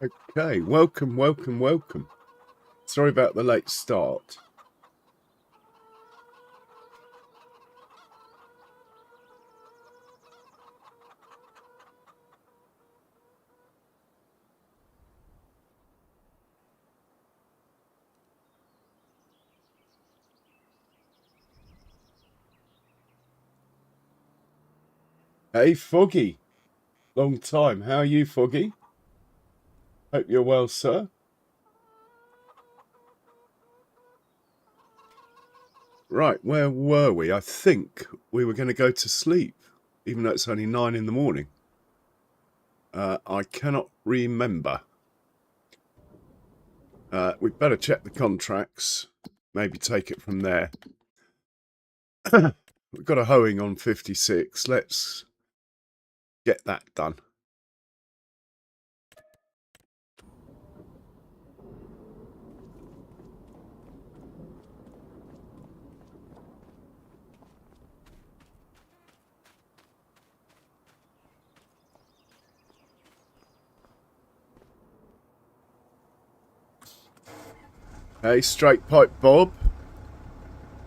Okay, welcome, welcome, welcome. Sorry about the late start. Hey, Foggy. Long time. How are you, Foggy? Hope you're well, sir. Right, where were we? I think we were going to go to sleep, even though it's only 9 in the morning. I cannot remember. We'd better check the contracts, maybe take it from there. We've got a hoeing on 56. Let's get that done. Hey, Straight Pipe Bob.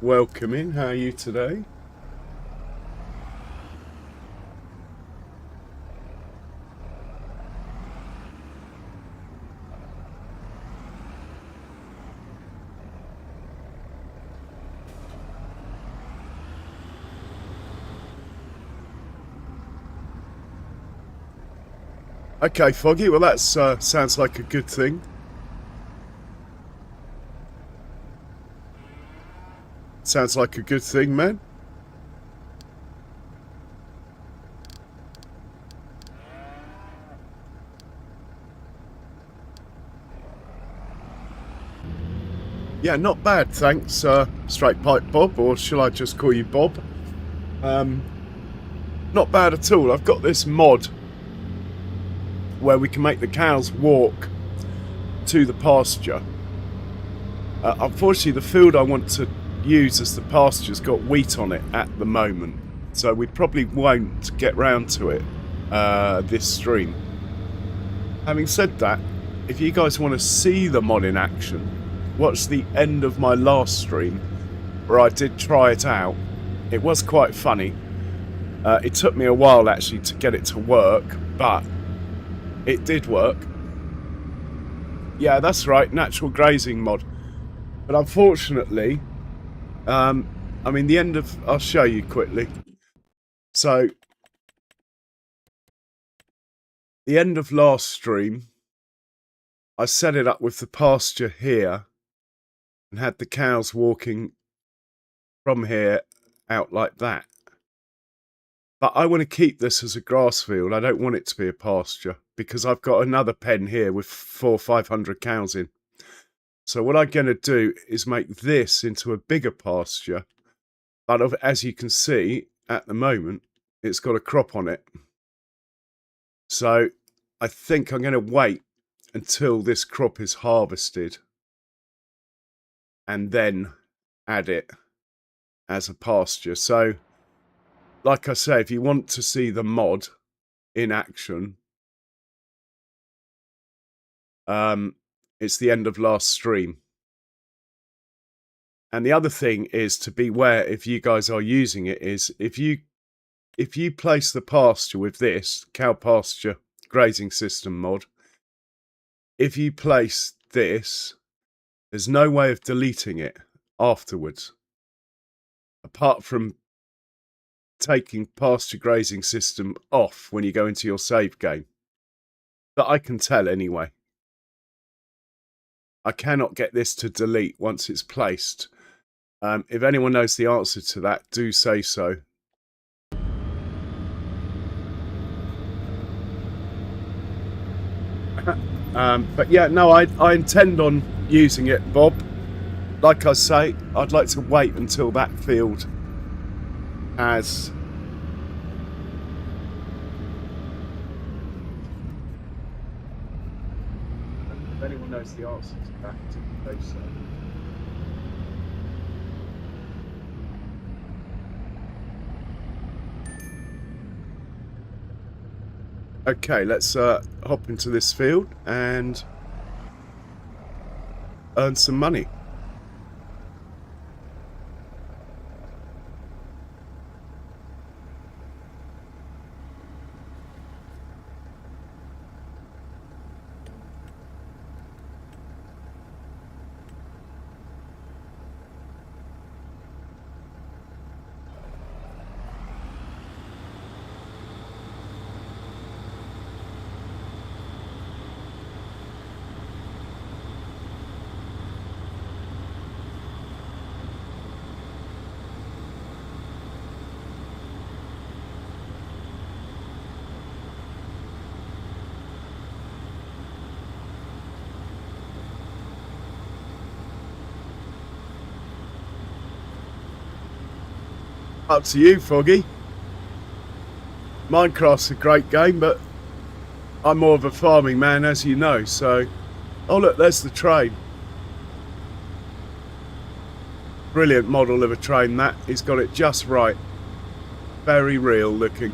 Welcome in. How are you today? Okay, Foggy. Well, that sounds like a good thing. Sounds like a good thing, man. Yeah, not bad, thanks, Straight Pipe Bob, or shall I just call you Bob? Not bad at all. I've got this mod where we can make the cows walk to the pasture. Unfortunately, the field I want to use as the pasture's got wheat on it at the moment, so we probably won't get round to it this stream. Having said that, if you guys want to see the mod in action, watch the end of my last stream where I did try it out. It was quite funny. It took me a while actually to get it to work, but it did work. Yeah, that's right, natural grazing mod. But unfortunately, I mean, the end of... I'll show you quickly. So, the end of last stream, I set it up with the pasture here and had the cows walking from here out like that. But I want to keep this as a grass field. I don't want it to be a pasture because I've got another pen here with 400 or 500 cows in. So what I'm going to do is make this into a bigger pasture. But as you can see, at the moment, it's got a crop on it. So I think I'm going to wait until this crop is harvested and then add it as a pasture. So, like I say, if you want to see the mod in action, it's the end of last stream. And the other thing is to beware, if you guys are using it, is if you place the pasture with this cow pasture grazing system mod, if you place this, there's no way of deleting it afterwards, apart from taking pasture grazing system off when you go into your save game. That I can tell anyway. I cannot get this to delete once it's placed. If anyone knows the answer to that, do say so. But yeah, no, I intend on using it, Bob. Like I say, I'd like to wait until that field has... If anyone knows the answer to that, do so. Okay, let's hop into this field and earn some money. Up to you, Foggy. Minecraft's a great game, but I'm more of a farming man, as you know, so... Oh, look, there's the train. Brilliant model of a train, that. He's got it just right. Very real looking.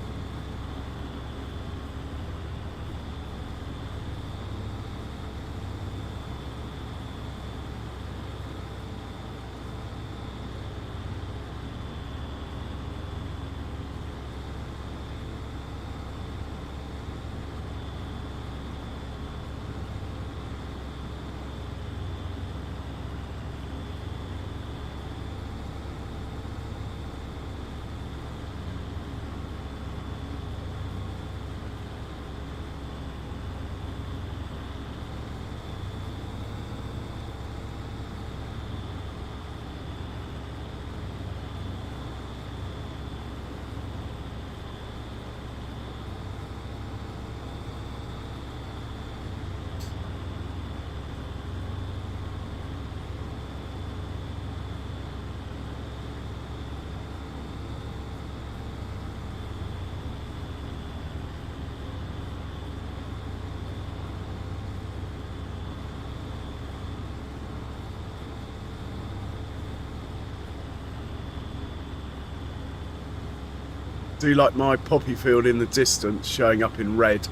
Do like my poppy field in the distance showing up in red.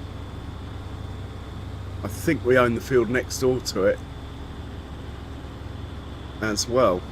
I think we own the field next door to it as well.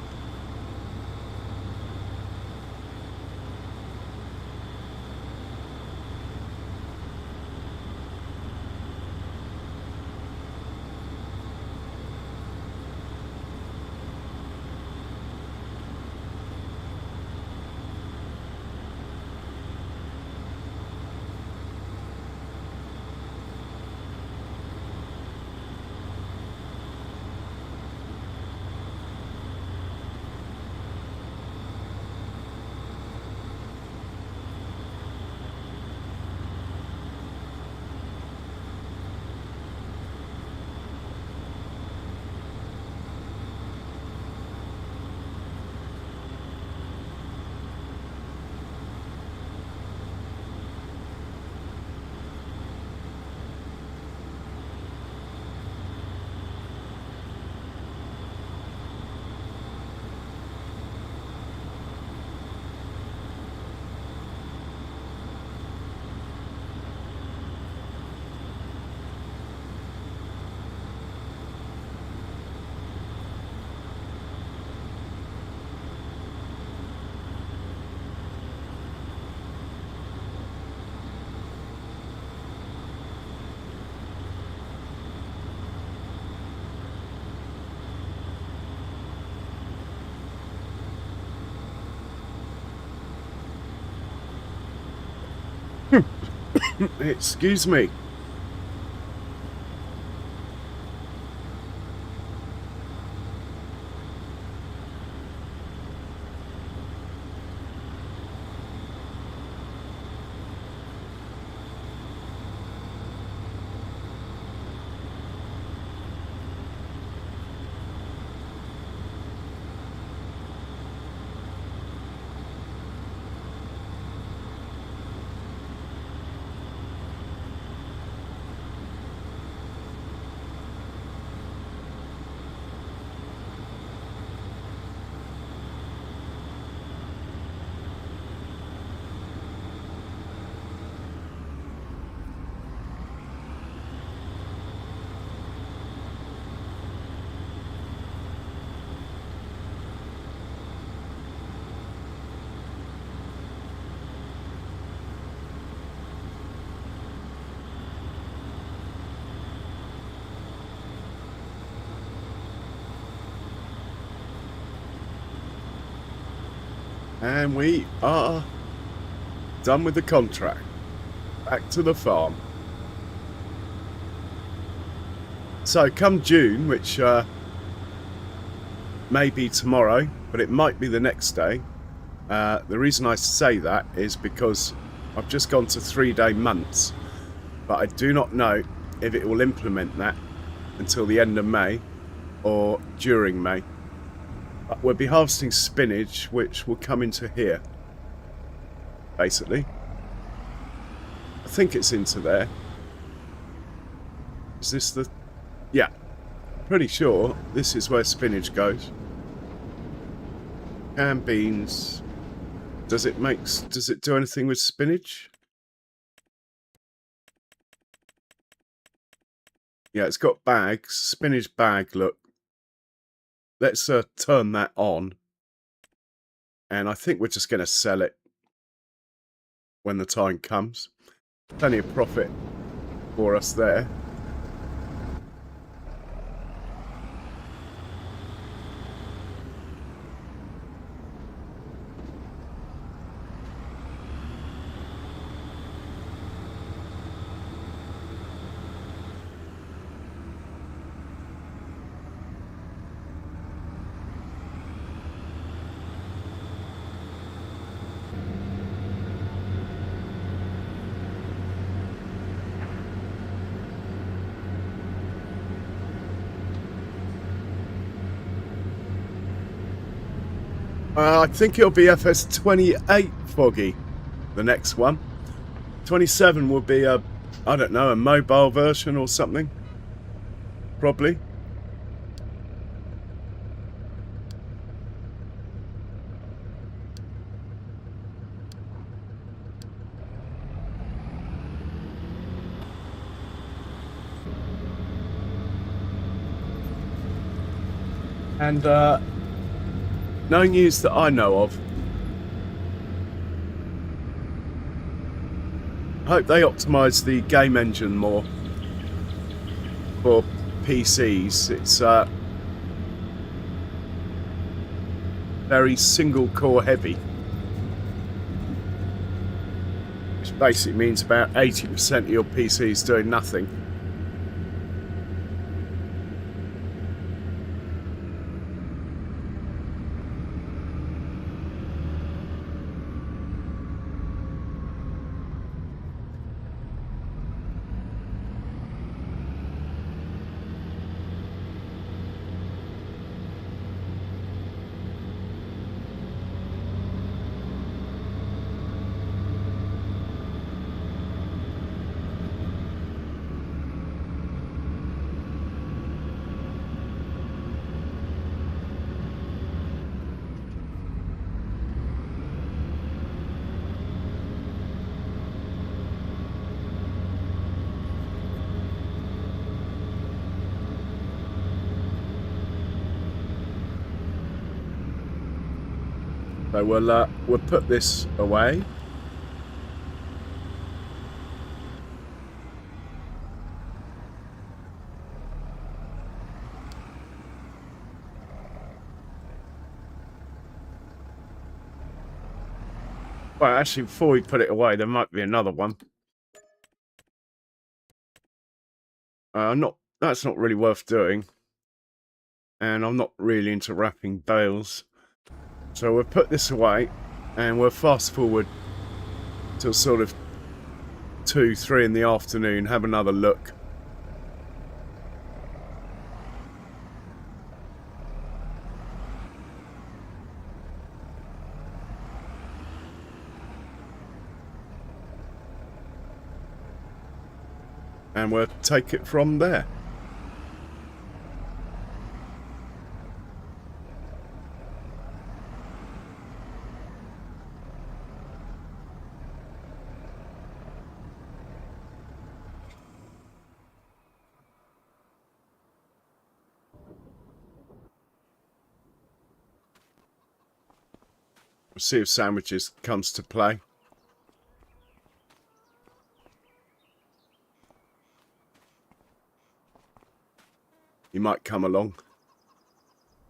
Excuse me. And we are done with the contract. Back to the farm. So come June, which may be tomorrow, but it might be the next day. The reason I say that is because I've just gone to 3-day months, but I do not know if it will implement that until the end of May or during May. But we'll be harvesting spinach, which will come into here, basically. I think it's into there. Is this the... Yeah, pretty sure this is where spinach goes. Canned beans. Does it do anything with spinach? Yeah, it's got bags. Spinach bag, look. Let's turn that on. And I think we're just going to sell it when the time comes. Plenty of profit for us there. I think it'll be FS28 Foggy, the next one. 27 will be a, I don't know, a mobile version or something. Probably. And no news that I know of. I hope they optimise the game engine more for PCs. It's very single core heavy, which basically means about 80% of your PC is doing nothing. So we'll put this away. Well, actually, before we put it away, there might be another one. That's not really worth doing. And I'm not really into wrapping bales. So we'll put this away and we'll fast forward till sort of 2, 3 in the afternoon, have another look. And we'll take it from there. We'll see if sandwiches comes to play. You might come along.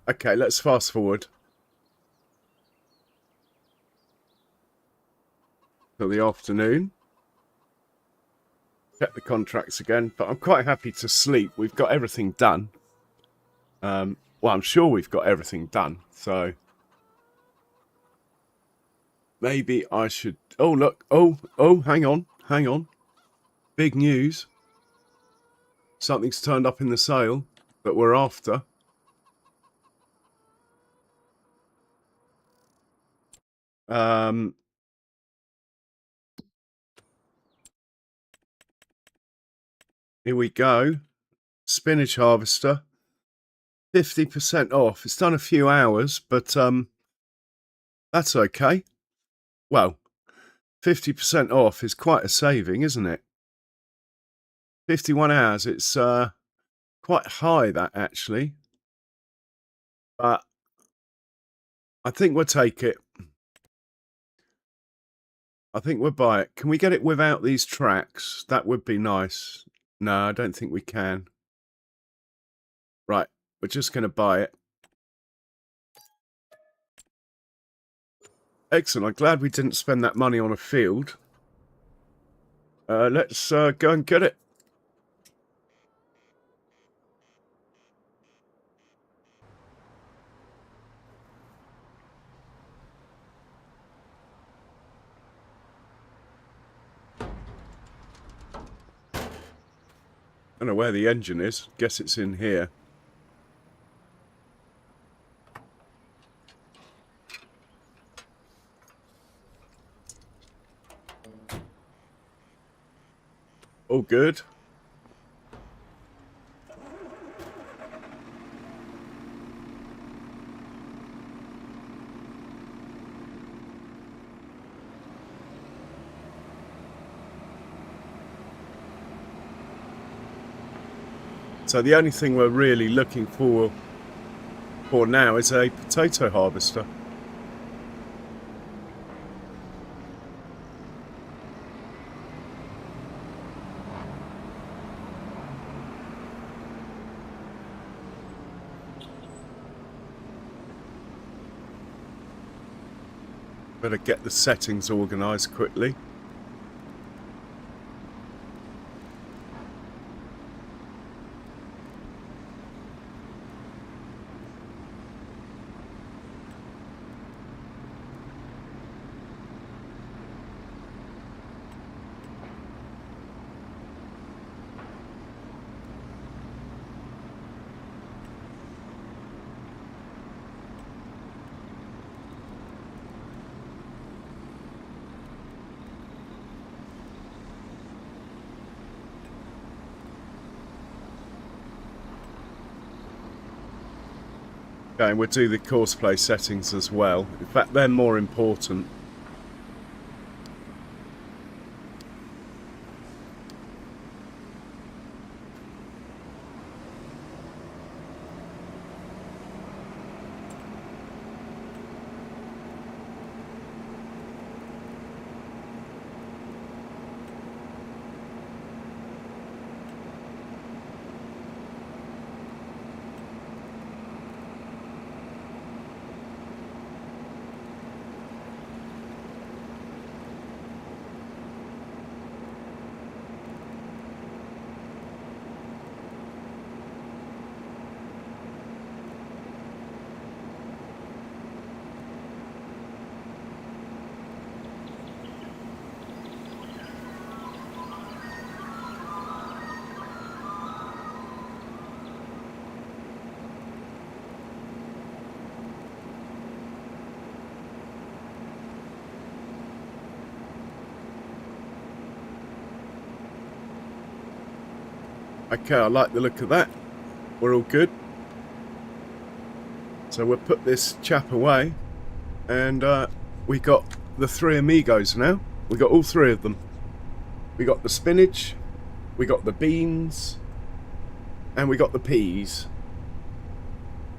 Okay, let's fast forward. till the afternoon. Check the contracts again, but I'm quite happy to sleep. We've got everything done. Well, I'm sure we've got everything done, so maybe I should... Oh, look. Oh, hang on. Big news. Something's turned up in the sale that we're after. Here we go. Spinach harvester. 50% off. It's done a few hours, but that's okay. Well, 50% off is quite a saving, isn't it? 51 hours. It's quite high, that, actually. But I think we'll take it. I think we'll buy it. Can we get it without these tracks? That would be nice. No, I don't think we can. Right, we're just going to buy it. Excellent. I'm glad we didn't spend that money on a field. Let's go and get it. I don't know where the engine is. Guess it's in here. All good. So the only thing we're really looking for now is a potato harvester. Better get the settings organised quickly. Okay, and we'll do the course play settings as well. In fact, they're more important. Okay, I like the look of that. We're all good. So we'll put this chap away. And we got the three amigos now. We got all three of them. We got the spinach, we got the beans, and we got the peas.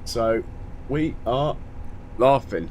So we are laughing.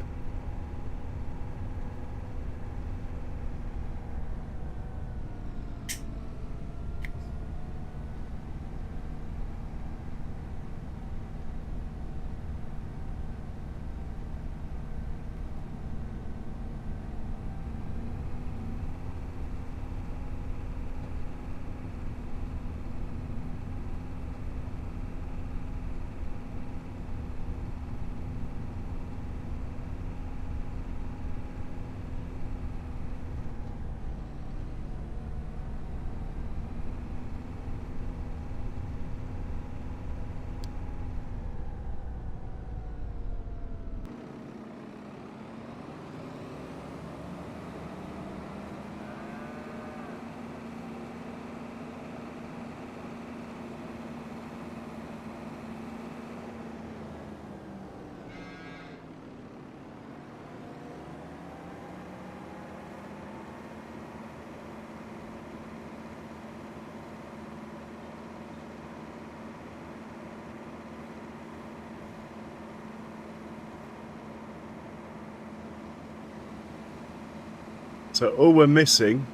So all we're missing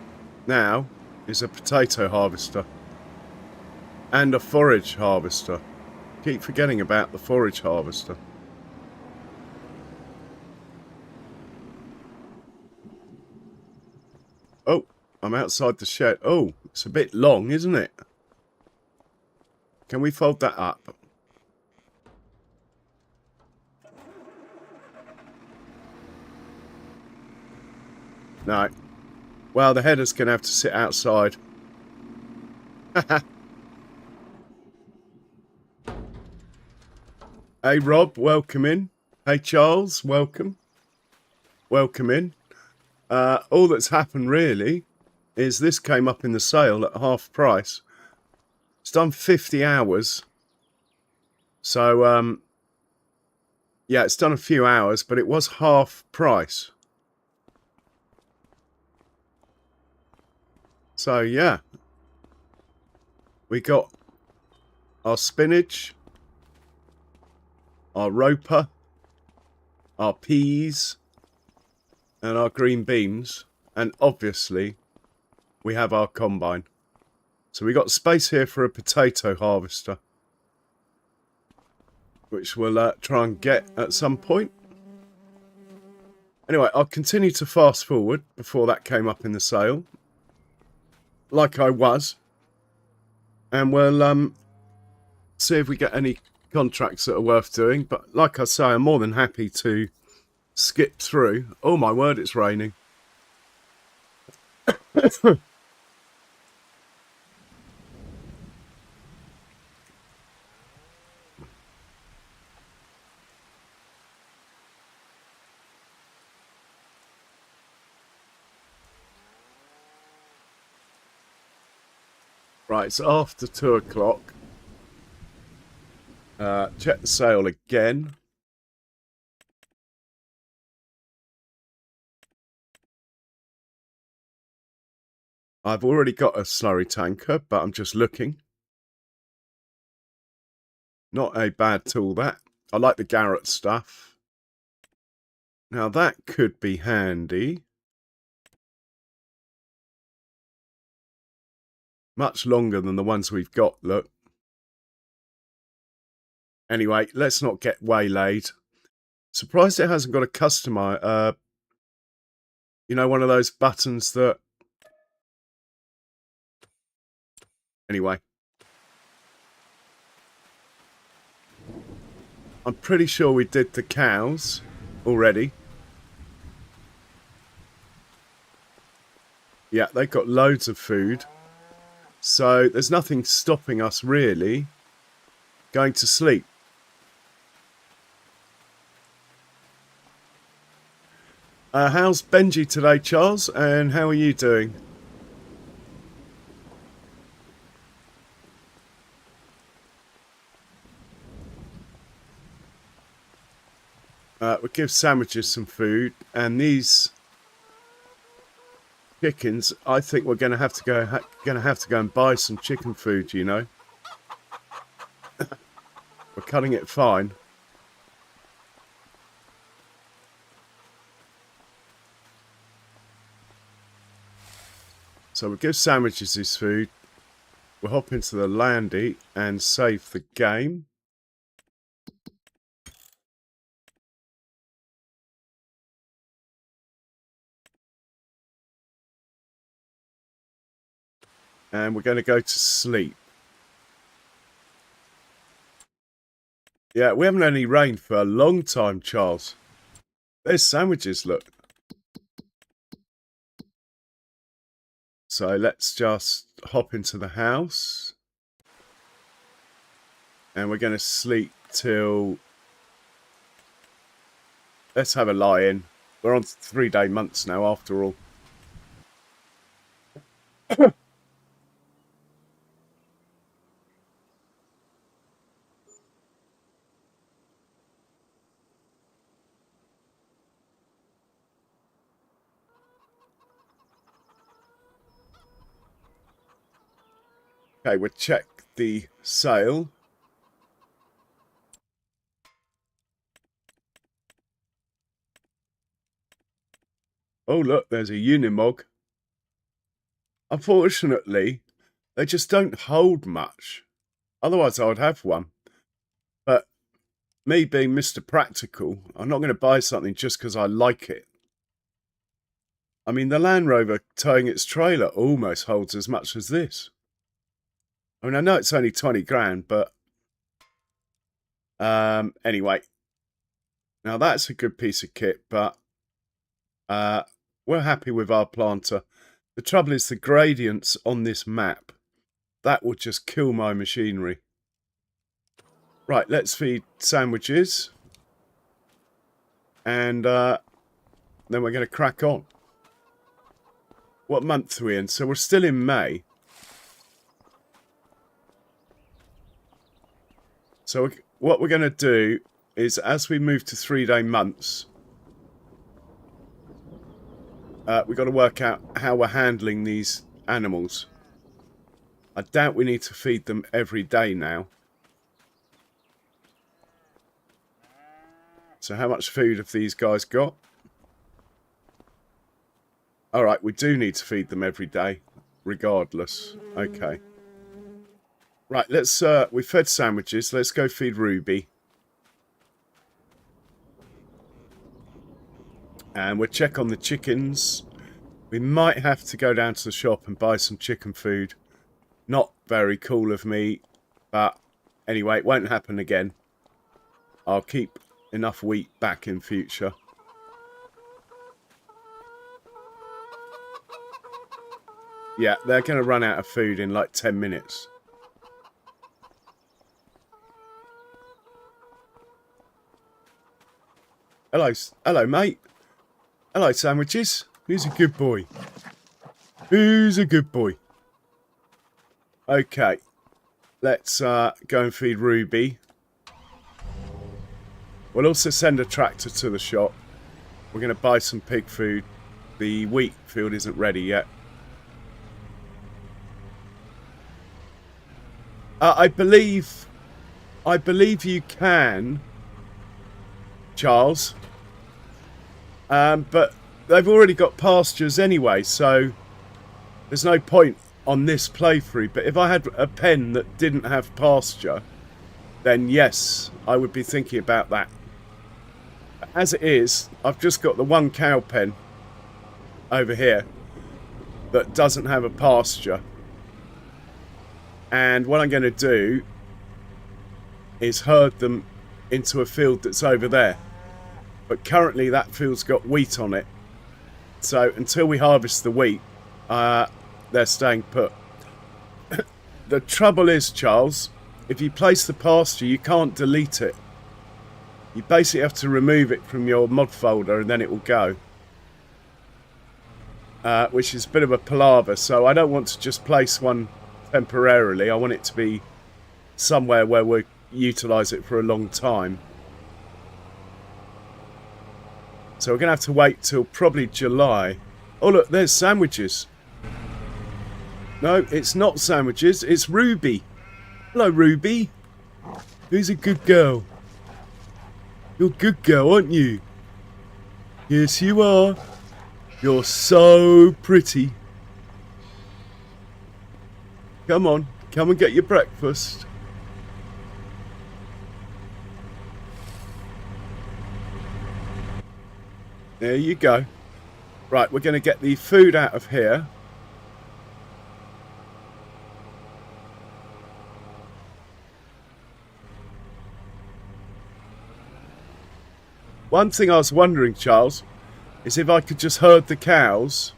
now is a potato harvester and a forage harvester. Keep forgetting about the forage harvester. Oh, I'm outside the shed. Oh, it's a bit long, isn't it? Can we fold that up? No. Well, the header's going to have to sit outside. Hey, Rob, welcome in. Hey, Charles, welcome. Welcome in. All that's happened, really, is this came up in the sale at half price. It's done 50 hours. So, yeah, it's done a few hours, but it was half price. So, yeah. We got our spinach, our roper, our peas, and our green beans. And obviously, we have our combine. So we got space here for a potato harvester, which we'll try and get at some point. Anyway, I'll continue to fast forward before that came up in the sale, like I was. And we'll see if we get any contracts that are worth doing. But like I say, I'm more than happy to skip through. Oh my word, it's raining. Right, it's after 2 o'clock. Check the sale again. I've already got a slurry tanker, but I'm just looking. Not a bad tool, that. I like the Garrett stuff. Now that could be handy. Much longer than the ones we've got, look. Anyway, let's not get waylaid. Surprised it hasn't got a customer. You know, one of those buttons that... Anyway. I'm pretty sure we did the cows already. Yeah, they've got loads of food. So there's nothing stopping us really going to sleep. How's Benji today, Charles? And how are you doing? We'll give sandwiches some food. And these chickens, I think we're going to have to go and buy some chicken food, you know. We're cutting it fine. So we'll give sandwiches his food. We'll hop into the landy and save the game. And we're going to go to sleep. Yeah, we haven't had any rain for a long time, Charles. There's sandwiches, look. So let's just hop into the house. And we're going to sleep till... Let's have a lie-in. We're on 3-day months now, after all. Okay, we'll check the sale. Oh, look, there's a Unimog. Unfortunately, they just don't hold much. Otherwise, I would have one. But me being Mr. Practical, I'm not going to buy something just because I like it. I mean, the Land Rover towing its trailer almost holds as much as this. I mean, I know it's only 20 grand, but anyway. Now, that's a good piece of kit, but we're happy with our planter. The trouble is the gradients on this map. That would just kill my machinery. Right, let's feed sandwiches. And then we're going to crack on. What month are we in? So we're still in May. So what we're going to do is, as we move to 3-day months, we've got to work out how we're handling these animals. I doubt we need to feed them every day now. So how much food have these guys got? Alright, we do need to feed them every day, regardless. Okay. Right, let's, we fed sandwiches. Let's go feed Ruby. And we'll check on the chickens. We might have to go down to the shop and buy some chicken food. Not very cool of me, but anyway, it won't happen again. I'll keep enough wheat back in future. Yeah, they're going to run out of food in like 10 minutes. Hello, mate. Hello, sandwiches. Who's a good boy? Who's a good boy? Okay, let's go and feed Ruby. We'll also send a tractor to the shop. We're going to buy some pig food. The wheat field isn't ready yet. I believe you can, Charles. But they've already got pastures anyway, so there's no point on this playthrough. But if I had a pen that didn't have pasture, then yes, I would be thinking about that. As it is, I've just got the one cow pen over here that doesn't have a pasture. And what I'm going to do is herd them into a field that's over there. But currently that field's got wheat on it. So until we harvest the wheat, they're staying put. The trouble is, Charles, if you place the pasture, you can't delete it. You basically have to remove it from your mod folder and then it will go. Which is a bit of a palaver, so I don't want to just place one temporarily. I want it to be somewhere where we'll utilise it for a long time. So we're going to have to wait till probably July. Oh look, there's sandwiches. No, it's not sandwiches, it's Ruby. Hello, Ruby. Who's a good girl? You're a good girl, aren't you? Yes, you are. You're so pretty. Come on, come and get your breakfast. There you go. Right, we're going to get the food out of here. One thing I was wondering, Charles, is if I could just herd the cows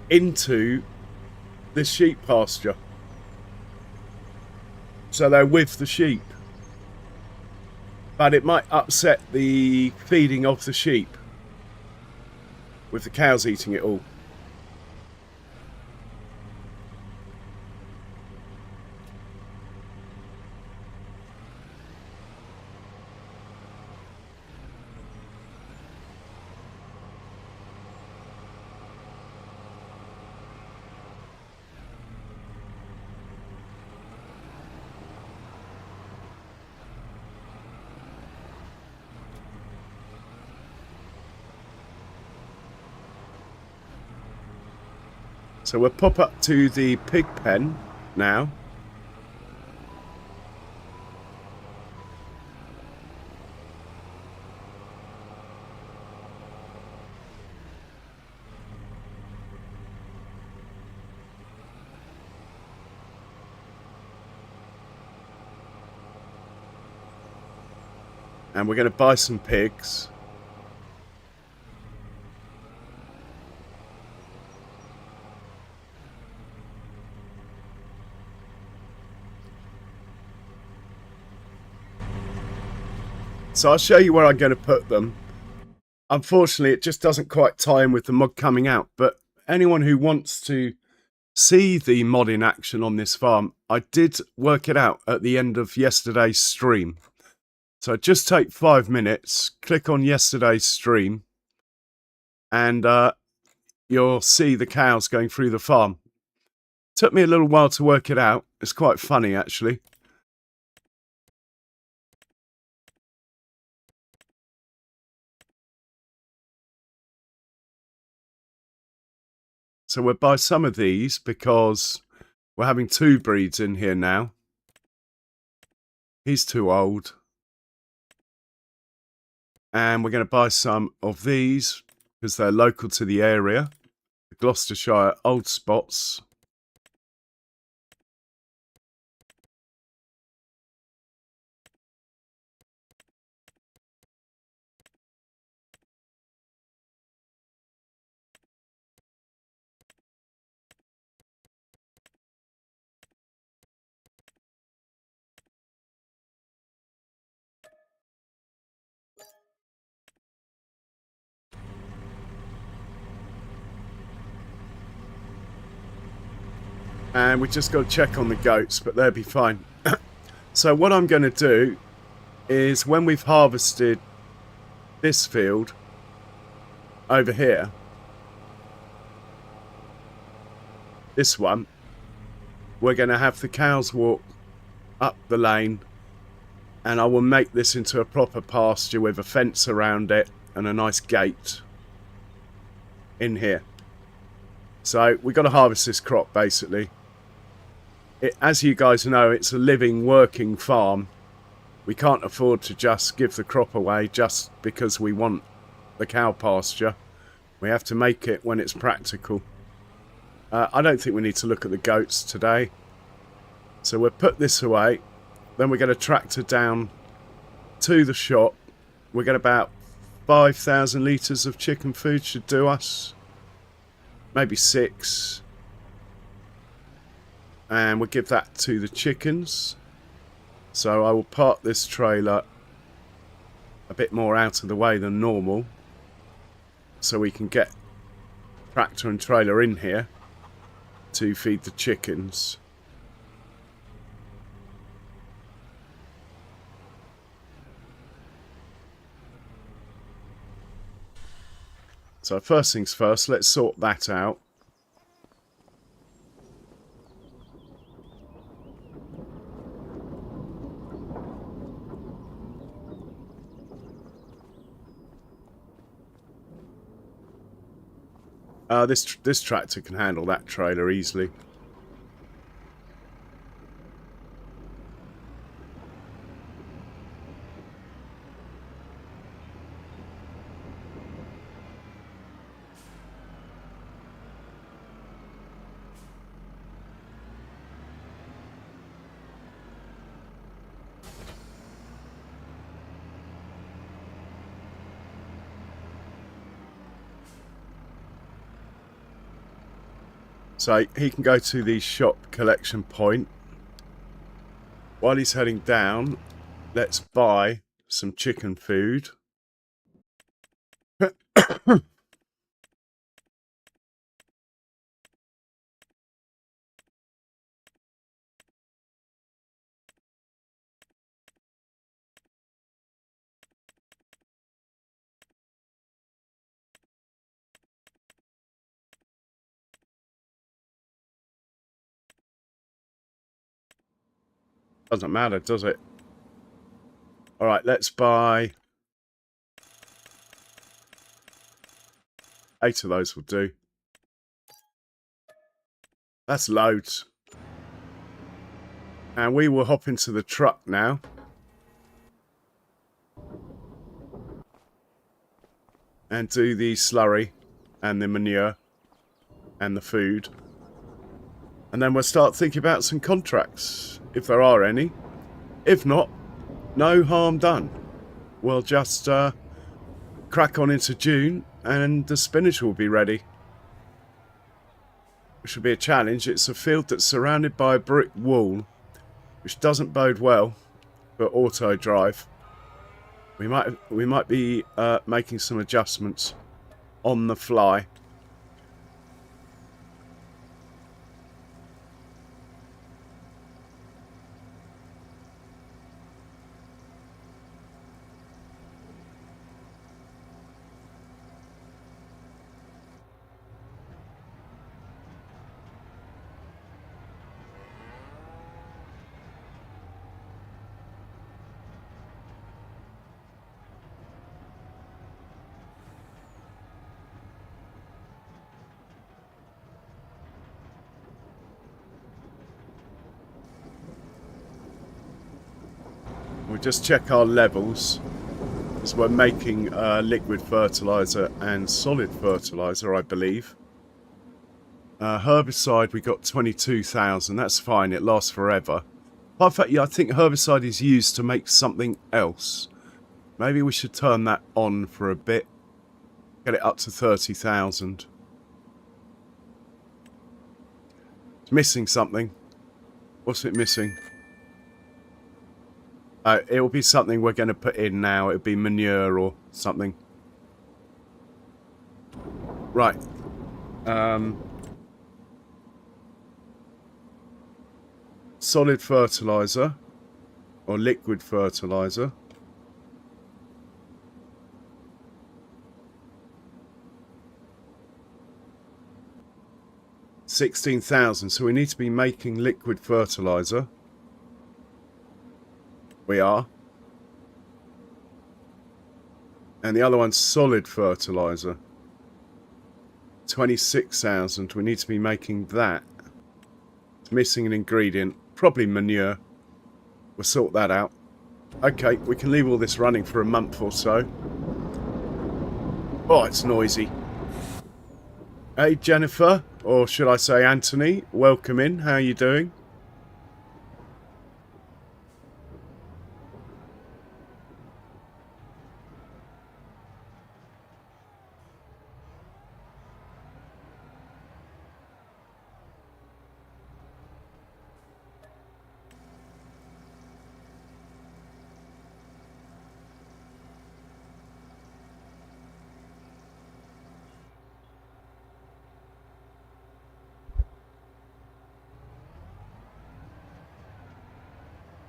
into this sheep pasture. So they're with the sheep. But it might upset the feeding of the sheep, with the cows eating it all. So we'll pop up to the pig pen now. And we're going to buy some pigs. So I'll show you where I'm going to put them. Unfortunately, it just doesn't quite tie in with the mod coming out. But anyone who wants to see the mod in action on this farm, I did work it out at the end of yesterday's stream. So just take 5 minutes, click on yesterday's stream, and you'll see the cows going through the farm. Took me a little while to work it out. It's quite funny, actually. So we'll buy some of these because we're having 2 breeds in here now. He's too old. And we're going to buy some of these because they're local to the area. The Gloucestershire Old Spots. And we just got to check on the goats, but they'll be fine. So what I'm going to do is when we've harvested this field over here, this one, we're going to have the cows walk up the lane, and I will make this into a proper pasture with a fence around it and a nice gate in here. So we've got to harvest this crop basically. As you guys know, it's a living, working farm. We can't afford to just give the crop away just because we want the cow pasture. We have to make it when it's practical. I don't think we need to look at the goats today. So we'll put this away. Then we're going to tractor down to the shop. We'll get about 5,000 litres of chicken food should do us. Maybe 6. And we'll give that to the chickens. So I will park this trailer a bit more out of the way than normal, so we can get tractor and trailer in here to feed the chickens. So first things first, let's sort that out. This tractor can handle that trailer easily. So he can go to the shop collection point. While he's heading down, let's buy some chicken food. Doesn't matter, does it? Alright, let's buy 8 of those will do. That's loads. And we will hop into the truck now. And do the slurry and the manure and the food. And then we'll start thinking about some contracts, if there are any. If not, no harm done. We'll just crack on into June and the spinach will be ready. Which will be a challenge. It's a field that's surrounded by a brick wall, which doesn't bode well for auto drive. We might be making some adjustments on the fly. We'll just check our levels, as we're making liquid fertilizer and solid fertilizer, I believe. Herbicide, we got 22,000. That's fine. It lasts forever. In fact, yeah, I think herbicide is used to make something else. Maybe we should turn that on for a bit. Get it up to 30,000. It's missing something. What's it missing? It will be something we're going to put in now. It'll be manure or something. Right. Solid fertilizer or liquid fertilizer. $16,000. So we need to be making liquid fertilizer. We are. And the other one's solid fertilizer. 26,000. We need to be making that. It's missing an ingredient. Probably manure. We'll sort that out. Okay, we can leave all this running for a month or so. Oh, it's noisy. Hey, Jennifer, or should I say Anthony, welcome in. How are you doing?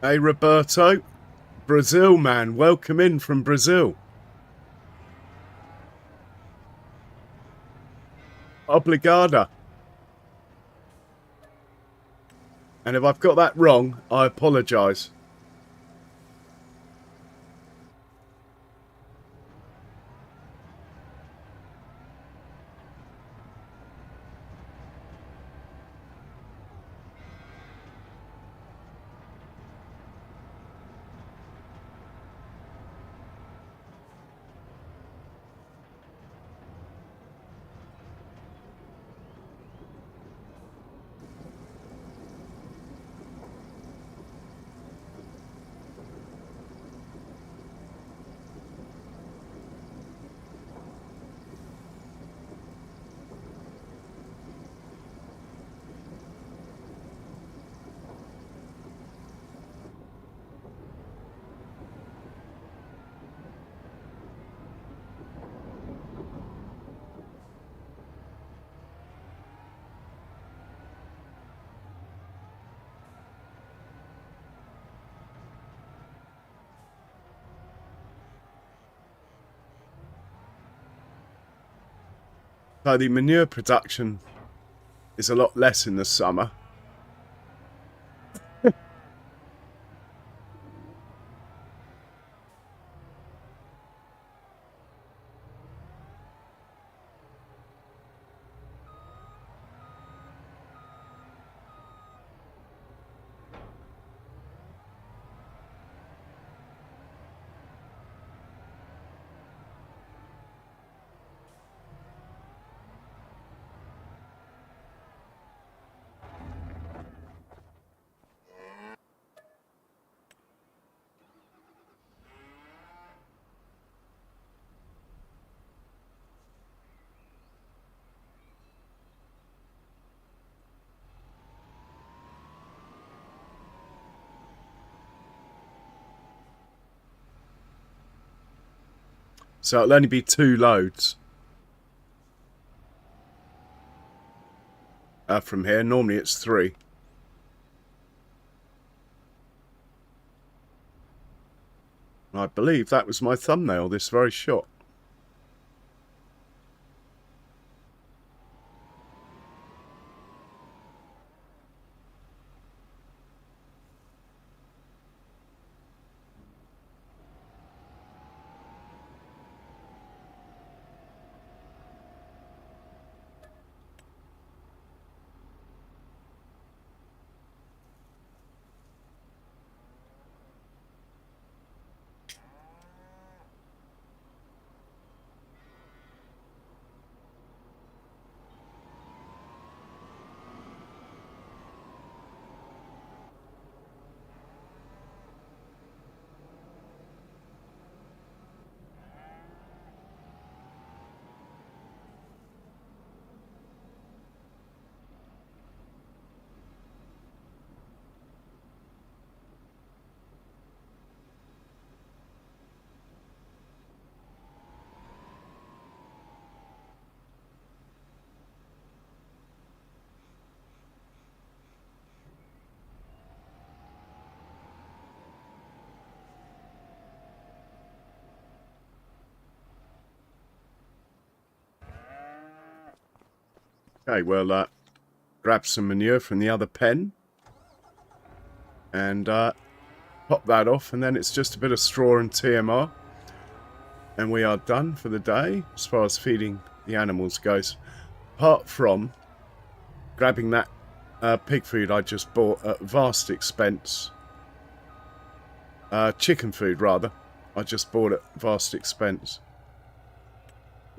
Hey, Roberto. Brazil, man. Welcome in from Brazil. Obrigada. And if I've got that wrong, I apologise. So the manure production is a lot less in the summer. So it'll only be 2 loads from here. Normally it's 3. I believe that was my thumbnail, this very shot. Okay, well, grab some manure from the other pen and pop that off, and then it's just a bit of straw and TMR, and we are done for the day as far as feeding the animals goes, apart from grabbing that pig food I just bought at vast expense. Chicken food, rather. I just bought at vast expense.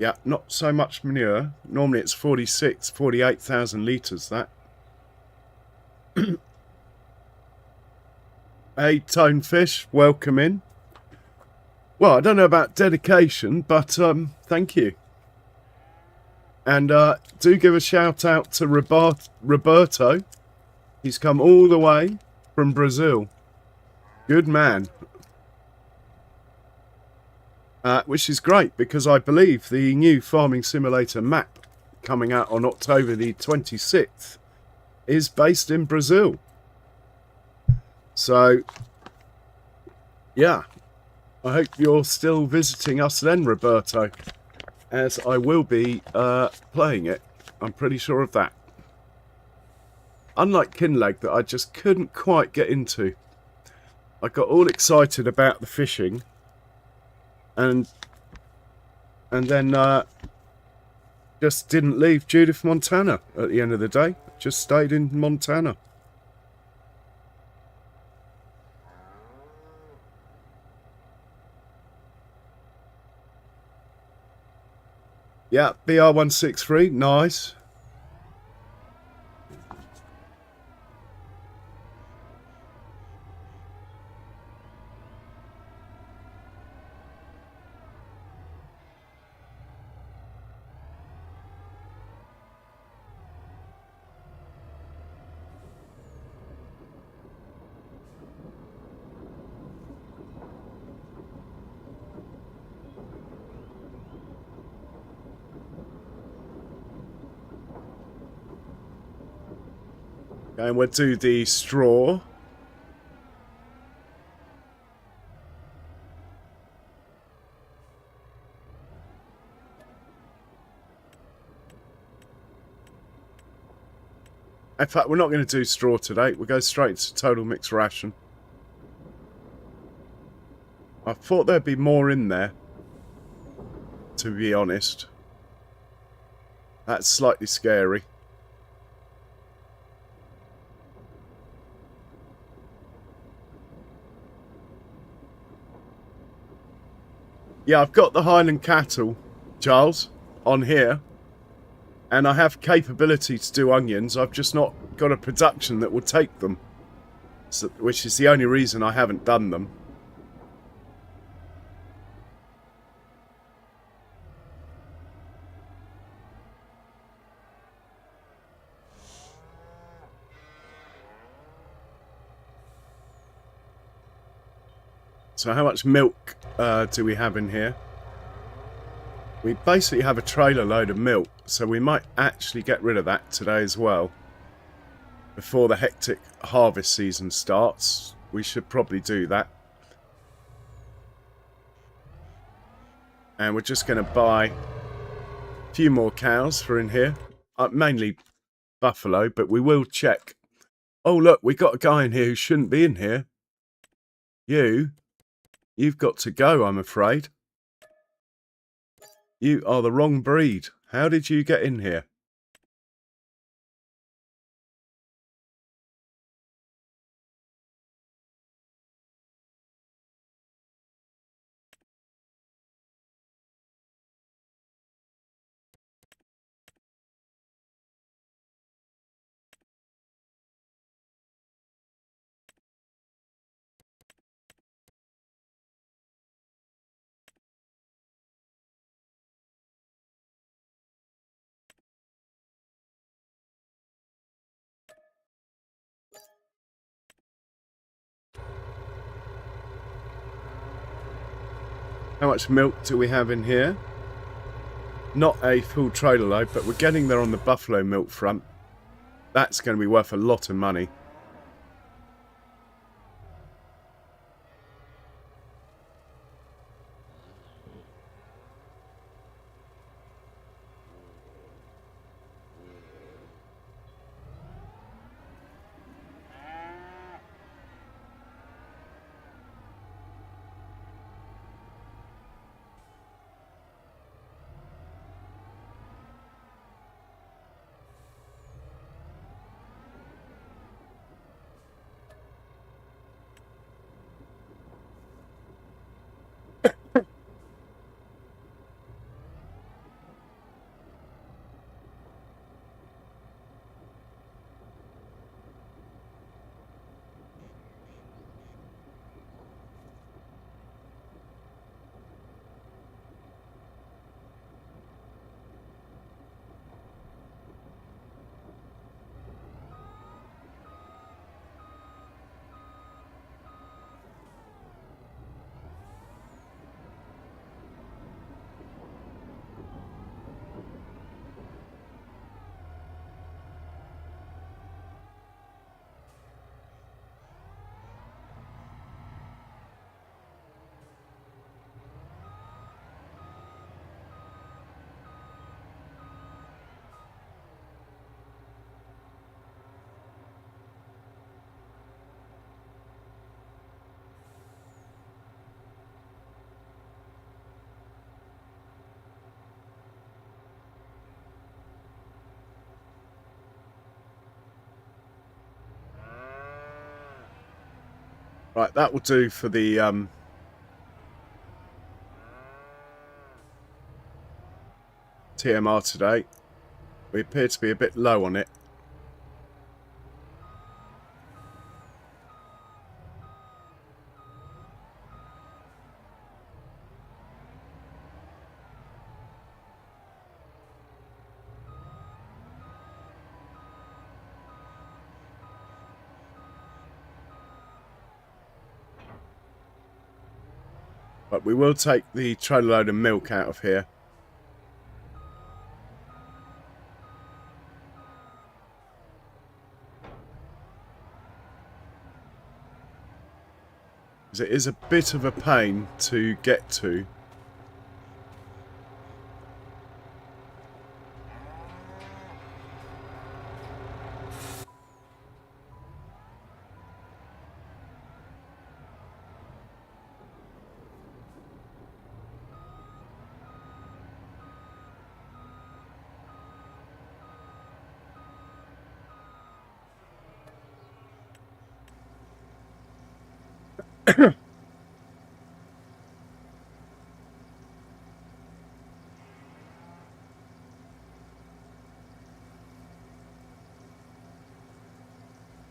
Yeah, not so much manure. Normally it's 48,000 litres, that. Hey, Tonefish, welcome in. Well, I don't know about dedication, but thank you. And do give a shout out to Roberto. He's come all the way from Brazil. Good man. Which is great, because I believe the new Farming Simulator map coming out on October the 26th is based in Brazil. So, yeah, I hope you're still visiting us then, Roberto, as I will be playing it. I'm pretty sure of that. Unlike Kinleg, that I just couldn't quite get into. I got all excited about the fishing, and then just didn't leave Judith, Montana at the end of the day. Just stayed in Montana. Yeah, BR163, nice. And we'll do the straw. In fact, we're not going to do straw today. We'll go straight to total mixed ration. I thought there'd be more in there, to be honest. That's slightly scary. Yeah, I've got the Highland cattle, Charles, on here. And I have capability to do onions. I've just not got a production that will take them. So, which is the only reason I haven't done them. So how much milk do we have in here? We basically have a trailer load of milk, so we might actually get rid of that today as well. Before the hectic harvest season starts, we should probably do that. And we're just going to buy a few more cows for in here. Mainly buffalo, but we will check. Oh, look, we got a guy in here who shouldn't be in here. You've got to go, I'm afraid. You are the wrong breed. How did you get in here? How much milk do we have in here? Not a full trailer load, but we're getting there on the buffalo milk front. That's going to be worth a lot of money. Right, that will do for the TMR today. We appear to be a bit low on it. But we will take the trailer load of milk out of here. Because it is a bit of a pain to get to.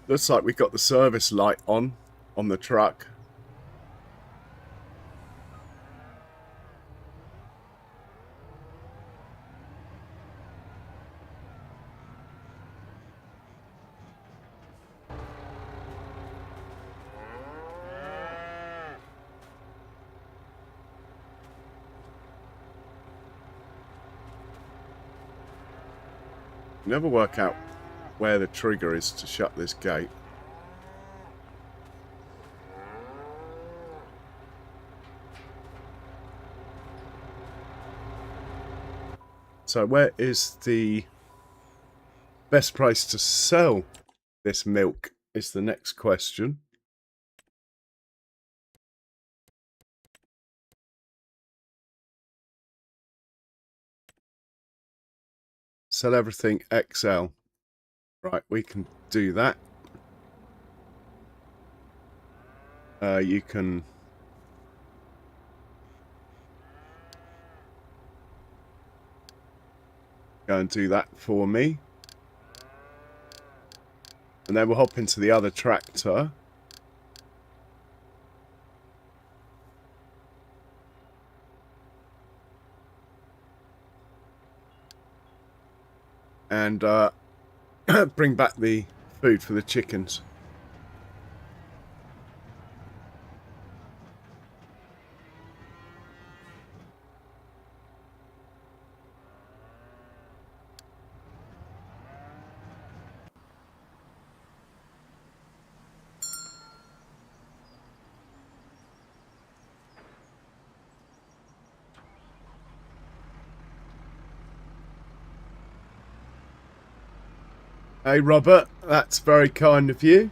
Looks like we've got the service light on the truck. Never work out where the trigger is to shut this gate. So where is the best place to sell this milk is the next question. Sell everything XL. Right, we can do that. You can go and do that for me. And then we'll hop into the other tractor. And bring back the food for the chickens. Hey Robert, that's very kind of you.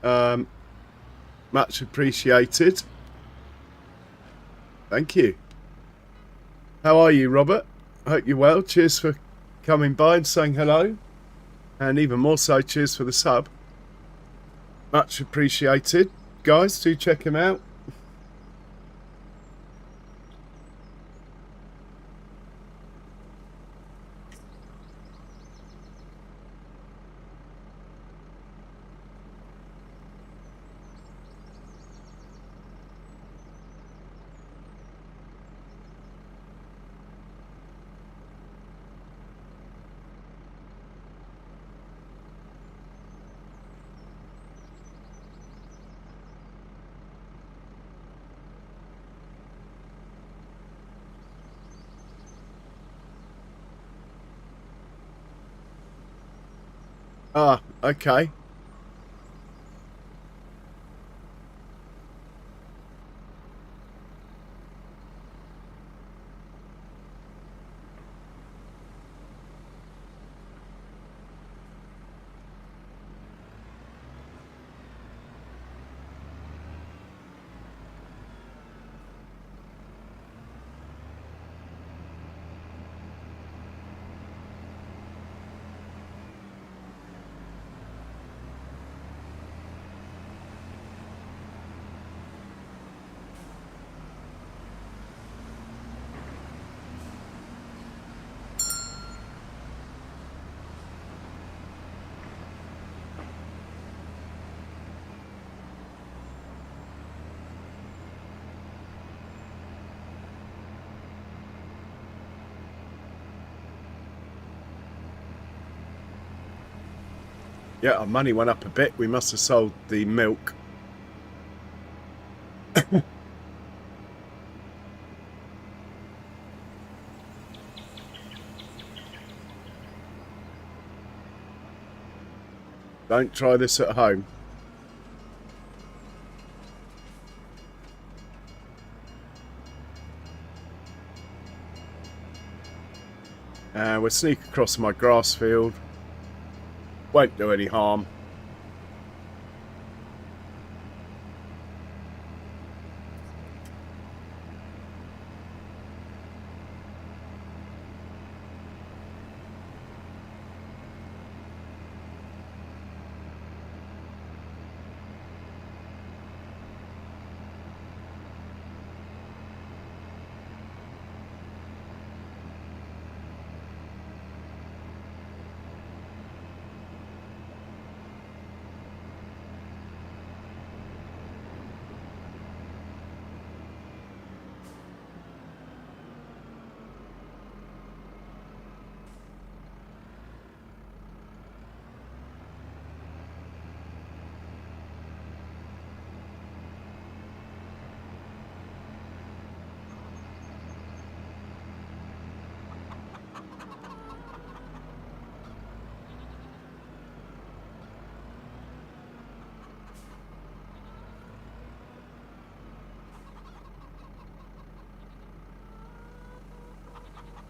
Much appreciated. Thank you. How are you, Robert? Hope you're well. Cheers for coming by and saying hello. And even more so, cheers for the sub. Much appreciated. Guys, do check him out. Ah, okay. Yeah, our money went up a bit. We must have sold the milk. Don't try this at home. We'll sneak across my grass field. Won't do any harm.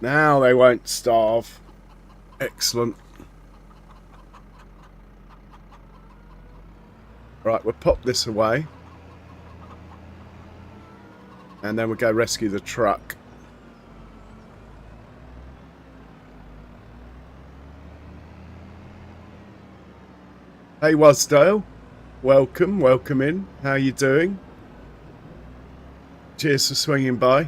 Now they won't starve. Excellent. Right, we'll pop this away. And then we'll go rescue the truck. Hey Wasdale, welcome in. How you doing? Cheers for swinging by.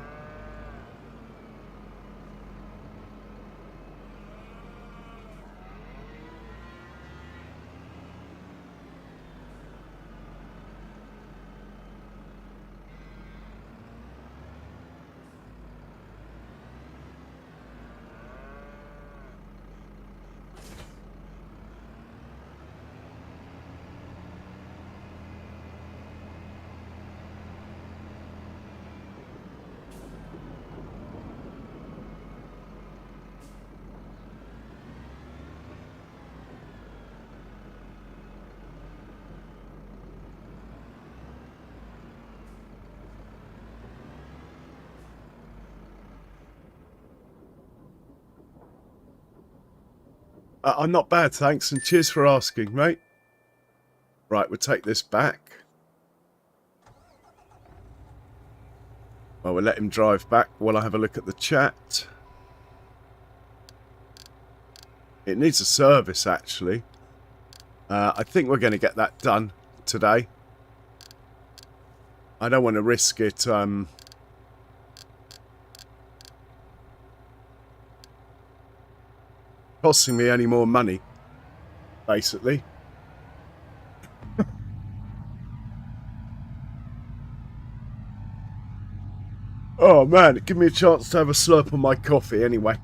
I'm not bad, thanks, and cheers for asking, mate. Right, we'll take this back. Well, we'll let him drive back while I have a look at the chat. It needs a service, actually. I think we're going to get that done today. I don't want to risk it costing me any more money, basically. Oh man, give me a chance to have a slurp on my coffee anyway.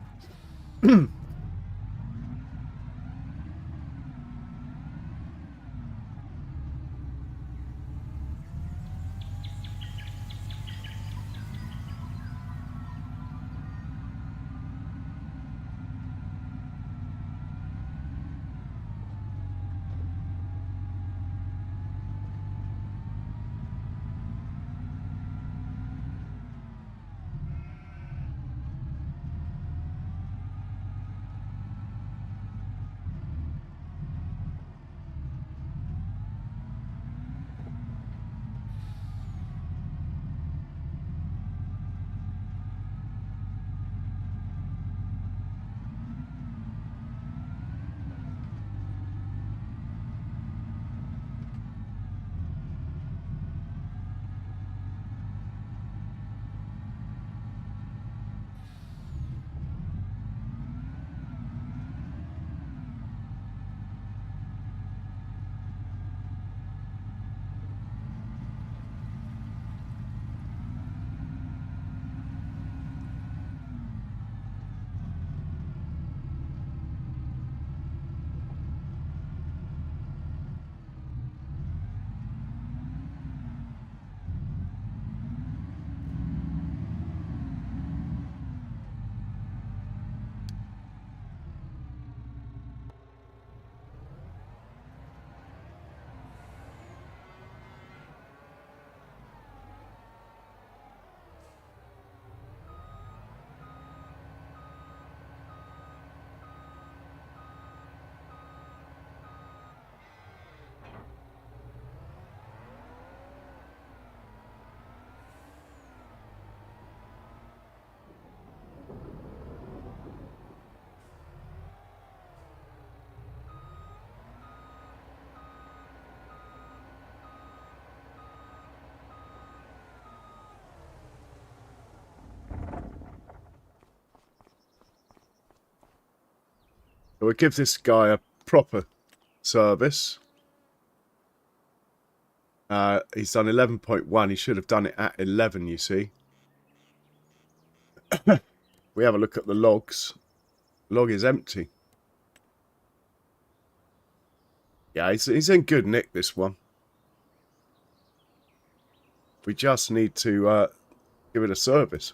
We'll give this guy a proper service. He's done 11.1. He should have done it at 11, you see. We have a look at the logs. Log is empty. Yeah, he's in good nick, this one. We just need to give it a service.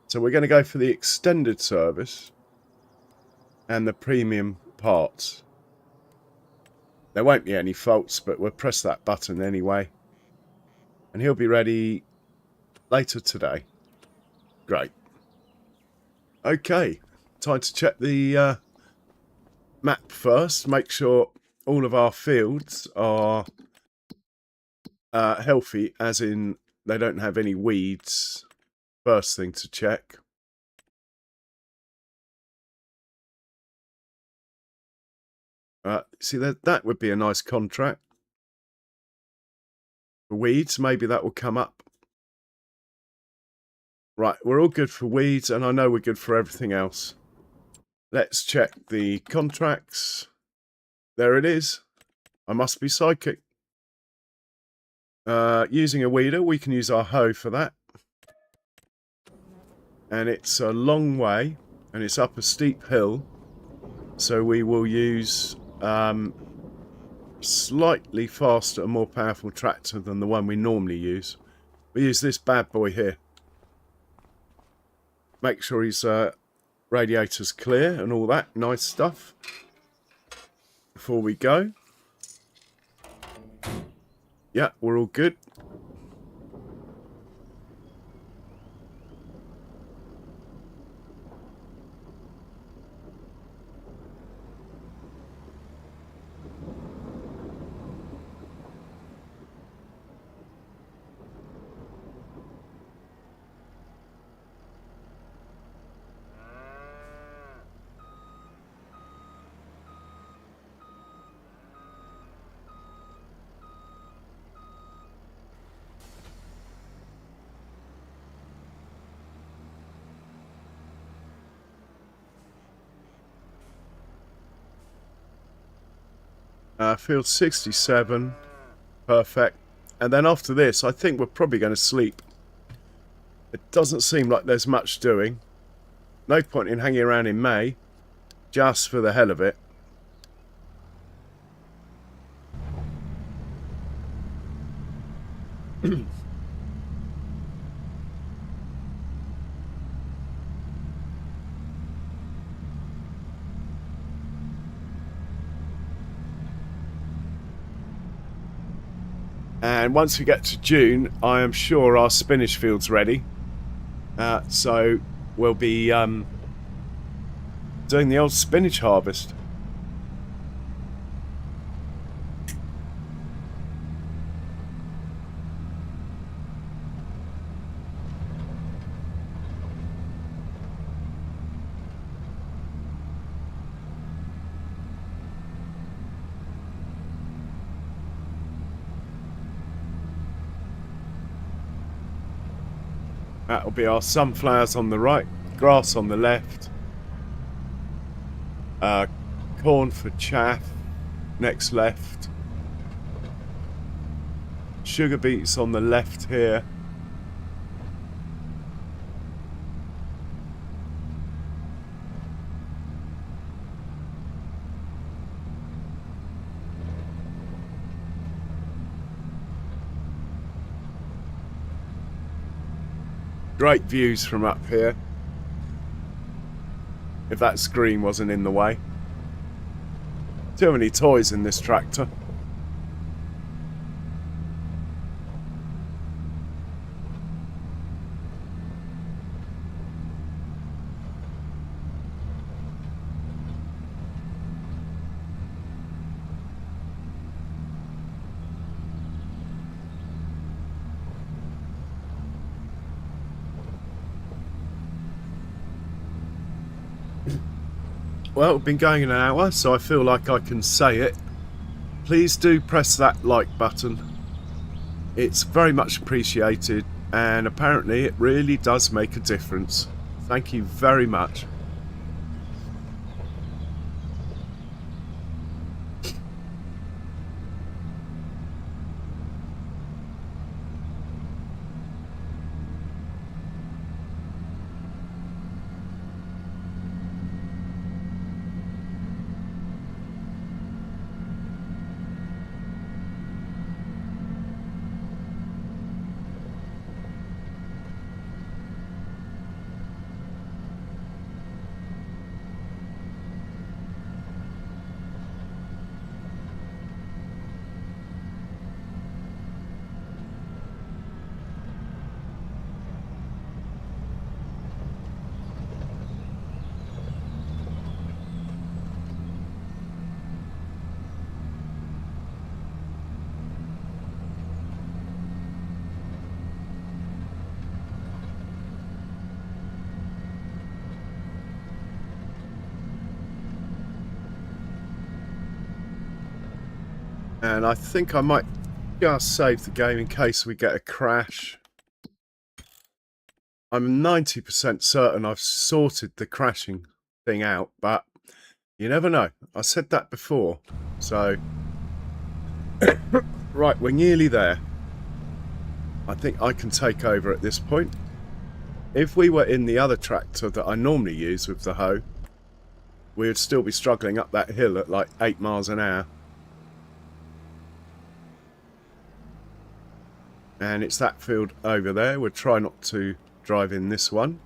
So we're going to go for the extended service and the premium parts. There won't be any faults, but we'll press that button anyway. And he'll be ready later today. Great. Okay, time to check the map first. Make sure all of our fields are healthy, as in they don't have any weeds. First thing to check. See, that would be a nice contract. For weeds, maybe that will come up. Right, we're all good for weeds, and I know we're good for everything else. Let's check the contracts. There it is. I must be psychic. Using a weeder, we can use our hoe for that. And it's a long way, and it's up a steep hill. So we will use slightly faster and more powerful tractor than the one we normally use. We use this bad boy here. Make sure his radiator's clear and all that nice stuff before we go. Yeah, we're all good. Field 67, perfect. And then after this, I think we're probably going to sleep. It doesn't seem like there's much doing. No point in hanging around in May, just for the hell of it. And once we get to June, I am sure our spinach field's ready. So we'll be doing the old spinach harvest. That'll be our sunflowers on the right, grass on the left, corn for chaff, next left, sugar beets on the left here, great views from up here, if that screen wasn't in the way. Too many toys in this tractor. Well, we've been going an hour, so I feel like I can say it. Please do press that like button. It's very much appreciated, and apparently it really does make a difference. Thank you very much. And I think I might just save the game in case we get a crash. I'm 90% certain I've sorted the crashing thing out, but you never know. I said that before. So, right, we're nearly there. I think I can take over at this point. If we were in the other tractor that I normally use with the hoe, we would still be struggling up that hill at like 8 miles an hour. And it's that field over there. We'll try not to drive in this one.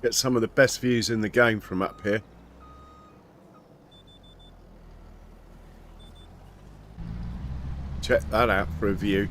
Get some of the best views in the game from up here. Check that out for a view.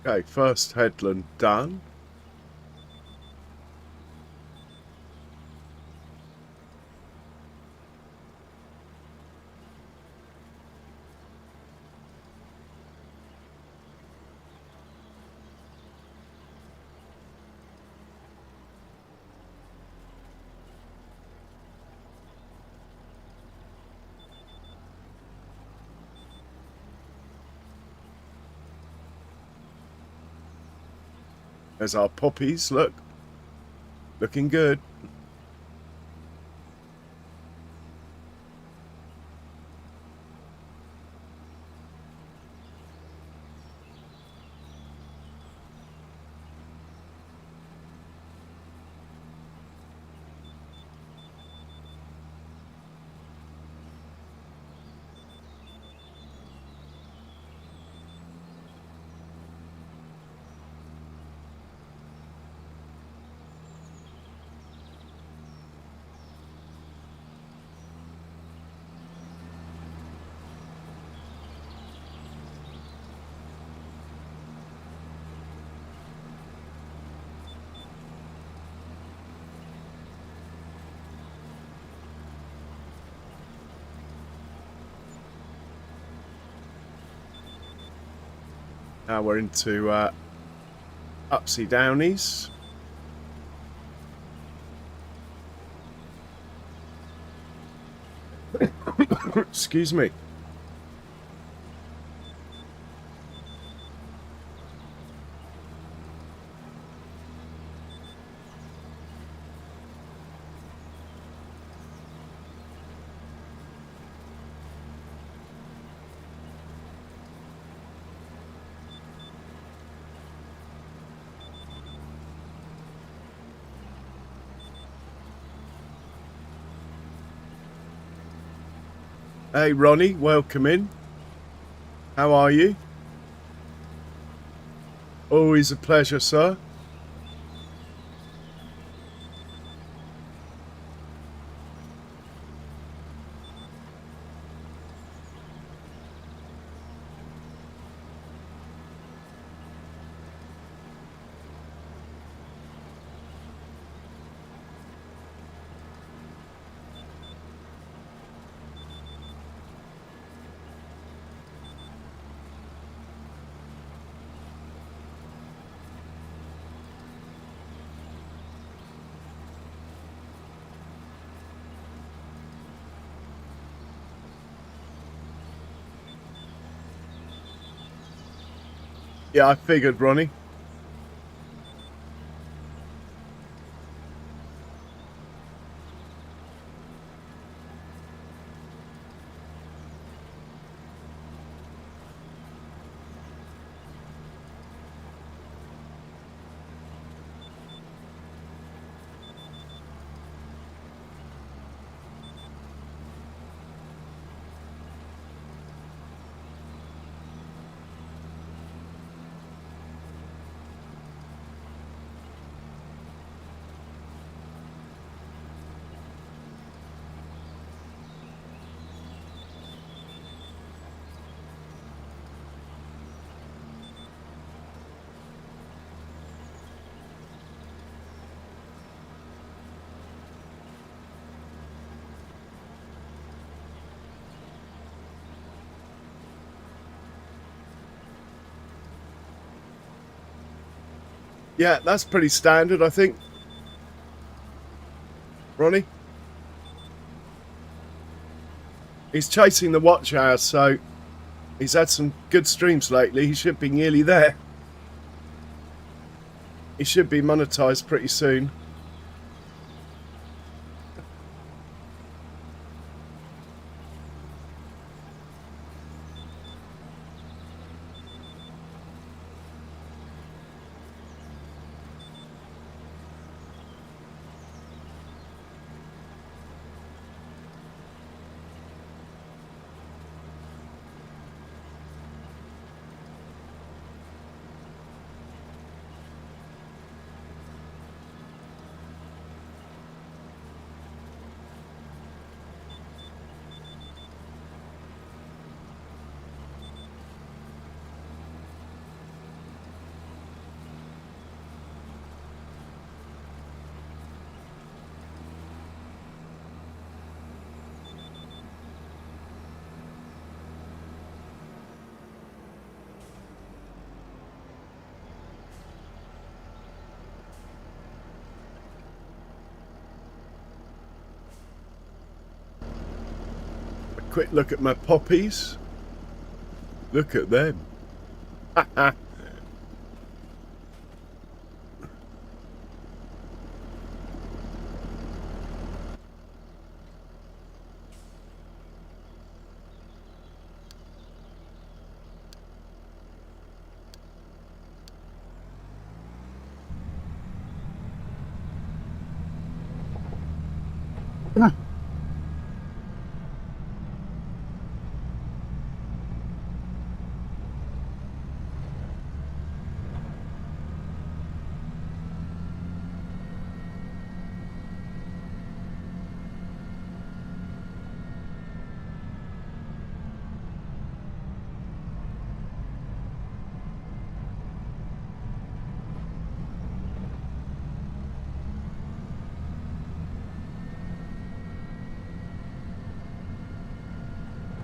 Okay, first headland done. There's our poppies, look. Looking good. Now we're into upsy downies. Excuse me. Hey Ronnie, welcome in. How are you? Always a pleasure, sir. Yeah, I figured, Ronnie. Yeah, that's pretty standard, I think. Ronnie? He's chasing the watch hour, so he's had some good streams lately. He should be nearly there. He should be monetized pretty soon. A quick look at my poppies. Look at them.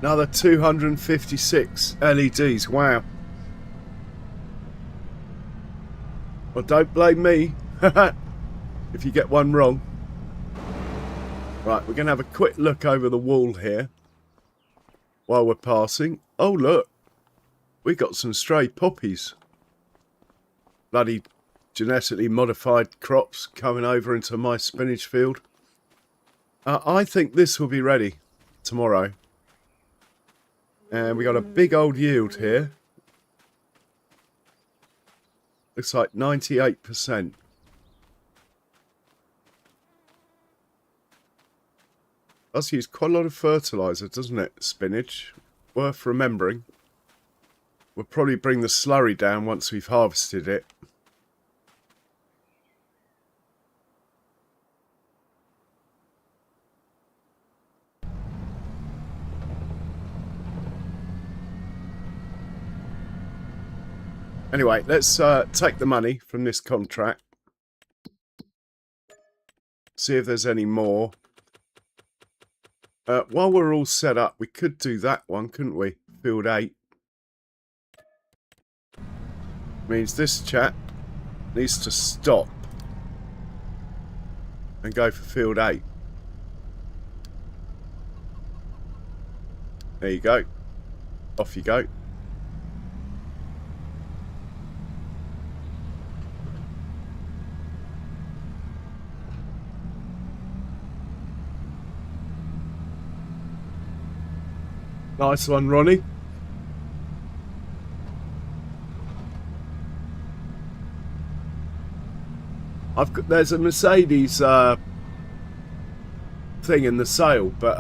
Another 256 LEDs. Wow. Well, don't blame me if you get one wrong. Right, we're going to have a quick look over the wall here while we're passing. Oh, look. We got some stray poppies. Bloody genetically modified crops coming over into my spinach field. I think this will be ready tomorrow. And we got a big old yield here. Looks like 98%. Does use quite a lot of fertiliser, doesn't it? Spinach. Worth remembering. We'll probably bring the slurry down once we've harvested it. Anyway, let's take the money from this contract. See if there's any more. While we're all set up, we could do that one, couldn't we? Field 8. Means this chap needs to stop and go for field 8. There you go. Off you go. Nice one, Ronnie. There's a Mercedes thing in the sale, but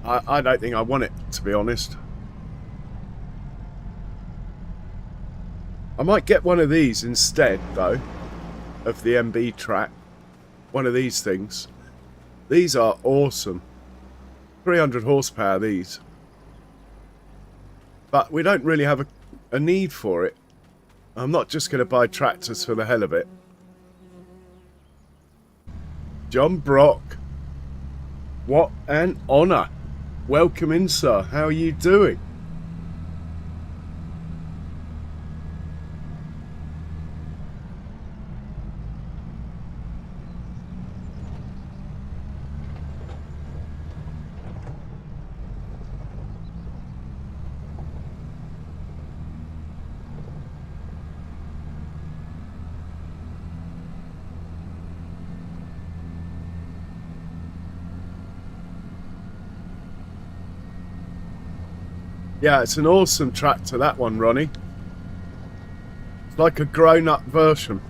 I don't think I want it, to be honest. I might get one of these instead, though, of the MB track. One of these things. These are awesome. 300 horsepower, these. But we don't really have a need for it. I'm not just going to buy tractors for the hell of it. John Brock. What an honour. Welcome in, sir. How are you doing? Yeah, it's an awesome tractor, that one, Ronnie. It's like a grown-up version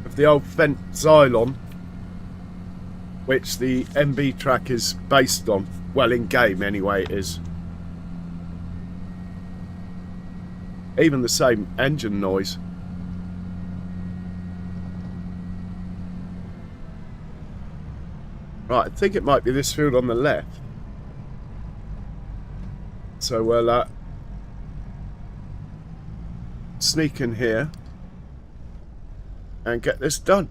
of the old Fendt Xylon, which the MB track is based on. Well, in game anyway, it is. Even the same engine noise. Right, I think it might be this field on the left. So we'll sneak in here and get this done.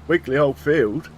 Wiggly old field.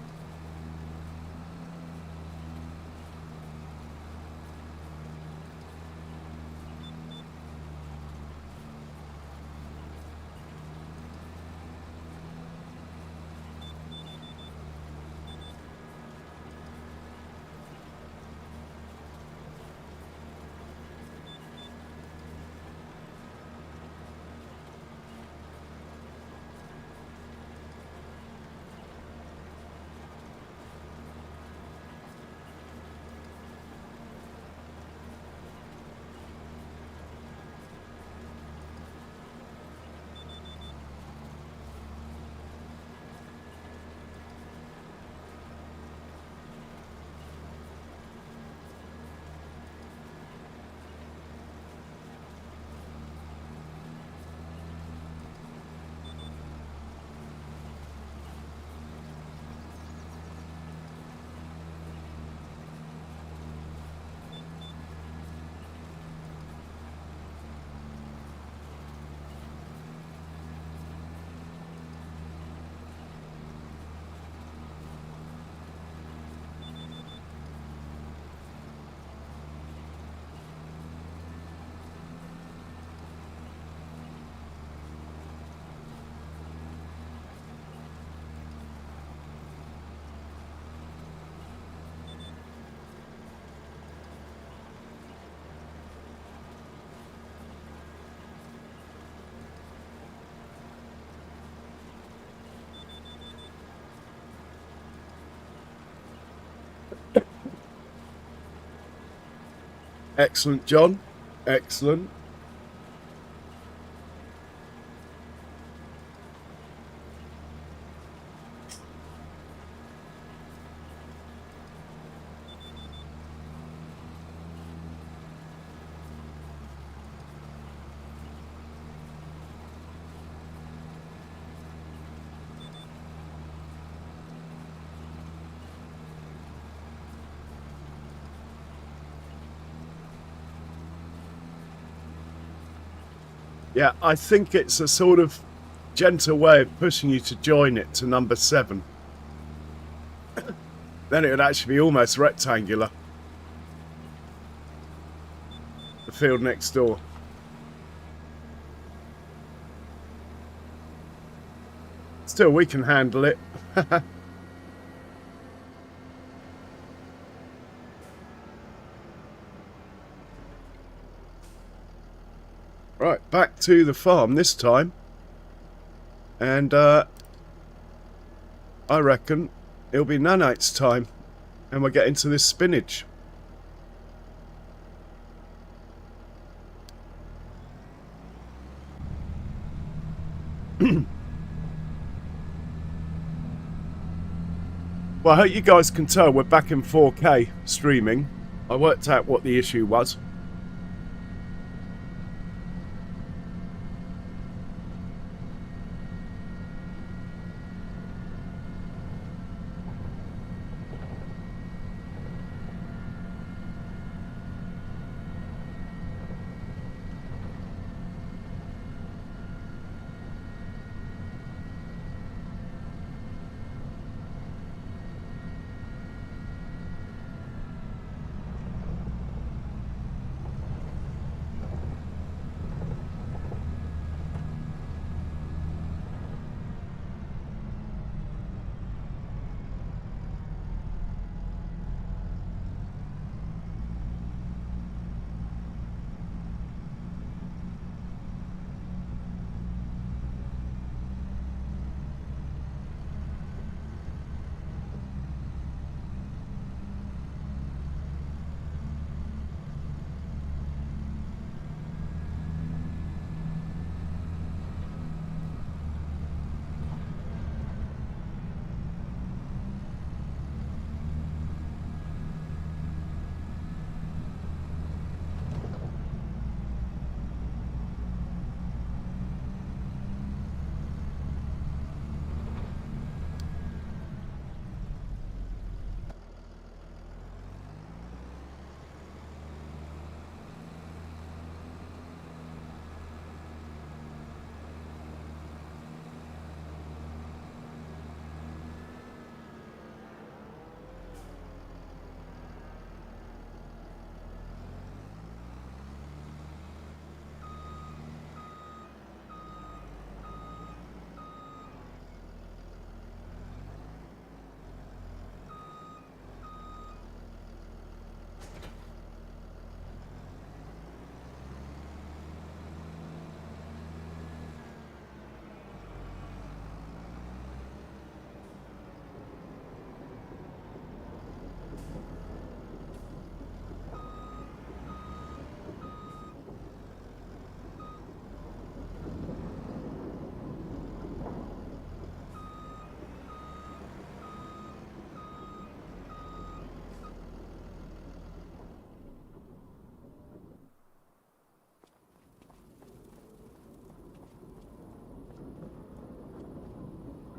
Excellent, John. Excellent. Yeah, I think it's a sort of gentle way of pushing you to join it to number 7. Then it would actually be almost rectangular. The field next door. Still, we can handle it. Right, back to the farm this time. And I reckon it'll be Nanite's time. And we'll get into this spinach. Well, I hope you guys can tell we're back in 4K streaming. I worked out what the issue was.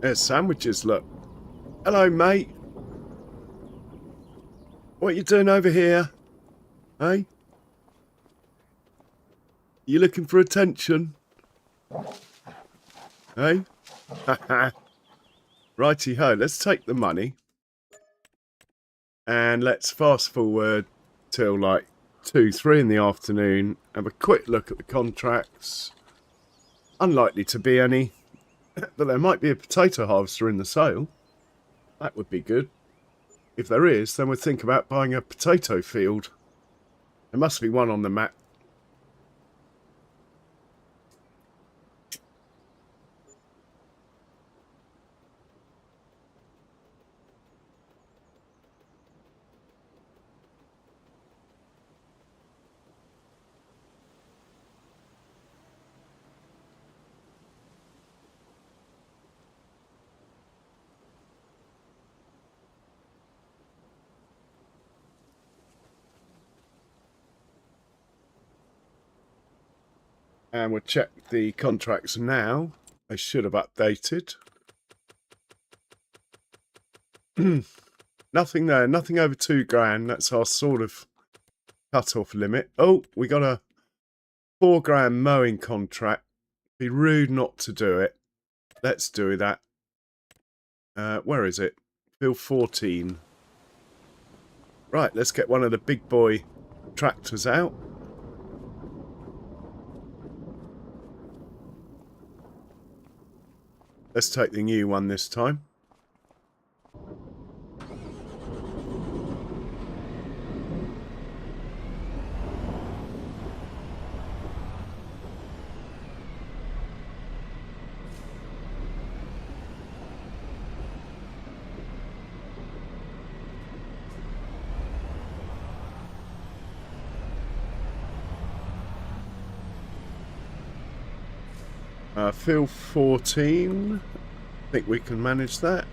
There's sandwiches, look. Hello, mate. What you doing over here? Hey? You looking for attention? Hey? Righty-ho, let's take the money. And let's fast forward till like 2, 3 in the afternoon. Have a quick look at the contracts. Unlikely to be any. But there might be a potato harvester in the sale. That would be good. If there is, then we'd think about buying a potato field. There must be one on the map. And we'll check the contracts now. They should have updated. Nothing there, nothing over £2,000. That's our sort of cut-off limit. Oh, we got a £4,000 mowing contract Be rude not to do it. Let's do that. Where is it? Field 14. Right, let's get one of the big boy tractors out. Let's take the new one this time. Field 14. I think we can manage that.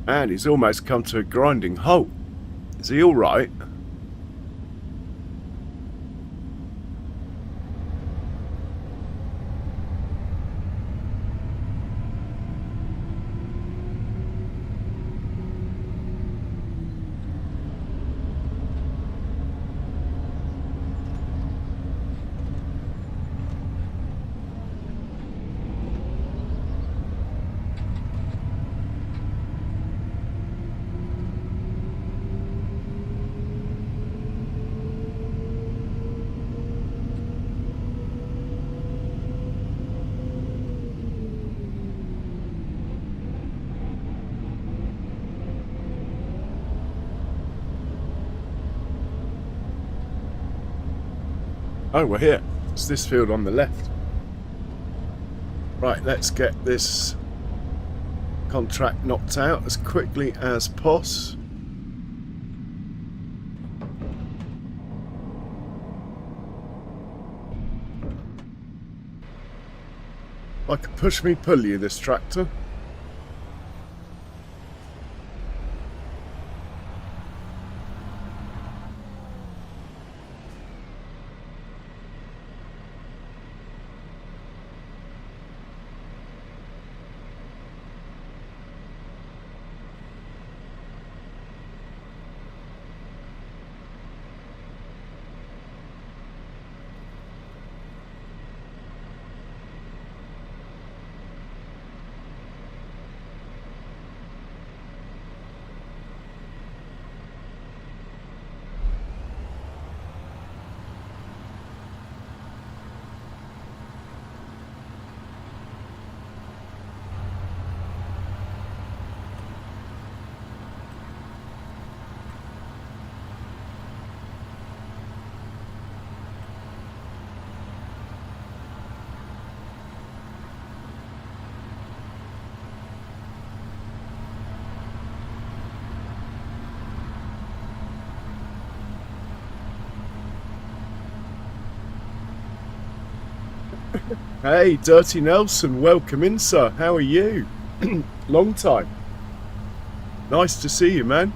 And he's almost come to a grinding halt. Is he all right? Oh, we're here. It's this field on the left. Right, let's get this contract knocked out as quickly as possible. I can push me, pull you, this tractor. Hey, Dirty Nelson, welcome in, sir. How are you? Long time. Nice to see you, man.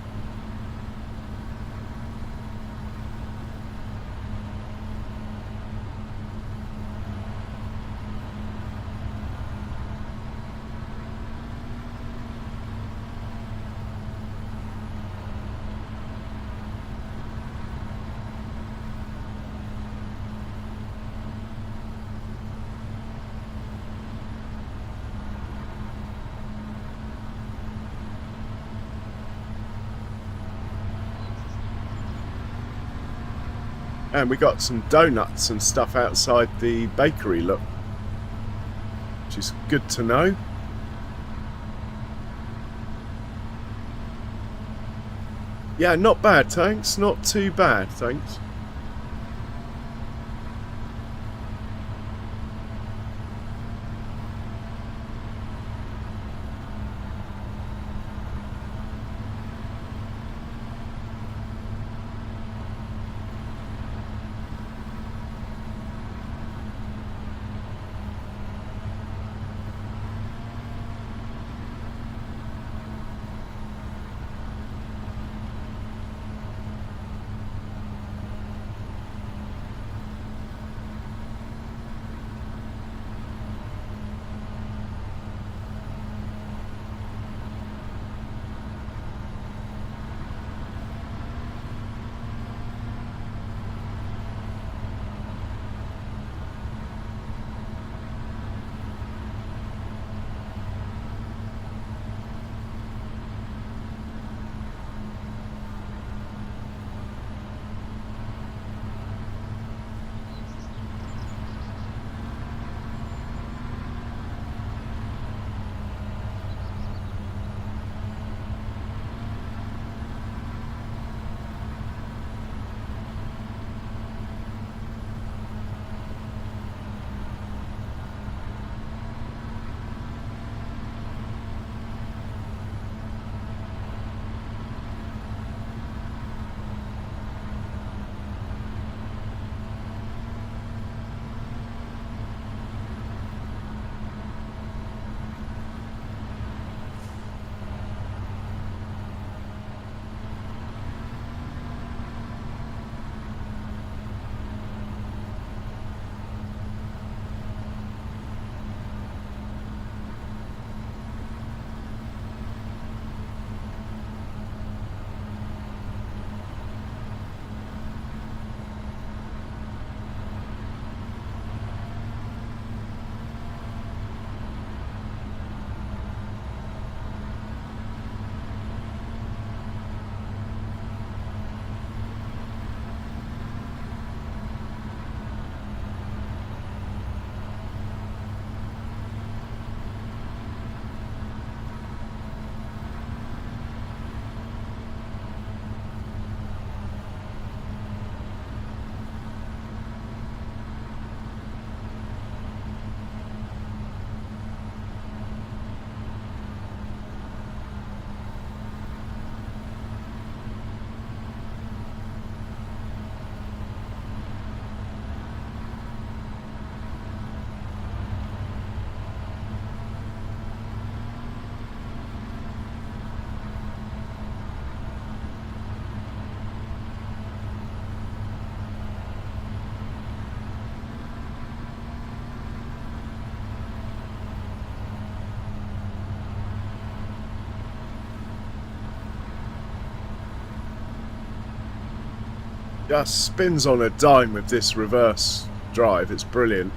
And we got some donuts and stuff outside the bakery, look. Which is good to know. Yeah, not bad, thanks. Not too bad, thanks. Just spins on a dime with this reverse drive. It's brilliant.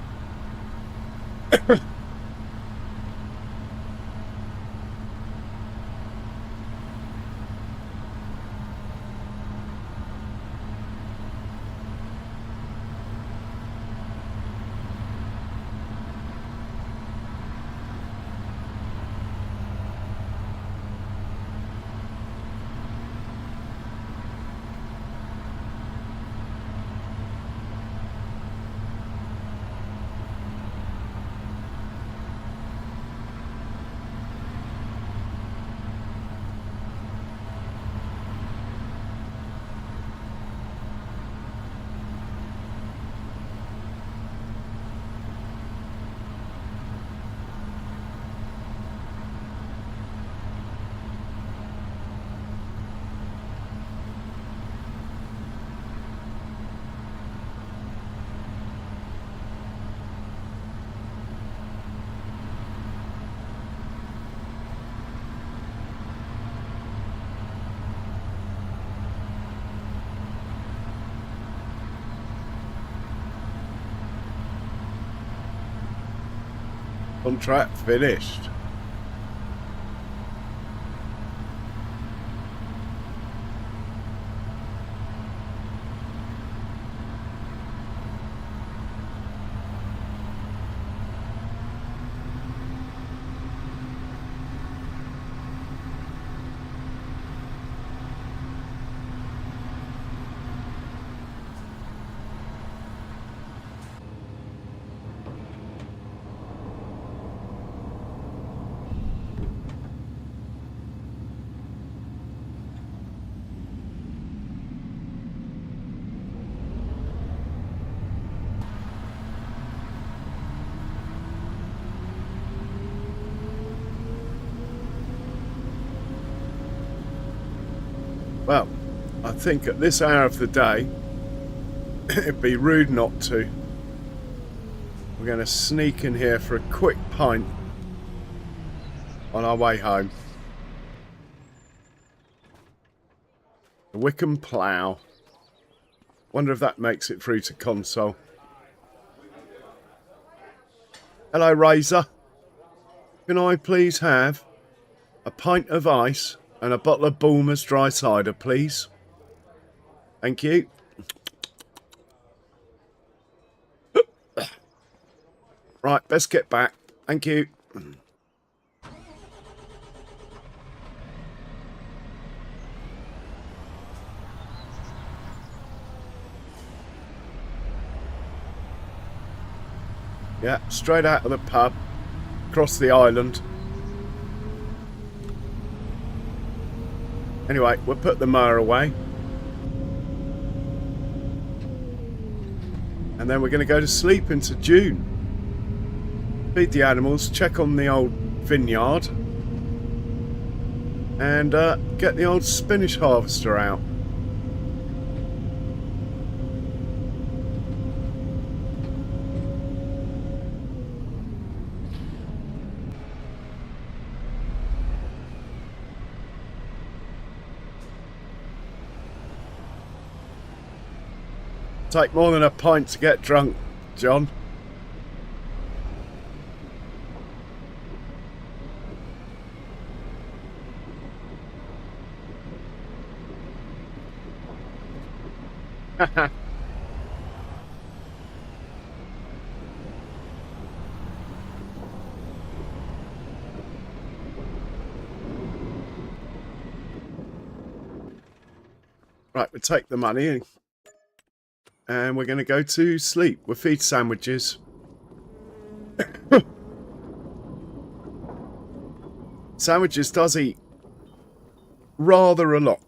Contract finished. Well, I think at this hour of the day, it'd be rude not to. We're going to sneak in here for a quick pint on our way home. The Wickham Plough. Wonder if that makes it through to console. Hello, Razor. Can I please have a pint of ice and a bottle of Bulmer's dry cider, please? Thank you. Right, let's get back. Thank you. Yeah, straight out of the pub, across the island. Anyway, we'll put the mower away. And then we're going to go to sleep into June. Feed the animals, check on the old vineyard. And get the old spinach harvester out. Take more than a pint to get drunk, John. Right, we'll take the money and we're going to go to sleep. We'll feed sandwiches. Sandwiches does eat rather a lot.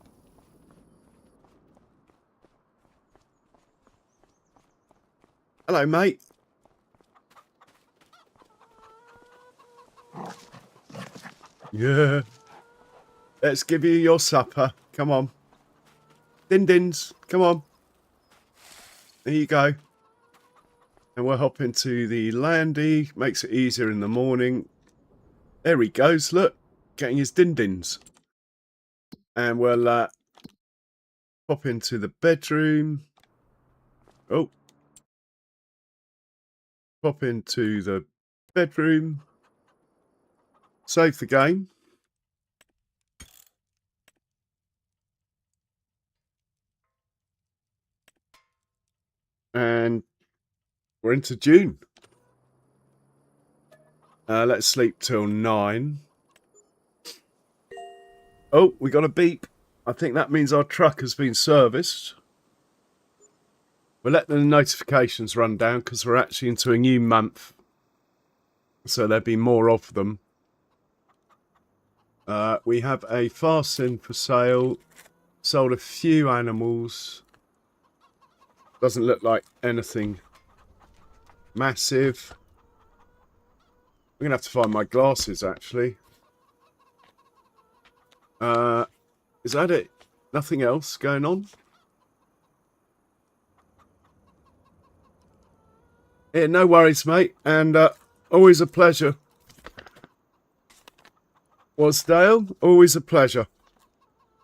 Hello, mate. Yeah. Let's give you your supper. Come on. Din-dins. Come on. There you go. And we'll hop into the landy. Makes it easier in the morning. There he goes. Look. Getting his din-dins. And we'll pop into the bedroom. Oh. Pop into the bedroom. Save the game. And we're into June. Let's sleep till 9. Oh, we got a beep. I think that means our truck has been serviced. We'll let the notifications run down because we're actually into a new month. So there'll be more of them. We have a fasten for sale. Sold a few animals. Doesn't look like anything massive. I'm going to have to find my glasses, actually. Is that it? Nothing else going on? Yeah, no worries, mate. And always a pleasure. Wasdale, always a pleasure.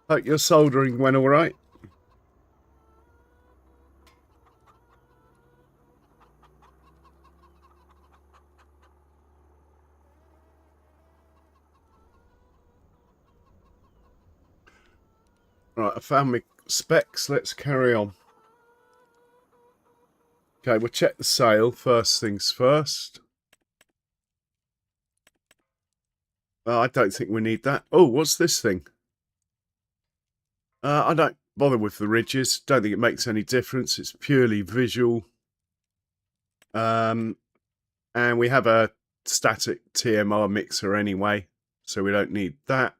Hope your soldering went all right. Right, I found my specs. Let's carry on. Okay, we'll check the sale first things first. I don't think we need that. Oh, what's this thing? I don't bother with the ridges. Don't think it makes any difference. It's purely visual. And we have a static TMR mixer anyway, so we don't need that.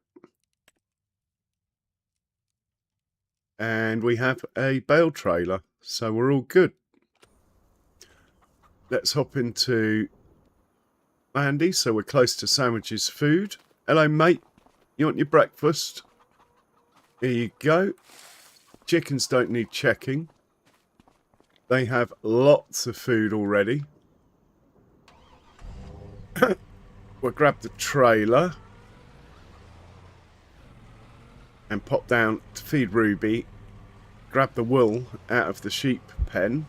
And we have a bale trailer, so we're all good. Let's hop into Andy, so we're close to Sandwich's food. Hello, mate. You want your breakfast? Here you go. Chickens don't need checking. They have lots of food already. We'll grab the trailer and pop down to feed Ruby. Grab the wool out of the sheep pen.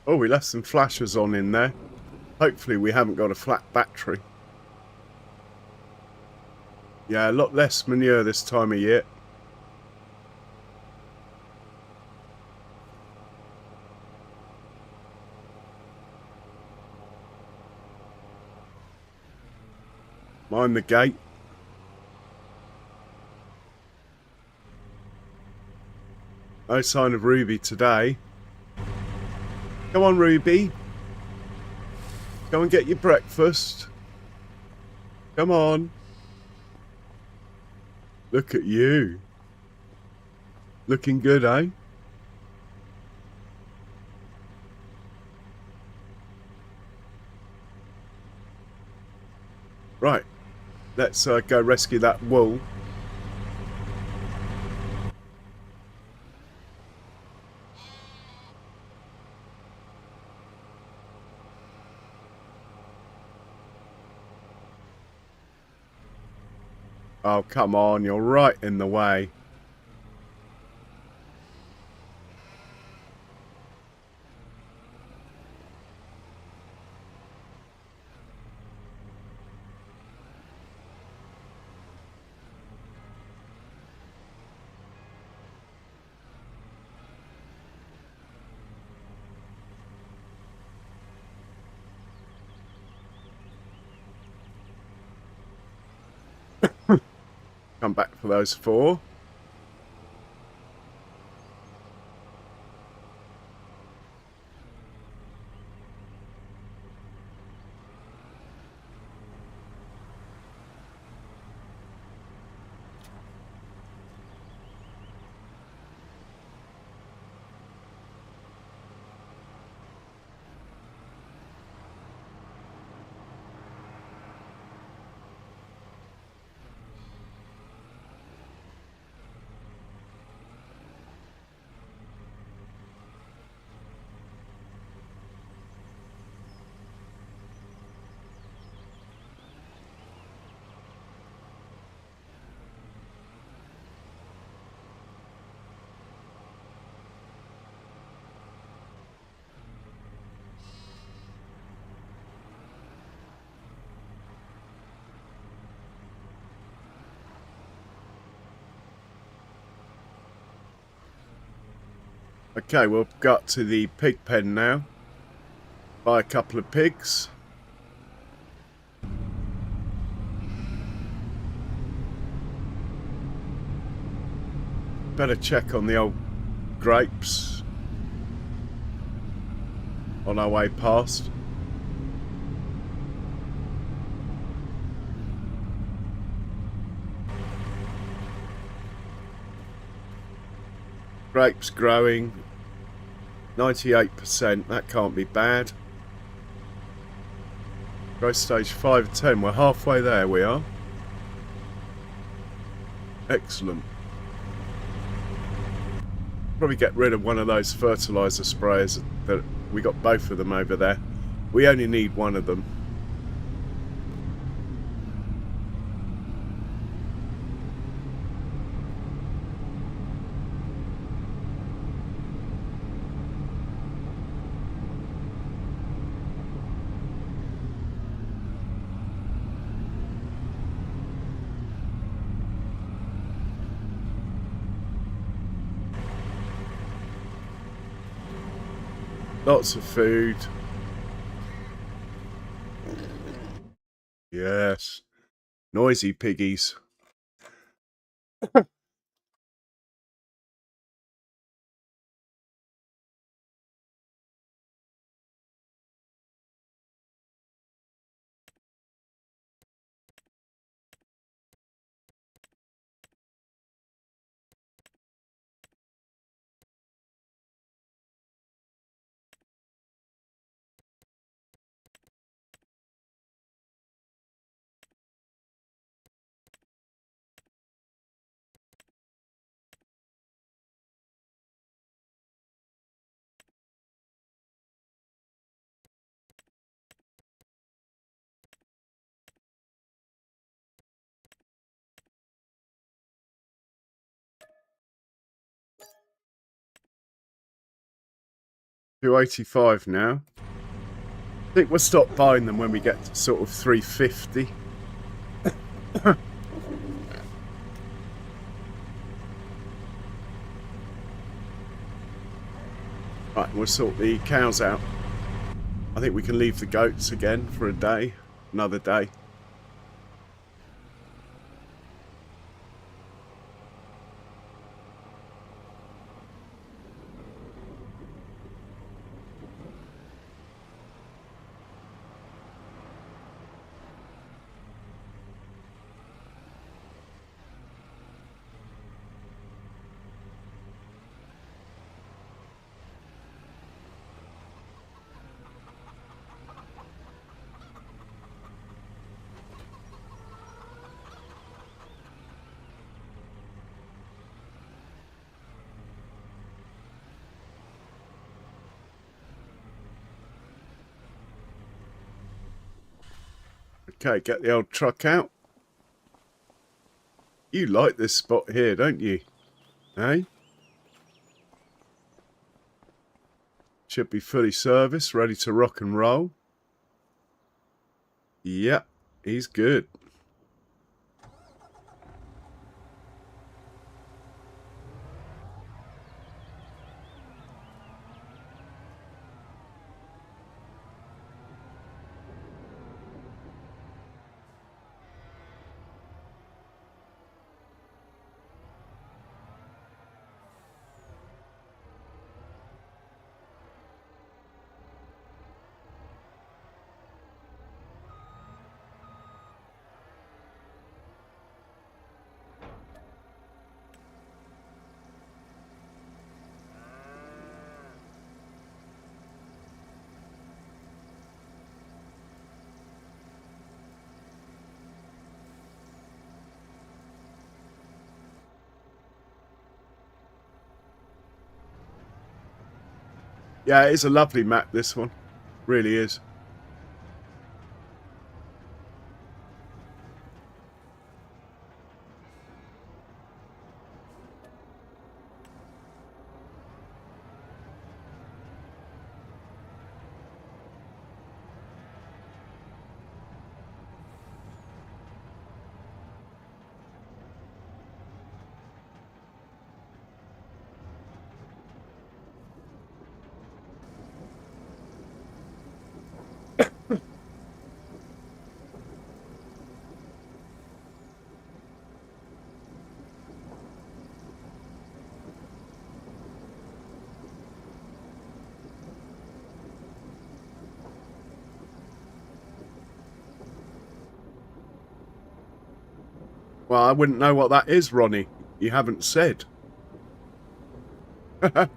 Oh, we left some flashers on in there. Hopefully we haven't got a flat battery. Yeah, a lot less manure this time of year. Mind the gate. No sign of Ruby today. Come on, Ruby. Go and get your breakfast. Come on. Look at you. Looking good, eh? Right. Let's go rescue that wool. Oh, come on. You're right in the way. Come back for those 4. Okay, we've got to the pig pen now. Buy a couple of pigs. Better check on the old grapes on our way past. Grapes growing. 98%, that can't be bad. Growth stage 5 and 10, we're halfway there, we are. Excellent. Probably get rid of one of those fertiliser sprayers that we got both of them over there. We only need one of them. Lots of food. Yes. Noisy piggies. 285 now. I think we'll stop buying them when we get to sort of 350. Right, we'll sort the cows out. I think we can leave the goats again for a day, another day. Okay, get the old truck out. You like this spot here, don't you? Eh? Should be fully serviced, ready to rock and roll. Yep, he's good. Yeah, it's a lovely map, this one. Really is. Well, I wouldn't know what that is, Ronnie. You haven't said. But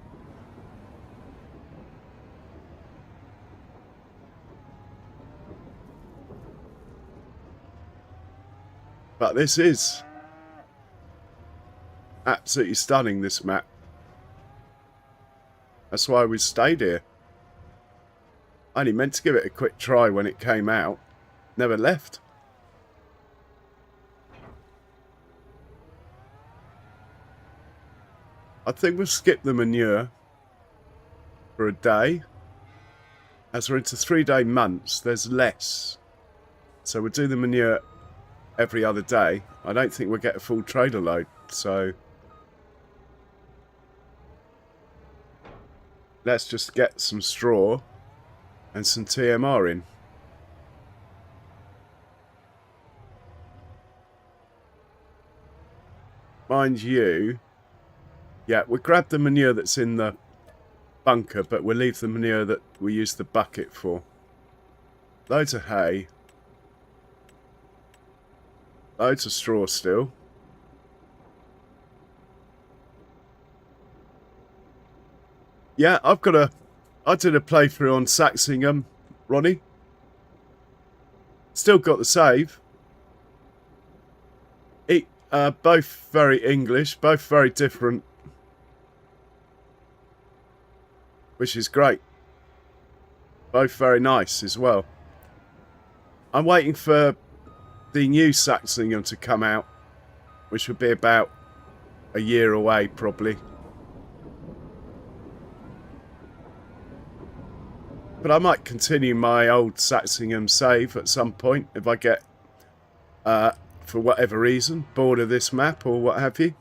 this is absolutely stunning, this map. That's why we stayed here. I only meant to give it a quick try when it came out. Never left. I think we'll skip the manure for a day. As we're into 3-day months, there's less. So we'll do the manure every other day. I don't think we'll get a full trailer load, so let's just get some straw and some TMR in. Mind you, yeah, we'll grab the manure that's in the bunker, but we'll leave the manure that we use the bucket for. Loads of hay. Loads of straw still. Yeah, I did a playthrough on Saxingham, Ronnie. Still got the save. Both very English, both very different. Which is great. Both very nice as well. I'm waiting for the new Saxingham to come out, which would be about a year away, probably. But I might continue my old Satsingham save at some point if I get, for whatever reason, bored of this map or what have you.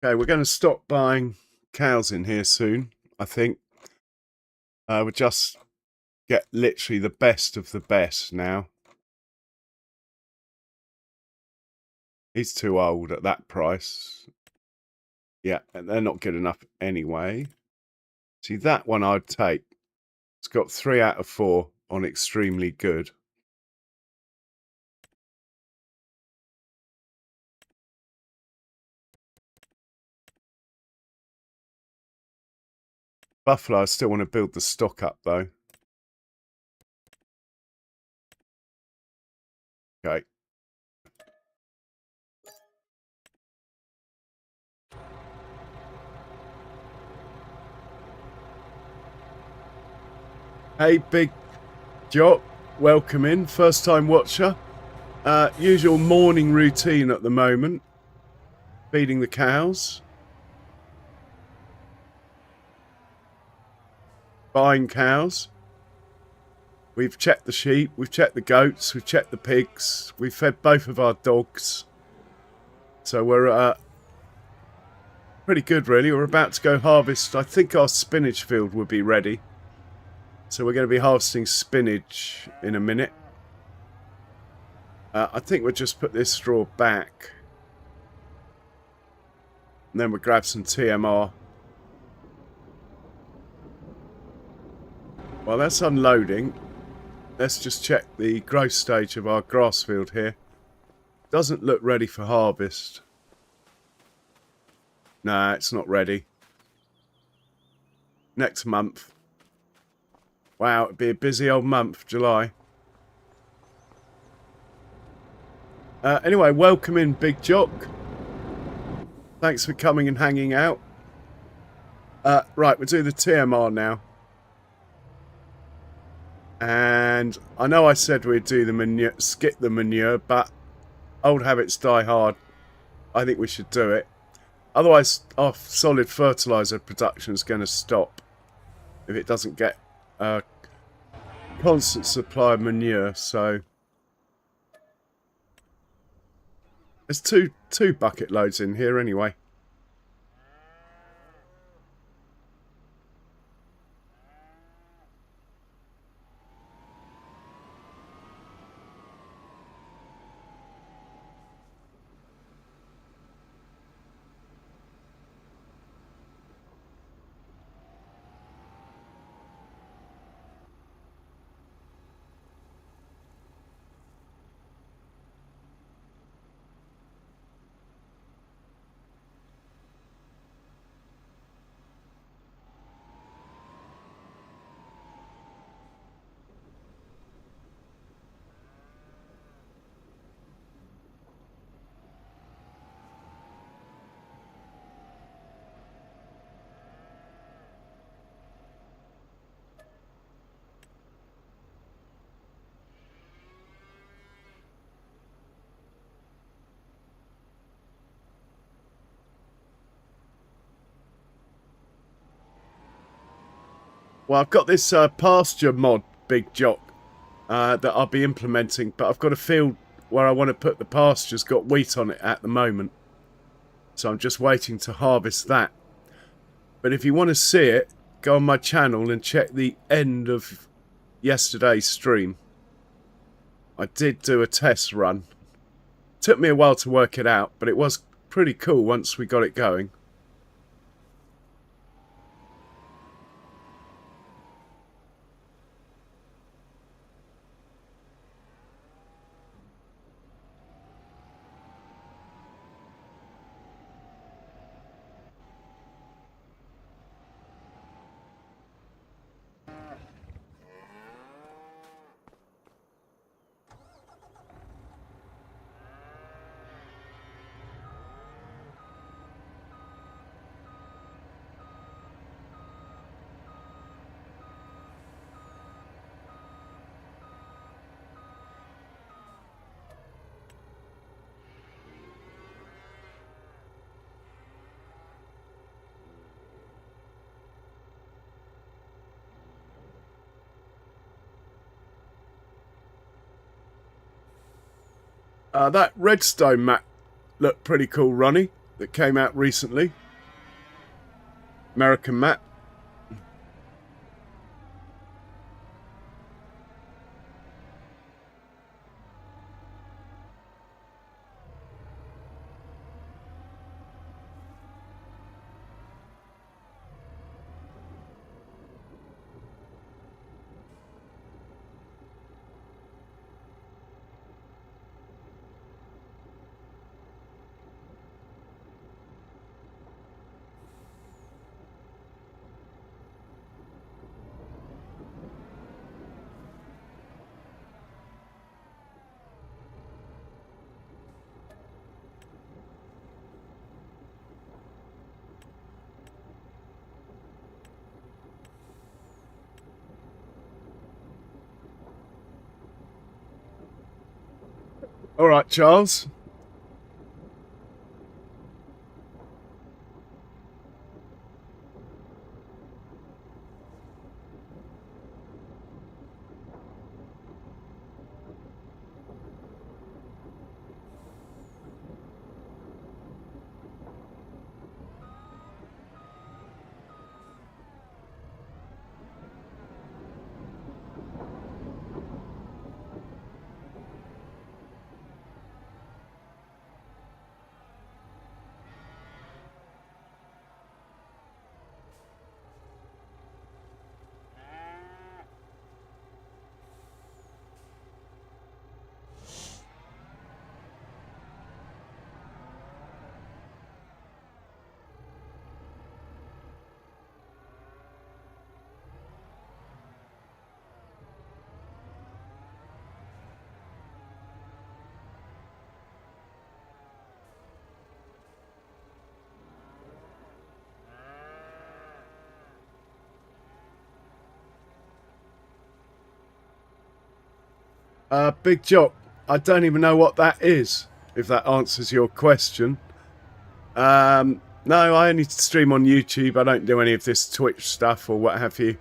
Okay, we're going to stop buying cows in here soon, I think. We'll just get literally the best of the best now. He's too old at that price. Yeah, and they're not good enough anyway. See, that one I'd take. It's got 3 out of 4 on extremely good. Buffalo, I still want to build the stock up though. Okay. Hey, Big Jock, welcome in. First time watcher. Usual morning routine at the moment. Feeding the cows. Buying cows. We've checked the sheep, we've checked the goats, we've checked the pigs, we've fed both of our dogs. So we're pretty good really. We're about to go harvest. I think our spinach field will be ready. So we're going to be harvesting spinach in a minute. I think we'll just put this straw back. And then we'll grab some TMR. While that's unloading, let's just check the growth stage of our grass field here. Doesn't look ready for harvest. Nah, it's not ready. Next month. Wow, it'd be a busy old month, July. Anyway, welcome in, Big Jock. Thanks for coming and hanging out. Right, we'll do the TMR now. And I know I said we'd do the manure, skip the manure, but old habits die hard. I think we should do it. Otherwise, our solid fertilizer production is going to stop if it doesn't get a constant supply of manure. So there's two bucket loads in here anyway. Well, I've got this pasture mod, Big Jock, that I'll be implementing, but I've got a field where I want to put the pasture's got wheat on it at the moment. So I'm just waiting to harvest that. But if you want to see it, go on my channel and check the end of yesterday's stream. I did do a test run. Took me a while to work it out, but it was pretty cool once we got it going. That redstone map looked pretty cool, Ronnie, that came out recently. American map. All right, Charles. Big Jock, I don't even know what that is, if that answers your question. No, I only stream on YouTube. I don't do any of this Twitch stuff or what have you.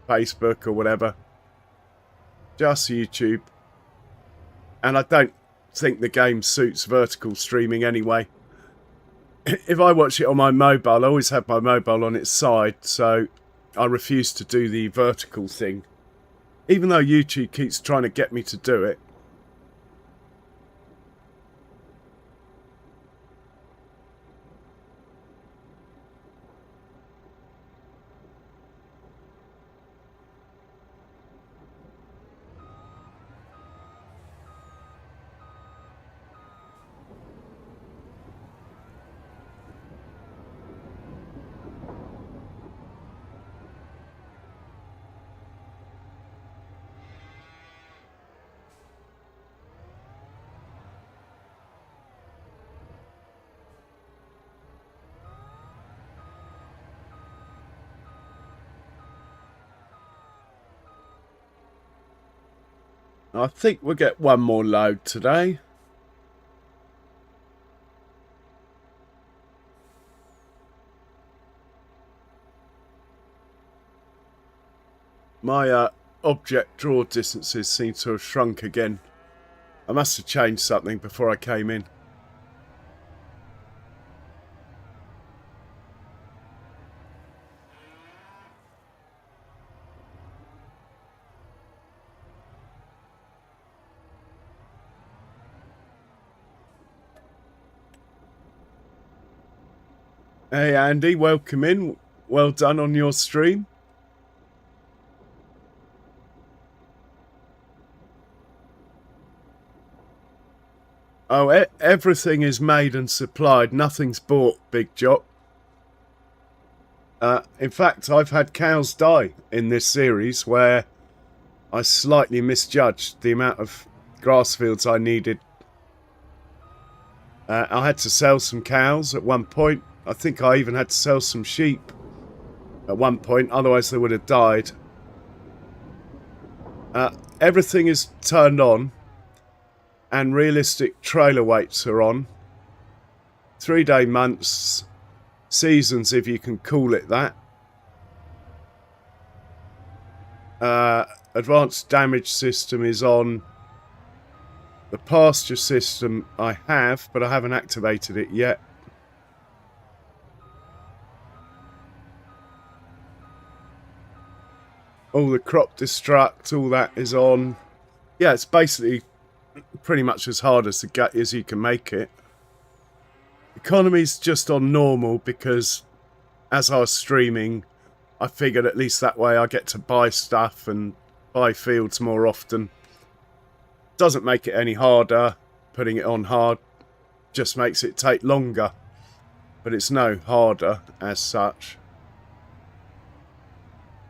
Facebook or whatever. Just YouTube. And I don't think the game suits vertical streaming anyway. If I watch it on my mobile, I always have my mobile on its side, so I refuse to do the vertical thing. Even though YouTube keeps trying to get me to do it. I think we'll get one more load today. My object draw distances seem to have shrunk again. I must have changed something before I came in. Hey Andy, welcome in. Well done on your stream. Oh, everything is made and supplied. Nothing's bought, Big Jock. In fact, I've had cows die in this series where I slightly misjudged the amount of grass fields I needed. I had to sell some cows at one point. I think I even had to sell some sheep at one point, otherwise they would have died. Everything is turned on and realistic trailer weights are on. 3-day months, seasons if you can call it that. Advanced damage system is on. The The pasture system I have, but I haven't activated it yet. All the crop destruct, all that is on. Yeah, it's basically pretty much as hard as you can make it. Economy's just on normal because as I was streaming, I figured at least that way I get to buy stuff and buy fields more often. Doesn't make it any harder. Putting it on hard just makes it take longer, but it's no harder as such.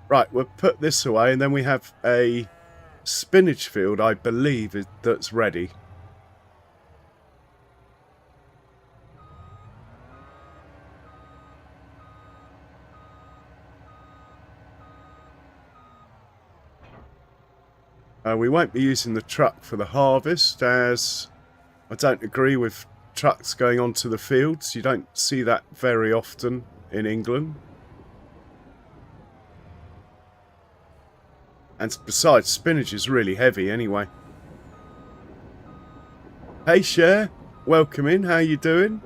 Right, we'll put this away, and then we have a spinach field, I believe, that's ready. We won't be using the truck for the harvest, as I don't agree with trucks going onto the fields. You don't see that very often in England. And besides, spinach is really heavy anyway. Hey Cher, welcome in, how you doing?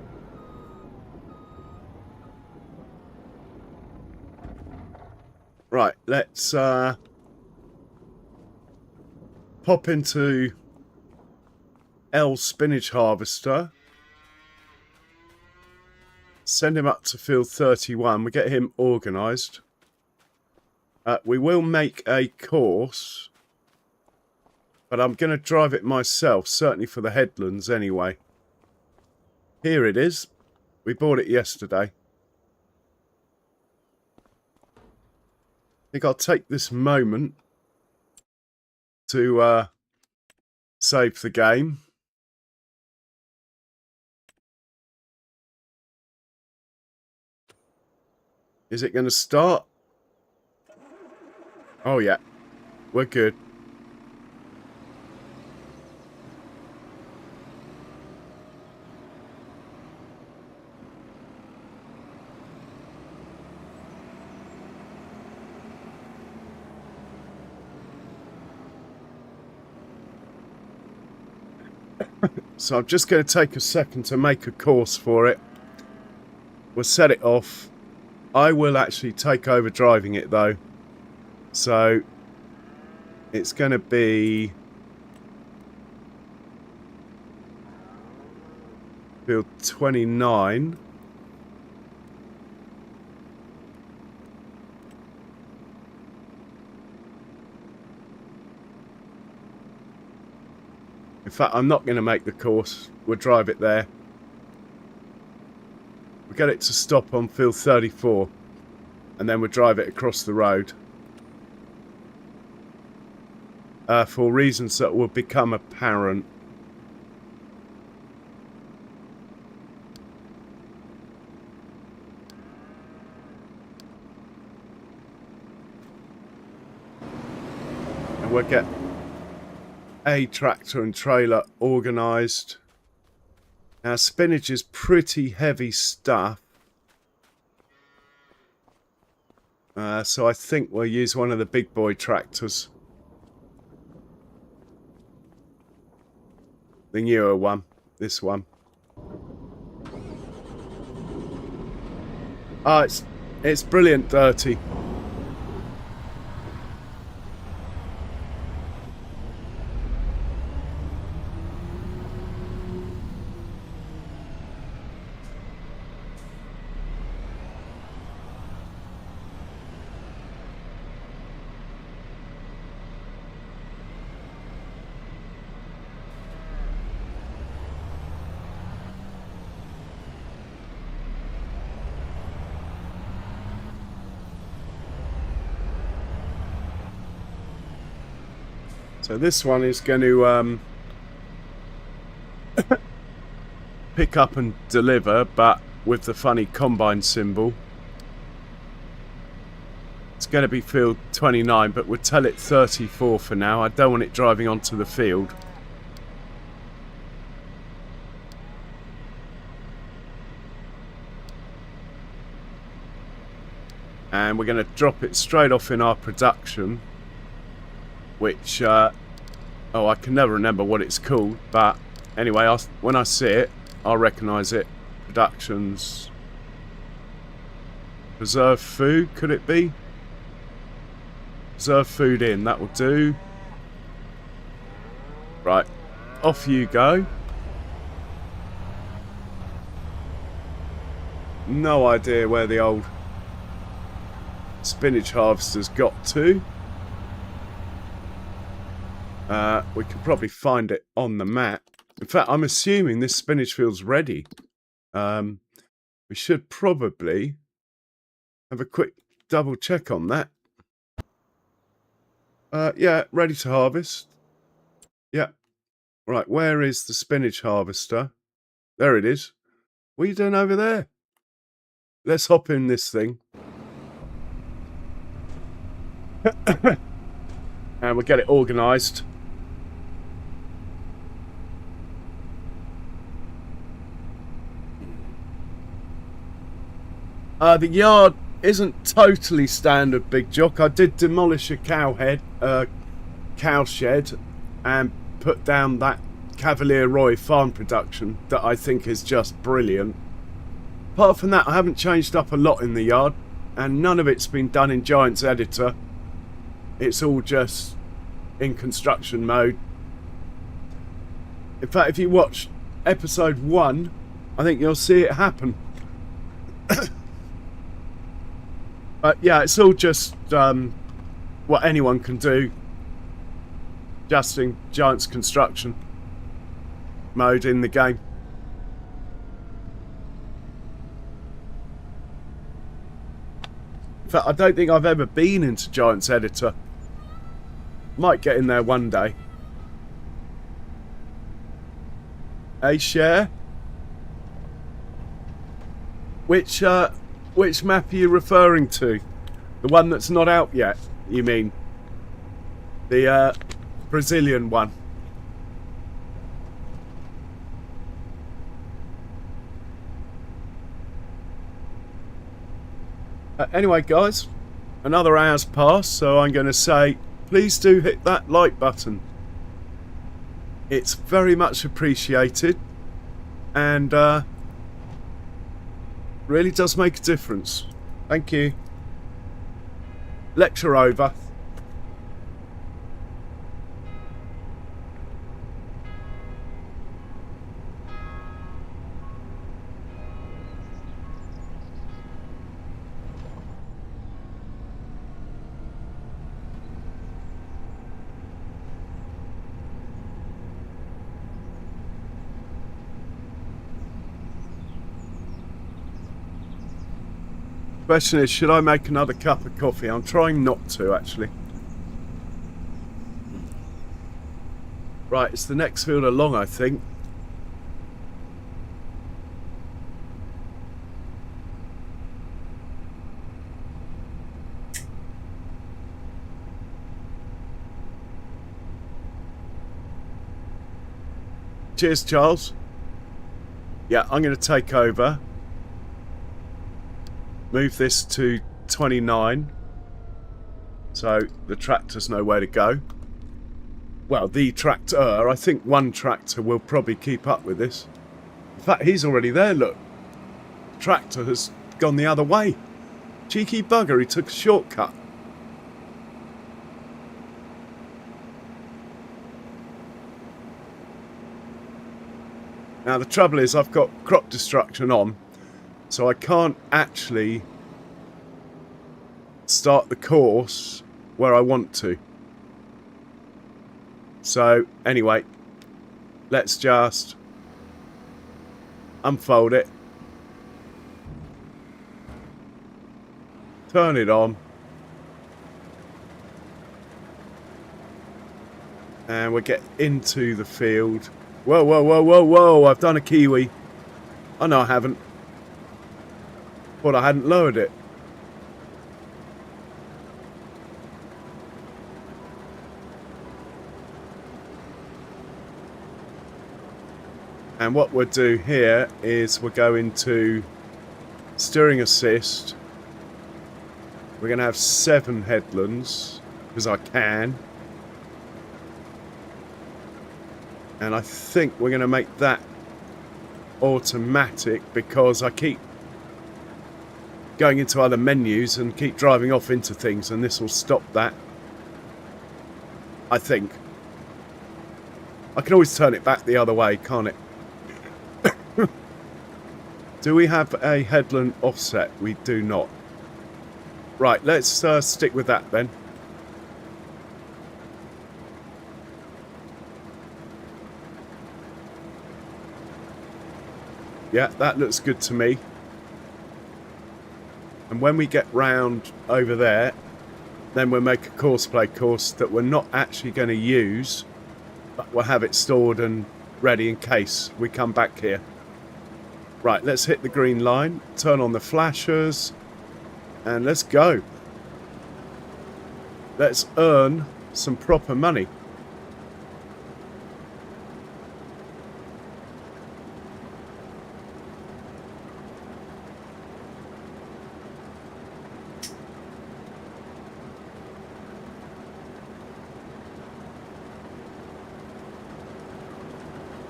Right, let's pop into L spinach harvester. Send him up to field 31. We get him organised. We will make a course, but I'm going to drive it myself, certainly for the headlands anyway. Here it is. We bought it yesterday. I think I'll take this moment to save the game. Is it going to start? Oh yeah, we're good. So I'm just going to take a second to make a course for it. We'll set it off. I will actually take over driving it though. So it's going to be field 29. In fact, I'm not going to make the course. We'll drive it there. We'll get it to stop on field 34. And then we'll drive it across the road. For reasons that will become apparent. And we'll get a tractor and trailer organised. Now, spinach is pretty heavy stuff. So I think we'll use one of the big boy tractors. The newer one, this one. Ah, it's brilliant dirty. So this one is going to pick up and deliver, but with the funny combine symbol. It's going to be field 29, but we'll tell it 34 for now. I don't want it driving onto the field. And we're going to drop it straight off in our production, which Oh, I can never remember what it's called, but anyway, when I see it, I'll recognise it. Productions. Preserved food, could it be? Preserved food in, that will do. Right, off you go. No idea where the old spinach harvester's got to. We can probably find it on the map. In fact, I'm assuming this spinach field's ready. We should probably have a quick double check on that. Yeah, ready to harvest. Yeah. Right, where is the spinach harvester? There it is. What are you doing over there? Let's hop in this thing. And we'll get it organised. The yard isn't totally standard, Big Jock. I did demolish a cow shed and put down that Cavalier Roy farm production that I think is just brilliant. Apart from that, I haven't changed up a lot in the yard, and none of it's been done in Giants Editor. It's all just in construction mode. In fact, if you watch episode 1, I think you'll see it happen. But yeah, it's all just what anyone can do, just in Giants construction mode in the game. In fact, I don't think I've ever been into Giants Editor. Might get in there one day. A share? Which map are you referring to? The one that's not out yet, you mean? The Brazilian one. Anyway, guys, another hour's passed, so I'm going to say, please do hit that like button. It's very much appreciated, and really does make a difference. Thank you. Lecture over. Question is, should I make another cup of coffee? I'm trying not to, actually. Right, it's the next field along, I think. Cheers, Charles. Yeah, I'm going to take over. Move this to 29, so the tractors know where to go. Well, the tractor. I think one tractor will probably keep up with this. In fact, he's already there, look. The tractor has gone the other way. Cheeky bugger, he took a shortcut. Now, the trouble is I've got crop destruction on, so I can't actually start the course where I want to. So, anyway, let's just unfold it. Turn it on. And we'll get into the field. Whoa, whoa, whoa, whoa, whoa, I've done a kiwi. Oh, no, I haven't. Thought I hadn't lowered it. And what we'll do here is we'll go into steering assist. We're going to have 7 headlands, because I can. And I think we're going to make that automatic because I keep going into other menus and keep driving off into things, and this will stop that. I think. I can always turn it back the other way, can't it? Do we have a headland offset? We do not. Right, let's stick with that then. Yeah, that looks good to me. And when we get round over there, then we'll make a courseplay course that we're not actually going to use, but we'll have it stored and ready in case we come back here. Right, let's hit the green line, turn on the flashers, and let's go. Let's earn some proper money.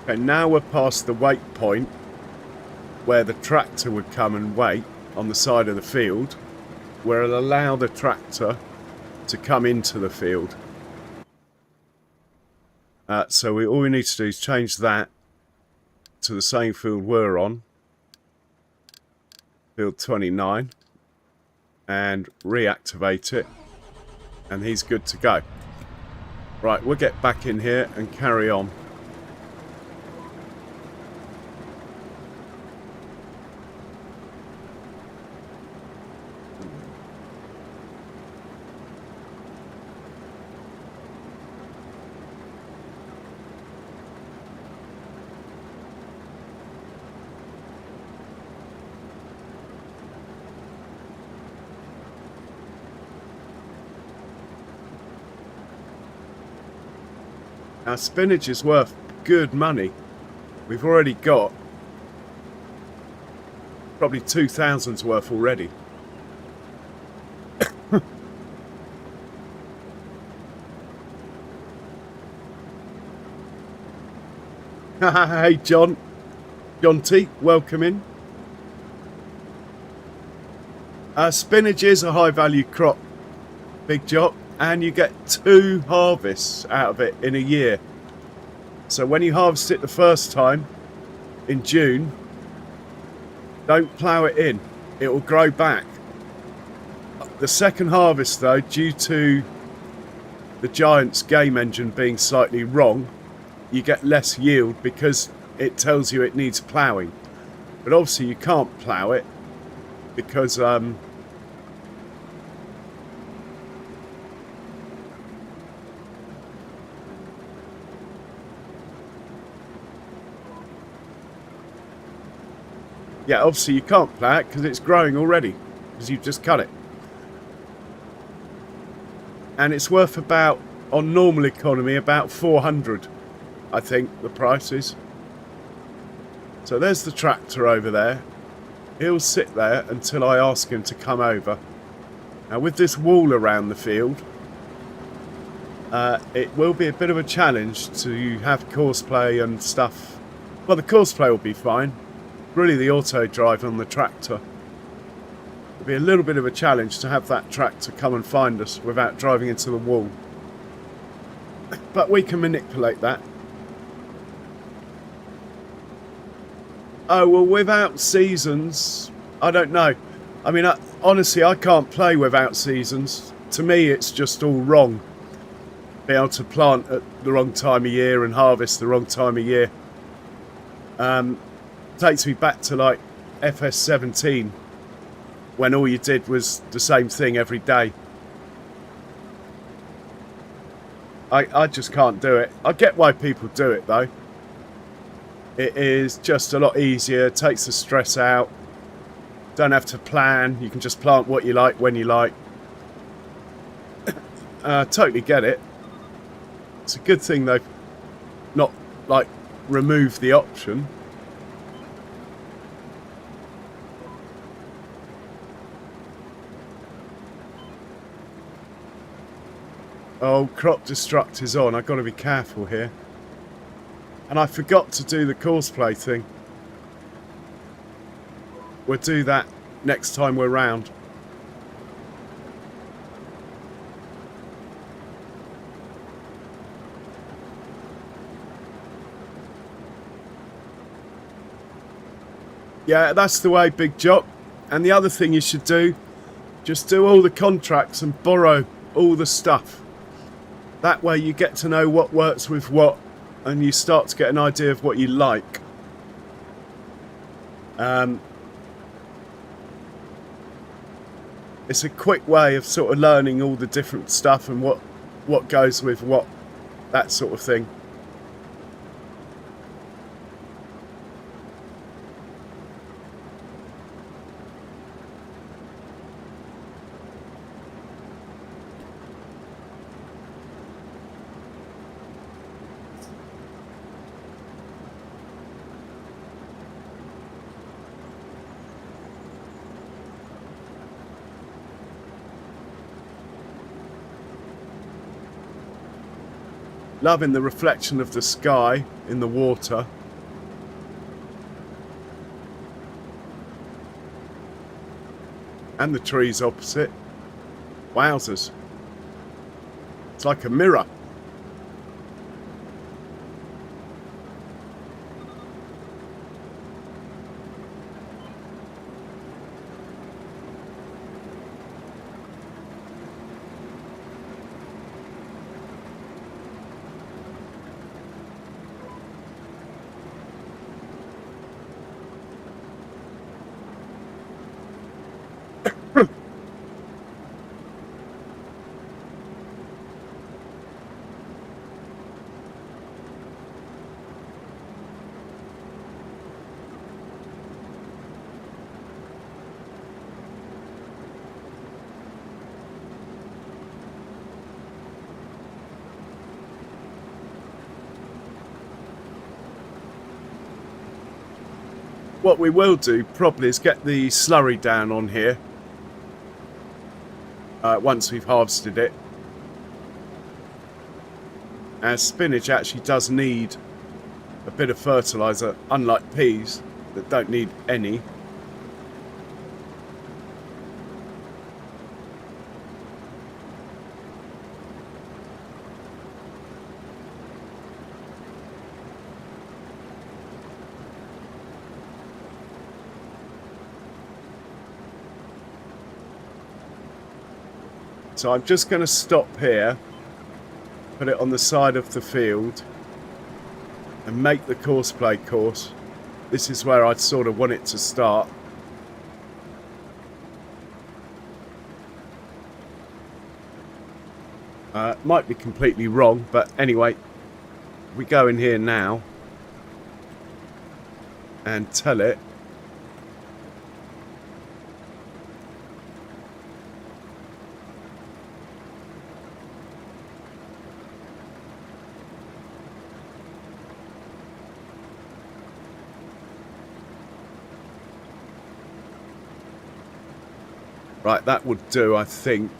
Okay, now we're past the wait point where the tractor would come and wait on the side of the field. We'll allow the tractor to come into the field. So all we need to do is change that to the same field we're on, field 29, and reactivate it, and he's good to go. Right, we'll get back in here and carry on. Our spinach is worth good money. We've already got probably 2,000's worth already. Hey John T, welcome in. Spinach is a high value crop, Big Jock, and you get 2 harvests out of it in a year. So when you harvest it the first time in June, don't plough it in, it will grow back. The second harvest though, due to the Giant's game engine being slightly wrong, you get less yield because it tells you it needs ploughing. But obviously you can't plough it because yeah, obviously you can't plough it because it's growing already, because you've just cut it. And it's worth about, on normal economy, about 400, I think, the price is. So there's the tractor over there. He'll sit there until I ask him to come over. Now with this wall around the field, it will be a bit of a challenge to have courseplay and stuff. Well, the courseplay will be fine. Really the auto drive on the tractor. It'll be a little bit of a challenge to have that tractor come and find us without driving into the wall. But we can manipulate that. Oh, well, without seasons, I don't know. I mean, honestly, I can't play without seasons. To me, it's just all wrong. Be able to plant at the wrong time of year and harvest the wrong time of year. Takes me back to like FS17 when all you did was the same thing every day. I just can't do it. I get why people do it though. It is just a lot easier, takes the stress out, don't have to plan, you can just plant what you like when you like. Totally get it. It's a good thing they've not like removed the option. Oh, crop destruct is on. I've got to be careful here. And I forgot to do the courseplay thing. We'll do that next time we're round. Yeah, that's the way, Big Jock. And the other thing you should do, just do all the contracts and borrow all the stuff. That way you get to know what works with what, and you start to get an idea of what you like. It's a quick way of sort of learning all the different stuff and what goes with what, that sort of thing. Loving the reflection of the sky in the water. And the trees opposite. Wowzers. It's like a mirror. What we will do probably is get the slurry down on here once we've harvested it. As spinach actually does need a bit of fertiliser, unlike peas that don't need any. So I'm just going to stop here, put it on the side of the field and make the courseplay course. This is where I'd sort of want it to start. Might be completely wrong, but anyway, we go in here now and tell it right, that would do, I think.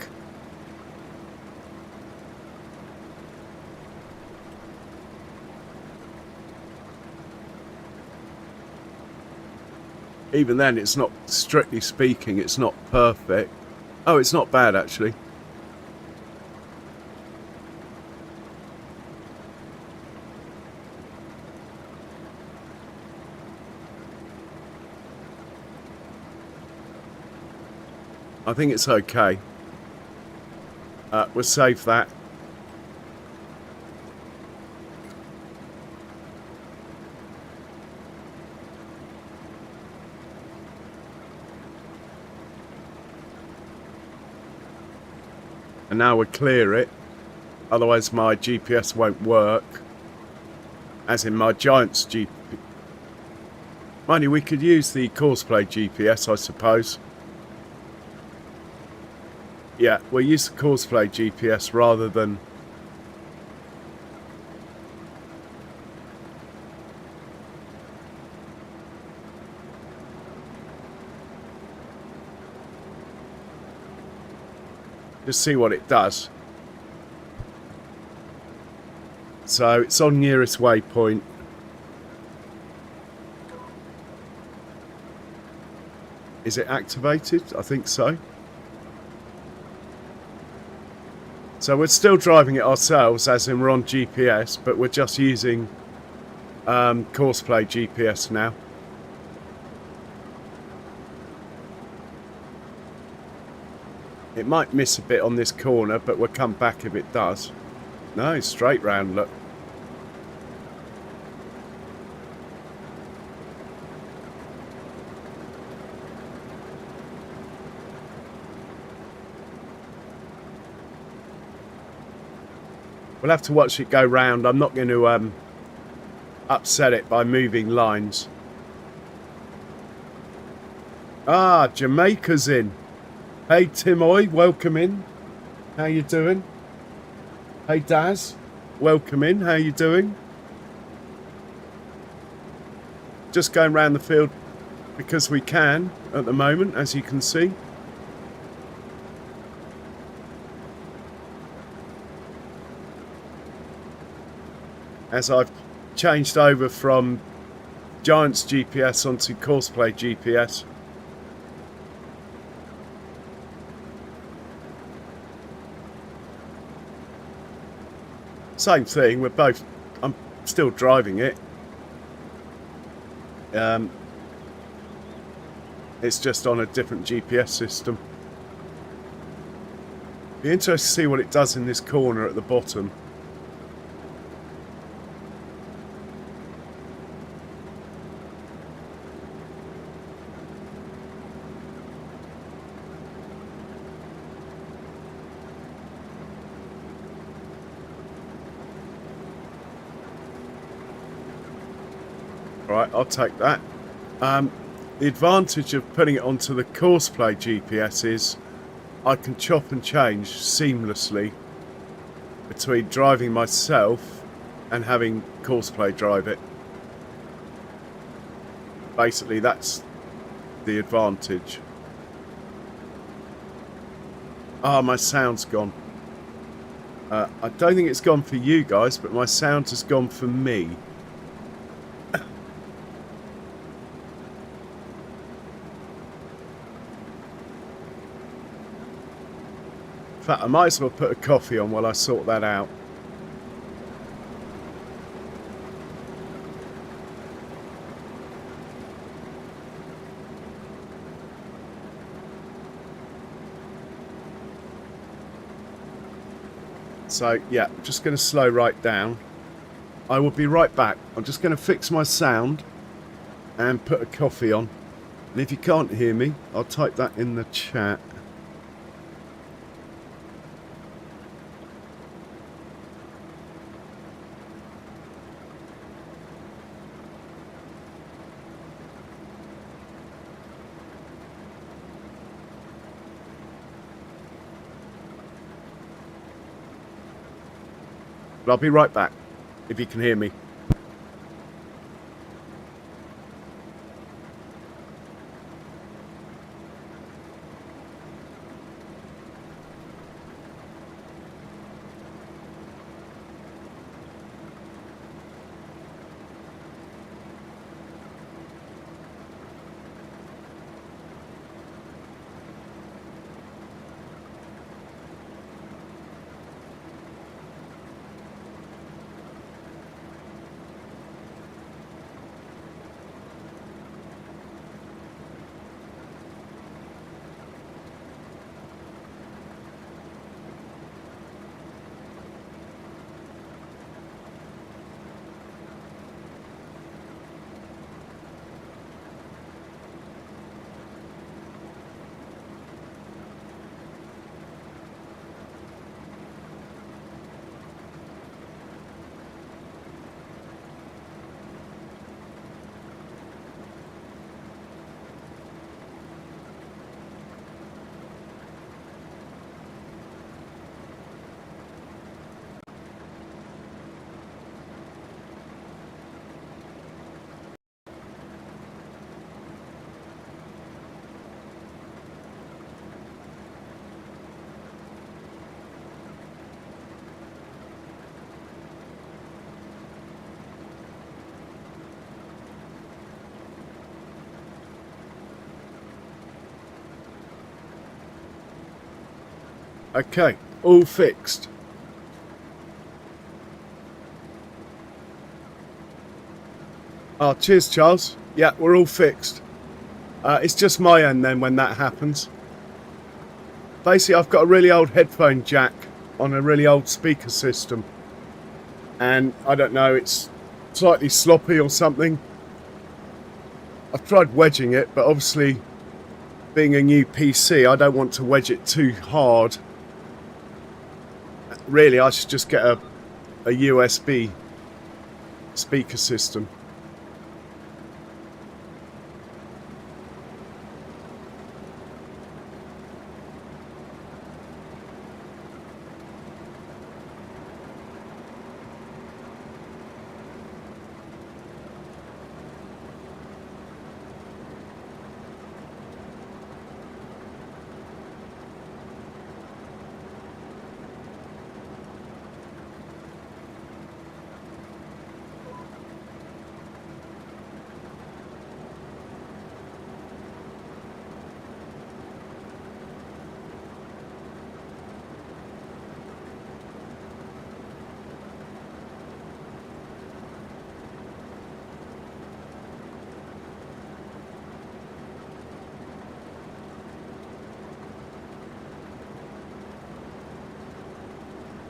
Even then, it's not, strictly speaking, it's not perfect. Oh, it's not bad, actually. I think it's okay. We'll save that. And now we'll clear it. Otherwise my GPS won't work. As in my Giant's GPS. Mind you, we could use the courseplay GPS, I suppose. Yeah, we'll use the courseplay GPS rather than... just see what it does. So it's on nearest waypoint. Is it activated? I think so. So we're still driving it ourselves, as in we're on GPS, but we're just using Courseplay GPS now. It might miss a bit on this corner, but we'll come back if it does. No, straight round, look. We'll have to watch it go round. I'm not going to upset it by moving lines. Ah, Jamaica's in. Hey Timoy, welcome in. How you doing? Hey Daz, welcome in. How you doing? Just going round the field because we can at the moment, as you can see. As I've changed over from Giant's GPS onto Courseplay GPS. Same thing, I'm still driving it. It's just on a different GPS system. Be interested to see what it does in this corner at the bottom. Right, I'll take that. The advantage of putting it onto the Courseplay GPS is I can chop and change seamlessly between driving myself and having Courseplay drive it. Basically, that's the advantage. Ah, my sound's gone. I don't think it's gone for you guys, but my sound has gone for me. In fact, I might as well put a coffee on while I sort that out. So, yeah, I'm just going to slow right down. I will be right back. I'm just going to fix my sound and put a coffee on. And if you can't hear me, I'll type that in the chat. But I'll be right back, if you can hear me. Okay, all fixed. Oh, cheers, Charles. Yeah, we're all fixed. It's just my end then when that happens. Basically, I've got a really old headphone jack on a really old speaker system. And I don't know, it's slightly sloppy or something. I've tried wedging it, but obviously being a new PC, I don't want to wedge it too hard. Really, I should just get a USB speaker system.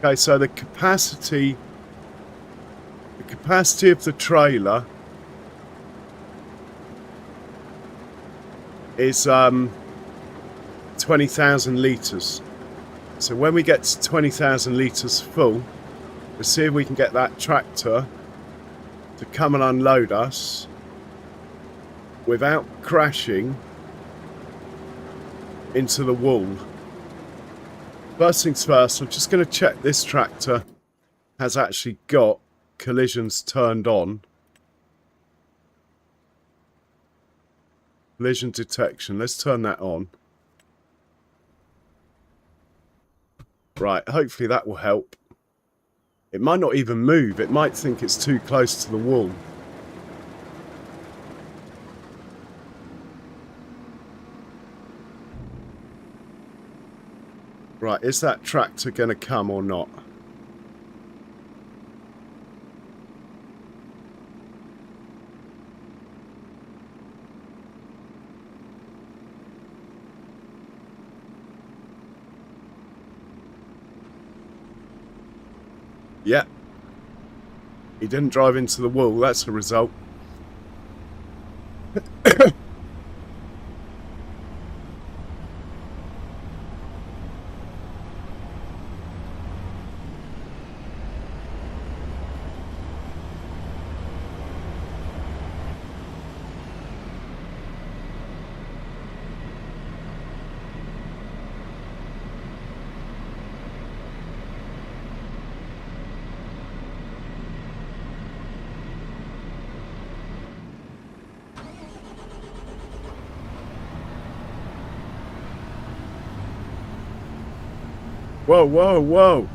Okay, so the capacity of the trailer is 20,000 litres. So when we get to 20,000 litres full, we'll see if we can get that tractor to come and unload us without crashing into the wall. First things first, I'm just going to check this tractor has actually got collisions turned on. Collision detection, let's turn that on. Right, hopefully that will help. It might not even move, it might think it's too close to the wall. Right, is that tractor going to come or not? Yeah. He didn't drive into the wall, that's a result. Whoa, whoa, whoa.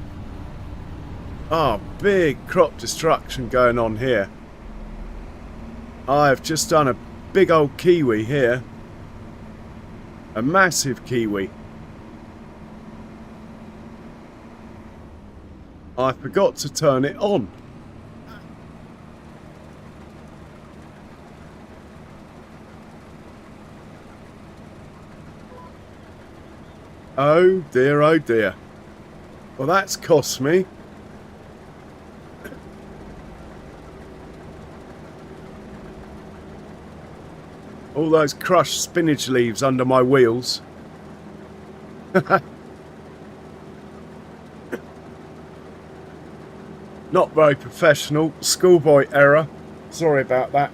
Ah, big crop destruction going on here. I've just done a big old kiwi here. A massive kiwi. I forgot to turn it on. Oh dear, oh dear. Well, that's cost me. All those crushed spinach leaves under my wheels. Not very professional. Schoolboy error. Sorry about that.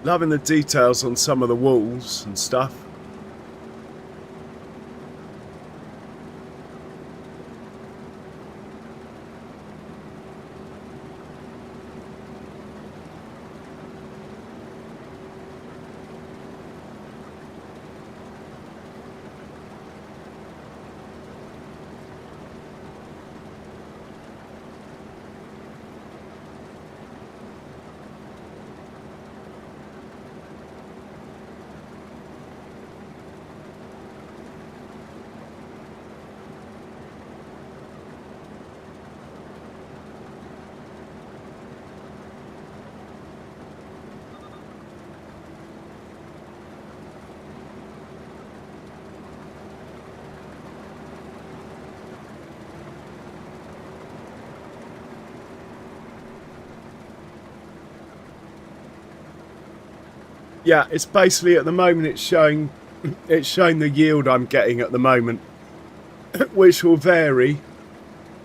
Loving the details on some of the walls and stuff. Yeah, it's basically at the moment it's showing the yield I'm getting at the moment, which will vary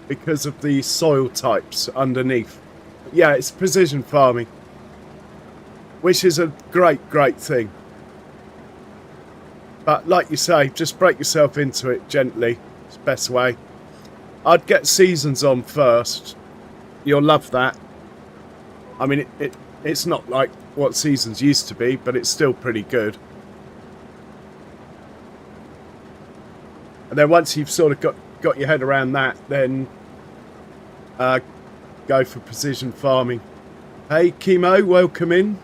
because of the soil types underneath. Yeah, it's precision farming, which is a great thing. But like you say, just break yourself into it gently. It's the best way. I'd get seasons on first. You'll love that. I mean, it's not like what seasons used to be, but it's still pretty good. And then once you've sort of got your head around that, then go for precision farming. Hey, Chemo, welcome in.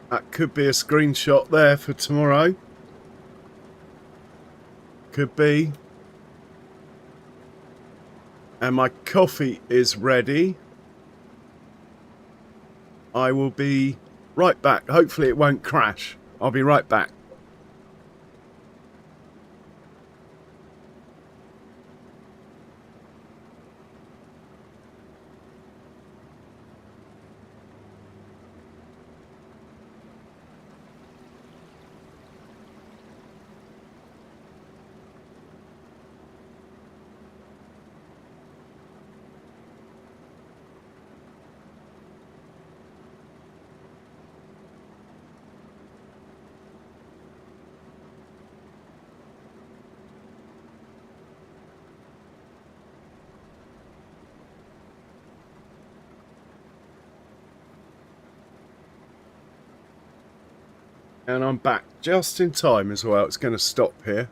That could be a screenshot there for tomorrow. Could be. And my coffee is ready. I will be right back. Hopefully it won't crash. I'll be right back. And I'm back just in time as well. It's going to stop here.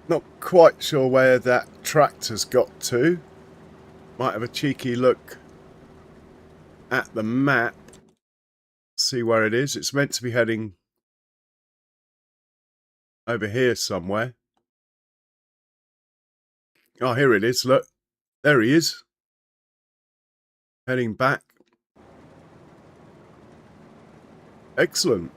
Not quite sure where that tractor's got to. Might have a cheeky look at the map. See where it is. It's meant to be heading over here somewhere. Oh, here it is. Look. There he is. Heading back. Excellent.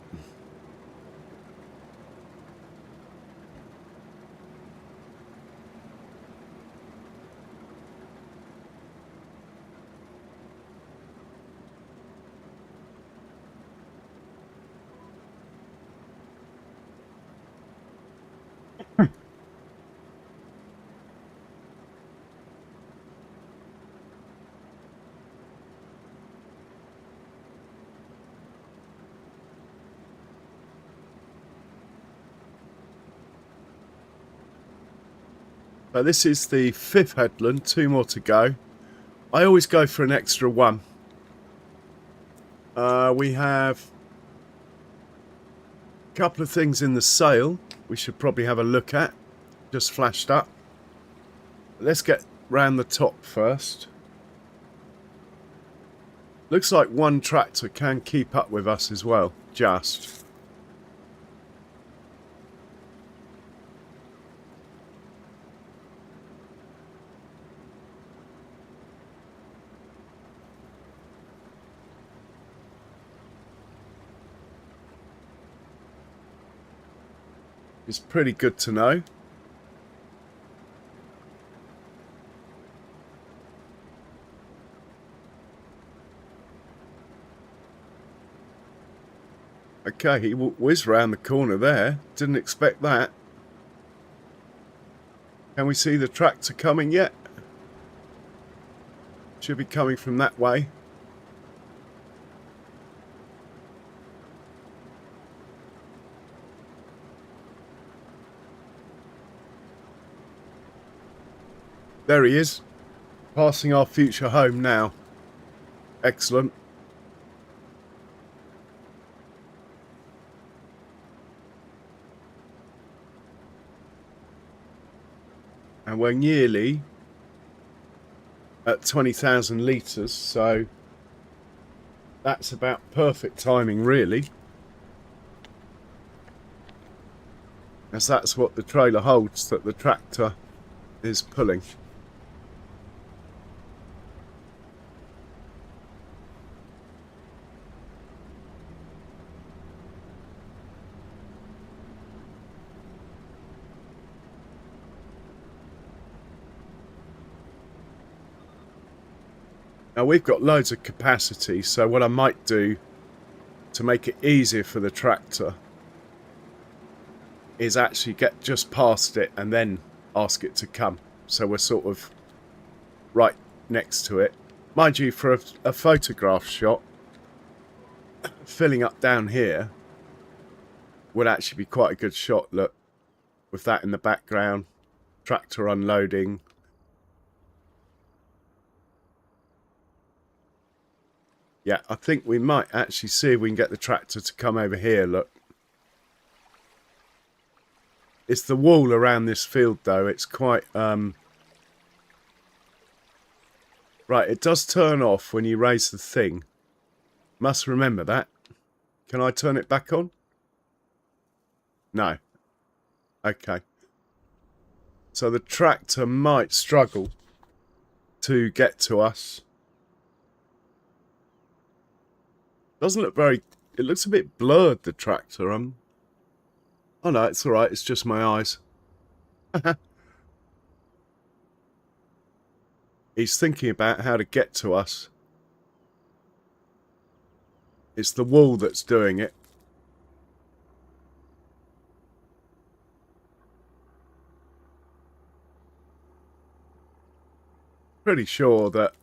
So this is the 5th headland, 2 more to go. I always go for an extra one. We have a couple of things in the sale we should probably have a look at. Just flashed up. Let's get round the top first. Looks like one tractor can keep up with us as well, just. It's pretty good to know. Okay, he whizzed round the corner there. Didn't expect that. Can we see the tractor coming yet? Should be coming from that way. There he is. Passing our future home now. Excellent. And we're nearly at 20,000 litres, so that's about perfect timing, really. As that's what the trailer holds that the tractor is pulling. Now we've got loads of capacity, so what I might do to make it easier for the tractor is actually get just past it and then ask it to come. So we're sort of right next to it. Mind you, for a photograph shot, filling up down here would actually be quite a good shot. Look, with that in the background, tractor unloading. Yeah, I think we might actually see if we can get the tractor to come over here. Look. It's the wall around this field, though. It's quite... Right, it does turn off when you raise the thing. Must remember that. Can I turn it back on? No. Okay. So the tractor might struggle to get to us. Doesn't look very... It looks a bit blurred, the tractor. Oh no, it's alright. It's just my eyes. He's thinking about how to get to us. It's the wall that's doing it. Pretty sure that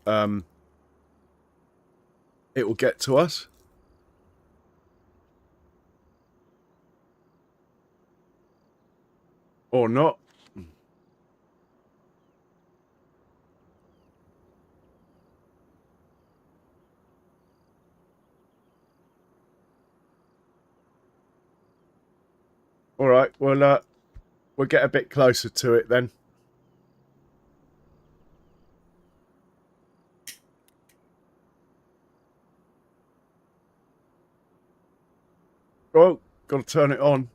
it will get to us. Or not. Alright, well, We'll get a bit closer to it then. Oh, got to turn it on.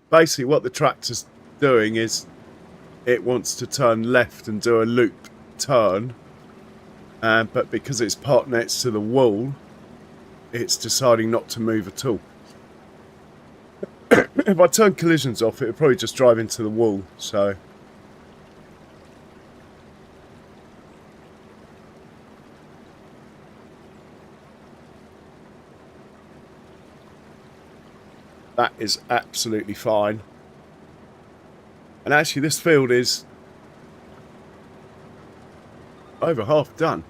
Basically what the tractor's doing is it wants to turn left and do a loop turn, but because it's parked next to the wall, it's deciding not to move at all. If I turn collisions off, it'll probably just drive into the wall, so... That is absolutely fine. And actually this field is over half done.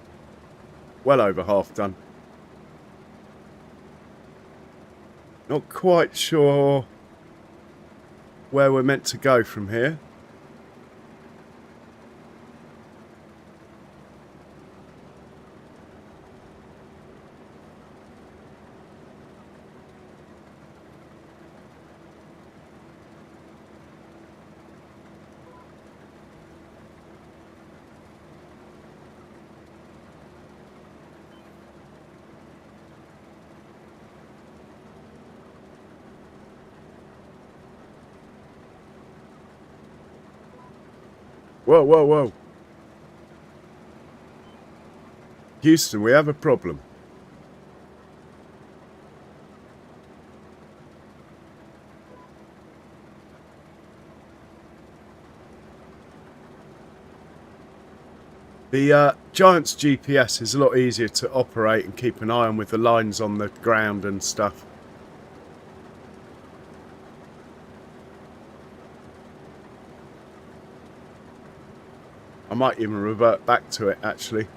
Well over half done. Not quite sure where we're meant to go from here. Whoa, whoa, whoa. Houston, we have a problem. The Giant's GPS is a lot easier to operate and keep an eye on with the lines on the ground and stuff. I might even revert back to it, actually.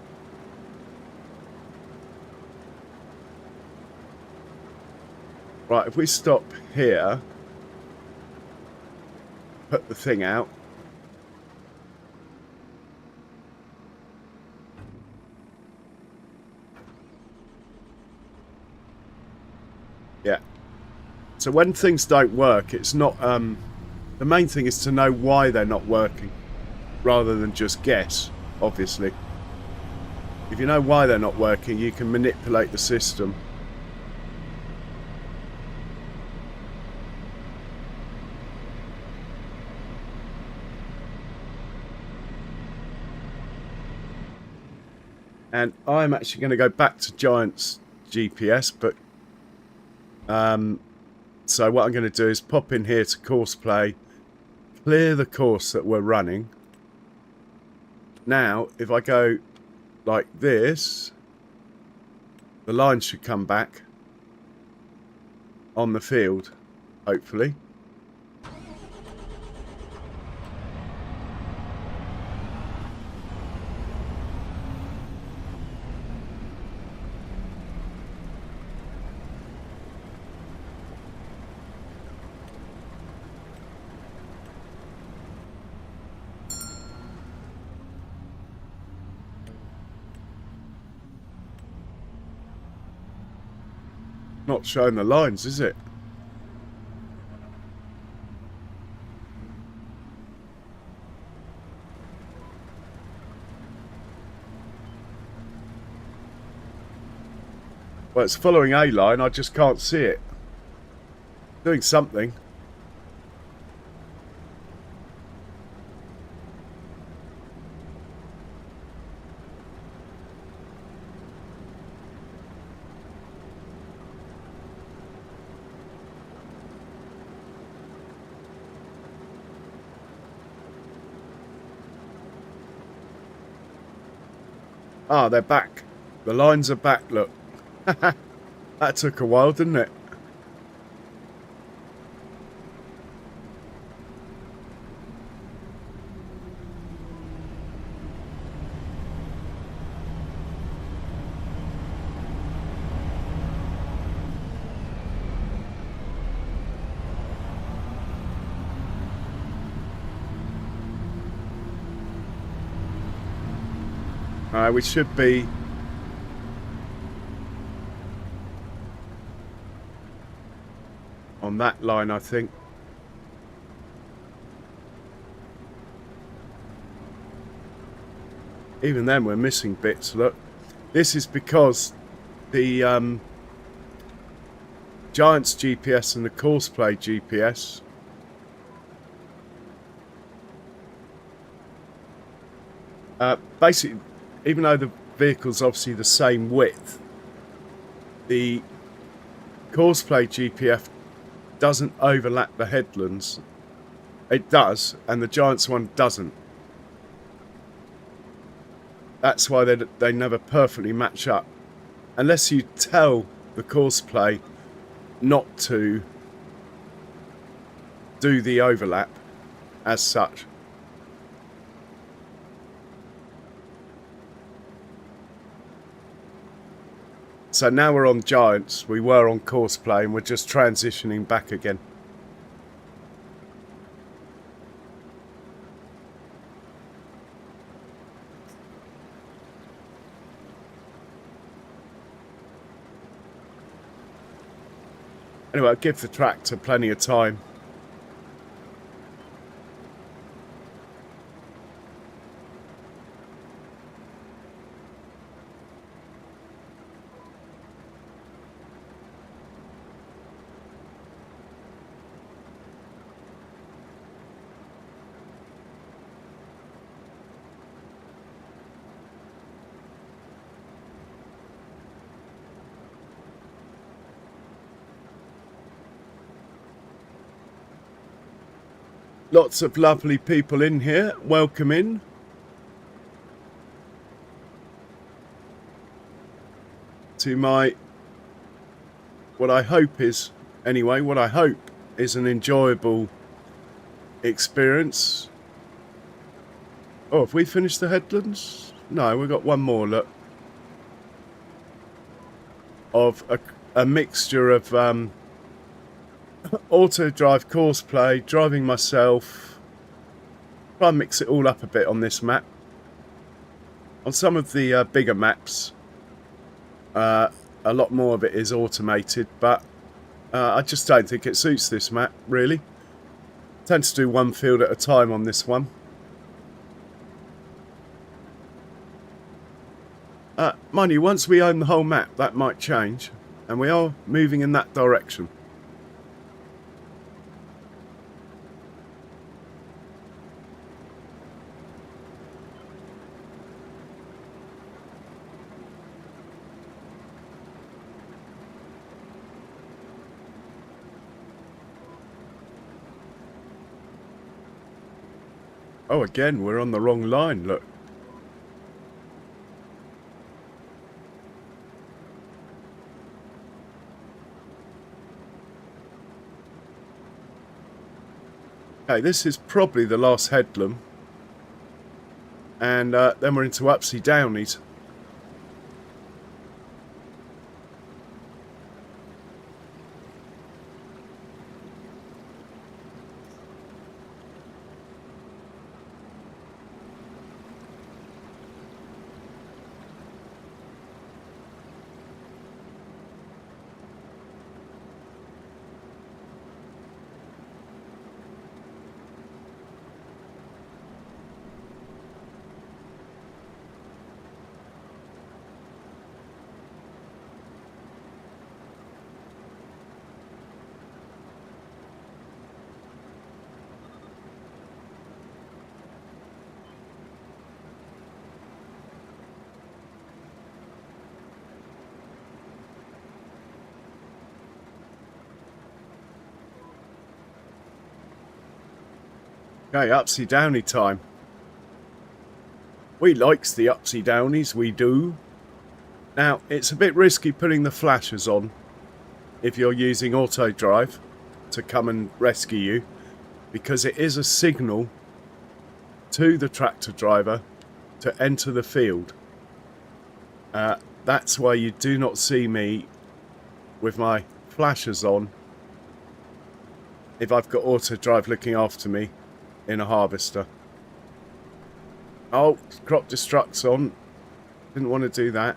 Right, if we stop here, put the thing out. Yeah. So when things don't work, it's not... the main thing is to know why they're not working, rather than just guess, obviously. If you know why they're not working, you can manipulate the system. And I'm actually going to go back to Giant's GPS, but so what I'm going to do is pop in here to course play, clear the course that we're running. Now, if I go like this, the line should come back on the field, hopefully. Not showing the lines, is it? Well, it's following a line, I just can't see it. Doing something. Ah, they're back. The lines are back, look. That took a while, didn't it? We should be on that line, I think. Even then we're missing bits, look. This is because the Giant's GPS and the Courseplay GPS basically, even though the vehicle's obviously the same width, the Courseplay GPS doesn't overlap the headlands. It does, and the Giant's one doesn't. That's why they never perfectly match up, unless you tell the Courseplay not to do the overlap as such. So now we're on Giants, we were on Courseplay, and we're just transitioning back again. Anyway, I'll give the tractor plenty of time. Lots of lovely people in here. Welcome in. To my, what I hope is an enjoyable experience. Oh, have we finished the headlands? No, we've got one more, look. Of a mixture of auto drive, Courseplay, driving myself. Try and mix it all up a bit on this map. On some of the bigger maps, a lot more of it is automated, but I just don't think it suits this map, really. I tend to do one field at a time on this one. Mind you, once we own the whole map, that might change, and we are moving in that direction. Oh, again, we're on the wrong line, look. Okay, this is probably the last headland. And then we're into upsy downies. Okay, upsy downy time. We likes the upsy downies, we do. Now, it's a bit risky putting the flashers on if you're using auto drive to come and rescue you, because it is a signal to the tractor driver to enter the field. That's why you do not see me with my flashers on if I've got auto drive looking after me in a harvester. Oh, crop destruct's on. Didn't want to do that.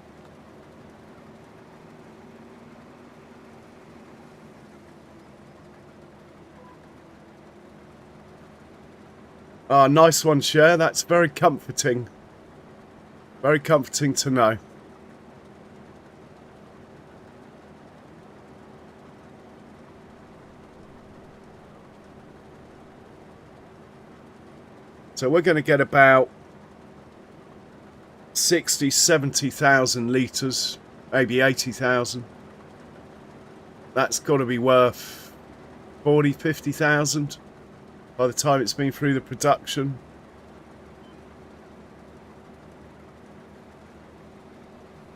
Ah, nice one, Cher. That's very comforting. Very comforting to know. So we're going to get about 60, 70,000 litres, maybe 80,000. That's got to be worth 40, 50,000 by the time it's been through the production.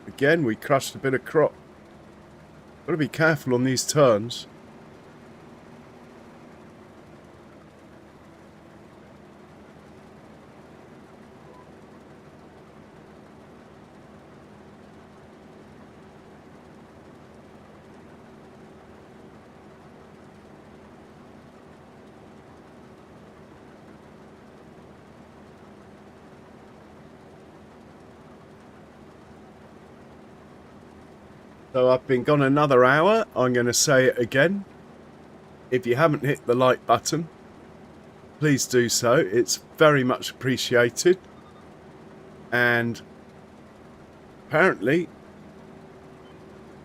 Again, we crushed a bit of crop. Got to be careful on these turns. So I've been gone another hour. I'm going to say it again. If you haven't hit the like button, please do so. It's very much appreciated. And apparently,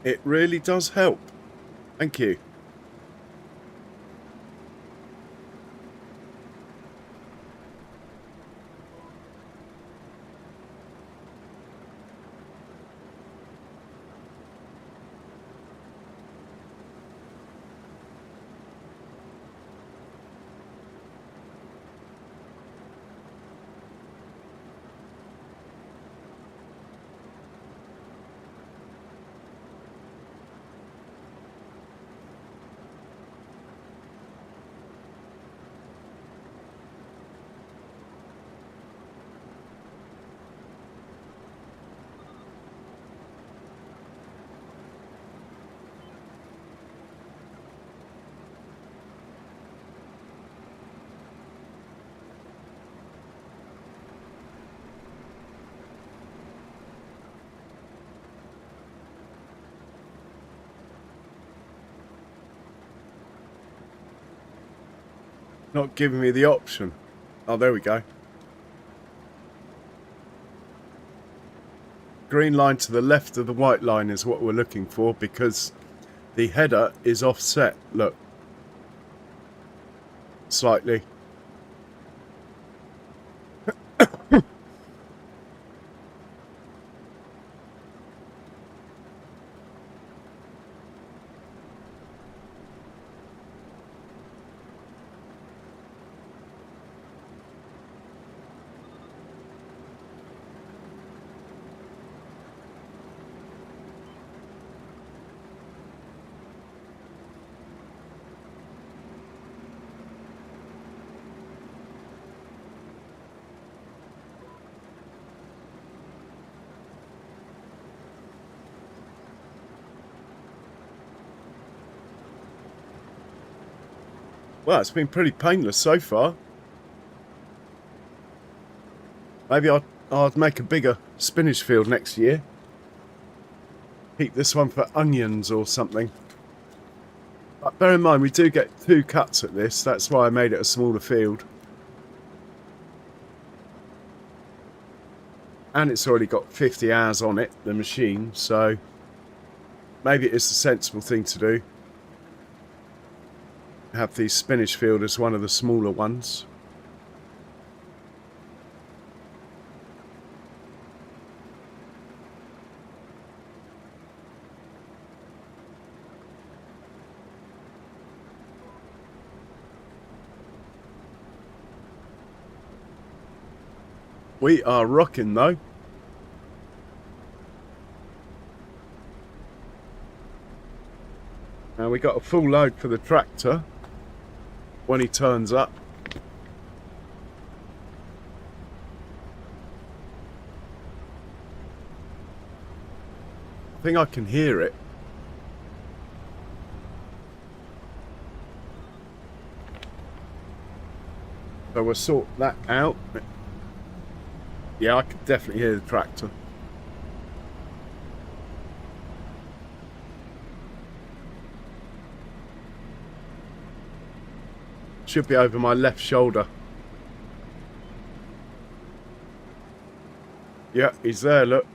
it really does help. Thank you. Not giving me the option. Oh, there we go. Green line to the left of the white line is what we're looking for, because the header is offset. Look. Slightly. Well, it's been pretty painless so far. Maybe I'd make a bigger spinach field next year. Keep this one for onions or something. But bear in mind, we do get 2 cuts at this. That's why I made it a smaller field. And it's already got 50 hours on it, the machine. So maybe it is the sensible thing to do. Have the spinach field as one of the smaller ones. We are rocking though. And we got a full load for the tractor when he turns up. I think I can hear it. So we'll sort that out. Yeah, I can definitely hear the tractor. Should be over my left shoulder. Yeah, he's there, look.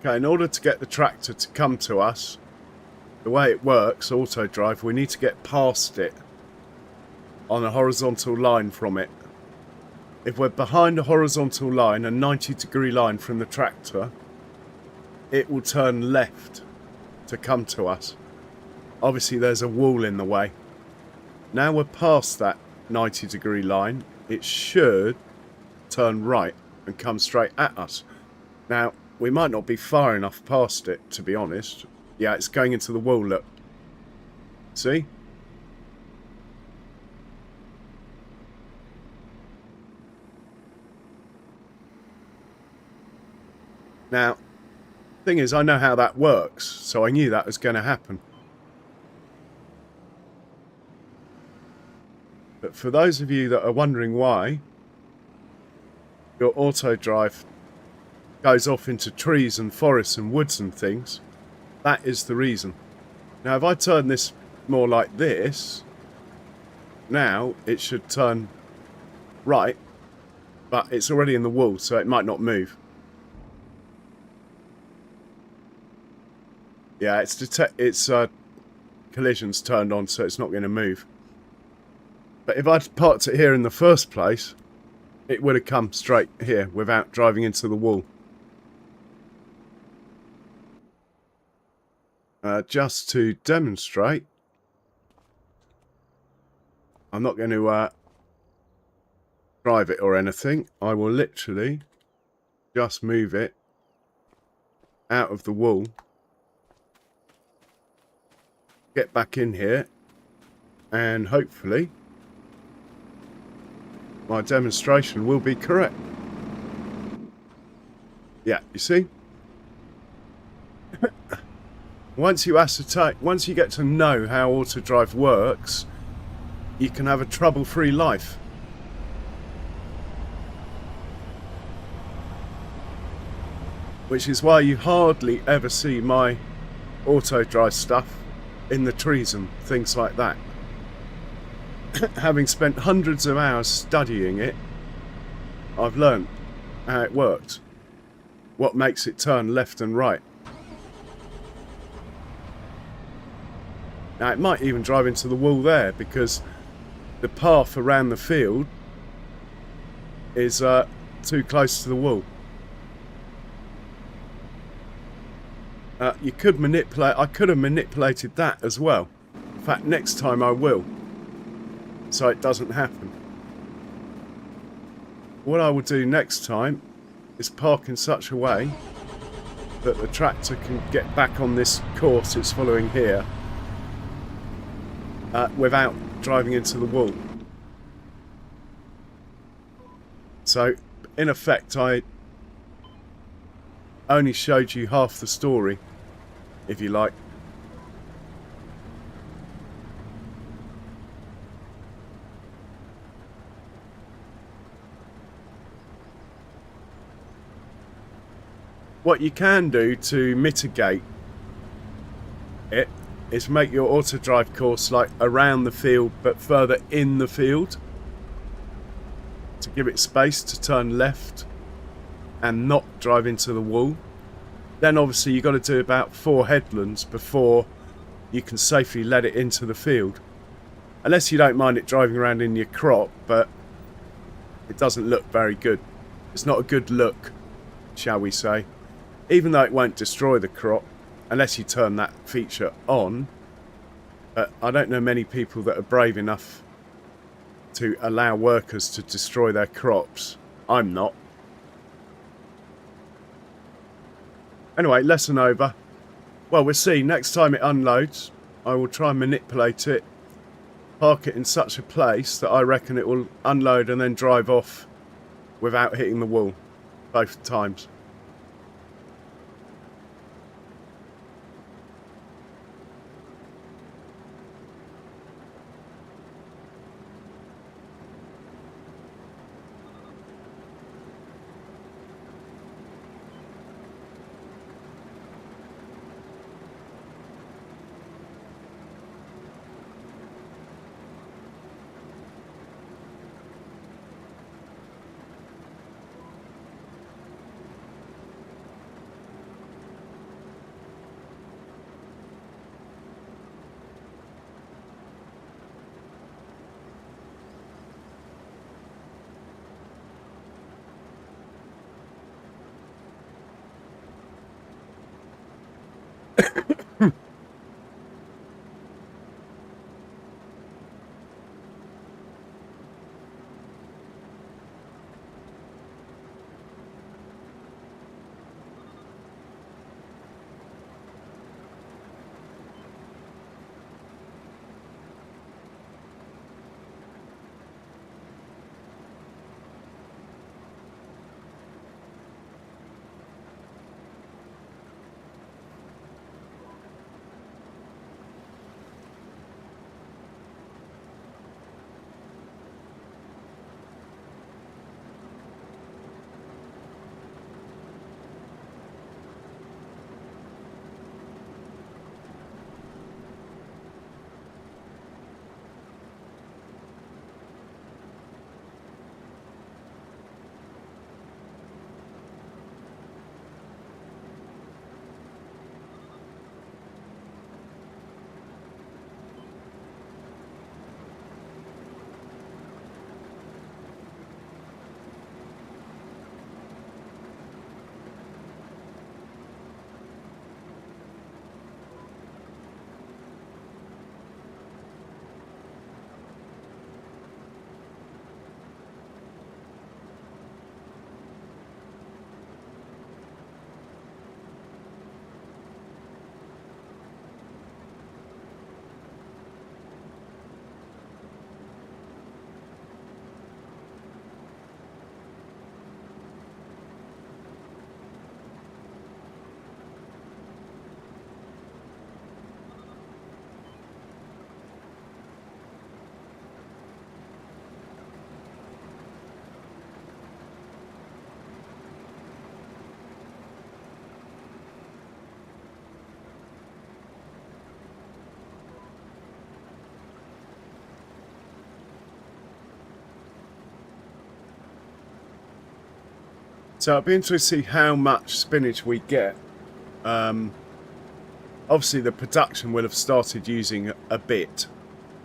Okay, in order to get the tractor to come to us, the way it works, auto drive, we need to get past it on a horizontal line from it. If we're behind a horizontal line, a 90-degree line from the tractor, it will turn left to come to us. Obviously there's a wall in the way. Now we're past that 90-degree line, it should turn right and come straight at us. Now, we might not be far enough past it, to be honest. Yeah, it's going into the wall, look. See? Now, thing is, I know how that works, so I knew that was going to happen. But for those of you that are wondering why your auto drive goes off into trees and forests and woods and things, that is the reason. Now if I turn this more like this, now it should turn right, but it's already in the wall, so it might not move. Yeah, its collision's turned on, so it's not going to move. But if I'd parked it here in the first place, it would have come straight here without driving into the wall. Just to demonstrate, I'm not going to drive it or anything. I will literally just move it out of the wall, get back in here, and hopefully my demonstration will be correct. Yeah, you see? Once you get to know how auto drive works, you can have a trouble-free life. Which is why you hardly ever see my auto drive stuff in the trees and things like that. Having spent hundreds of hours studying it, I've learned how it works. What makes it turn left and right. Now it might even drive into the wall there because the path around the field is too close to the wall. You could manipulate. I could have manipulated that as well. In fact, next time I will, so it doesn't happen. What I will do next time is park in such a way that the tractor can get back on this course it's following here without driving into the wall. So, in effect, I only showed you half the story, if you like. What you can do to mitigate it is make your auto drive course like around the field but further in the field to give it space to turn left and not drive into the wall. Then obviously you've got to do about 4 headlands before you can safely let it into the field. Unless you don't mind it driving around in your crop, but it doesn't look very good. It's not a good look, shall we say. Even though it won't destroy the crop, unless you turn that feature on. But I don't know many people that are brave enough to allow workers to destroy their crops. I'm not. Anyway, lesson over. Well, we'll see. Next time it unloads, I will try and manipulate it, park it in such a place that I reckon it will unload and then drive off without hitting the wall both times. So I'll be interested to see how much spinach we get. Obviously the production will have started using a bit,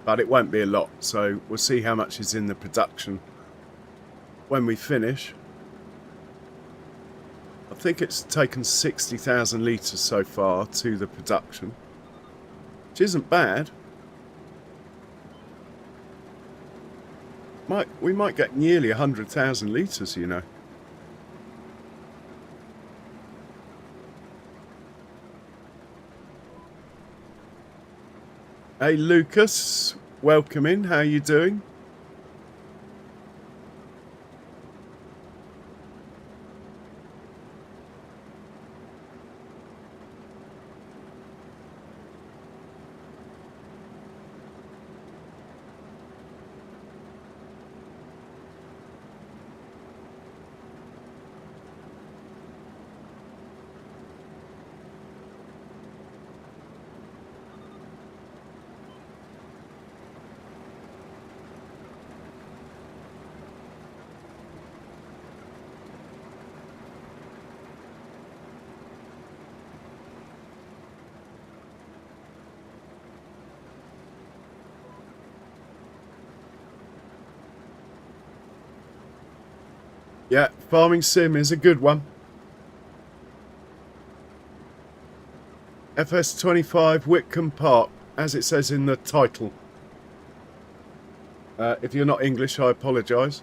but it won't be a lot. So we'll see how much is in the production when we finish. I think it's taken 60,000 litres so far to the production, which isn't bad. We might get nearly 100,000 litres, you know. Hey Lucas, welcome in. How you doing? Yeah, farming sim is a good one. FS25 Witcombe Park, as it says in the title. If you're not English, I apologise.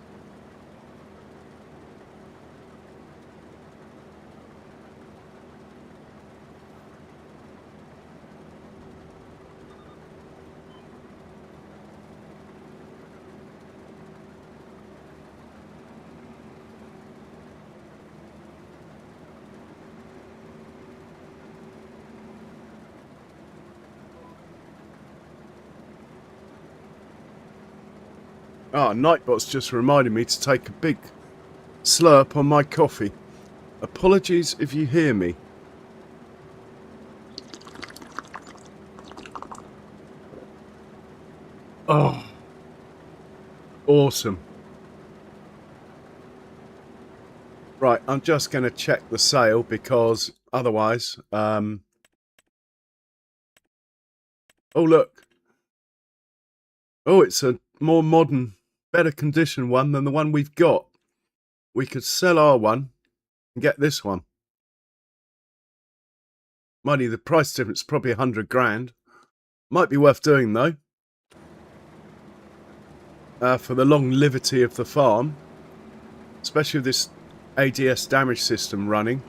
Ah, Nightbot's just reminded me to take a big slurp on my coffee. Apologies if you hear me. Oh, awesome. Right, I'm just going to check the sale because otherwise... Oh, look. Oh, it's a more modern, better condition one than the one we've got. We could sell our one and get this one. Money, the price difference is probably 100 grand. Might be worth doing though. For the longevity of the farm. Especially with this ADS damage system running.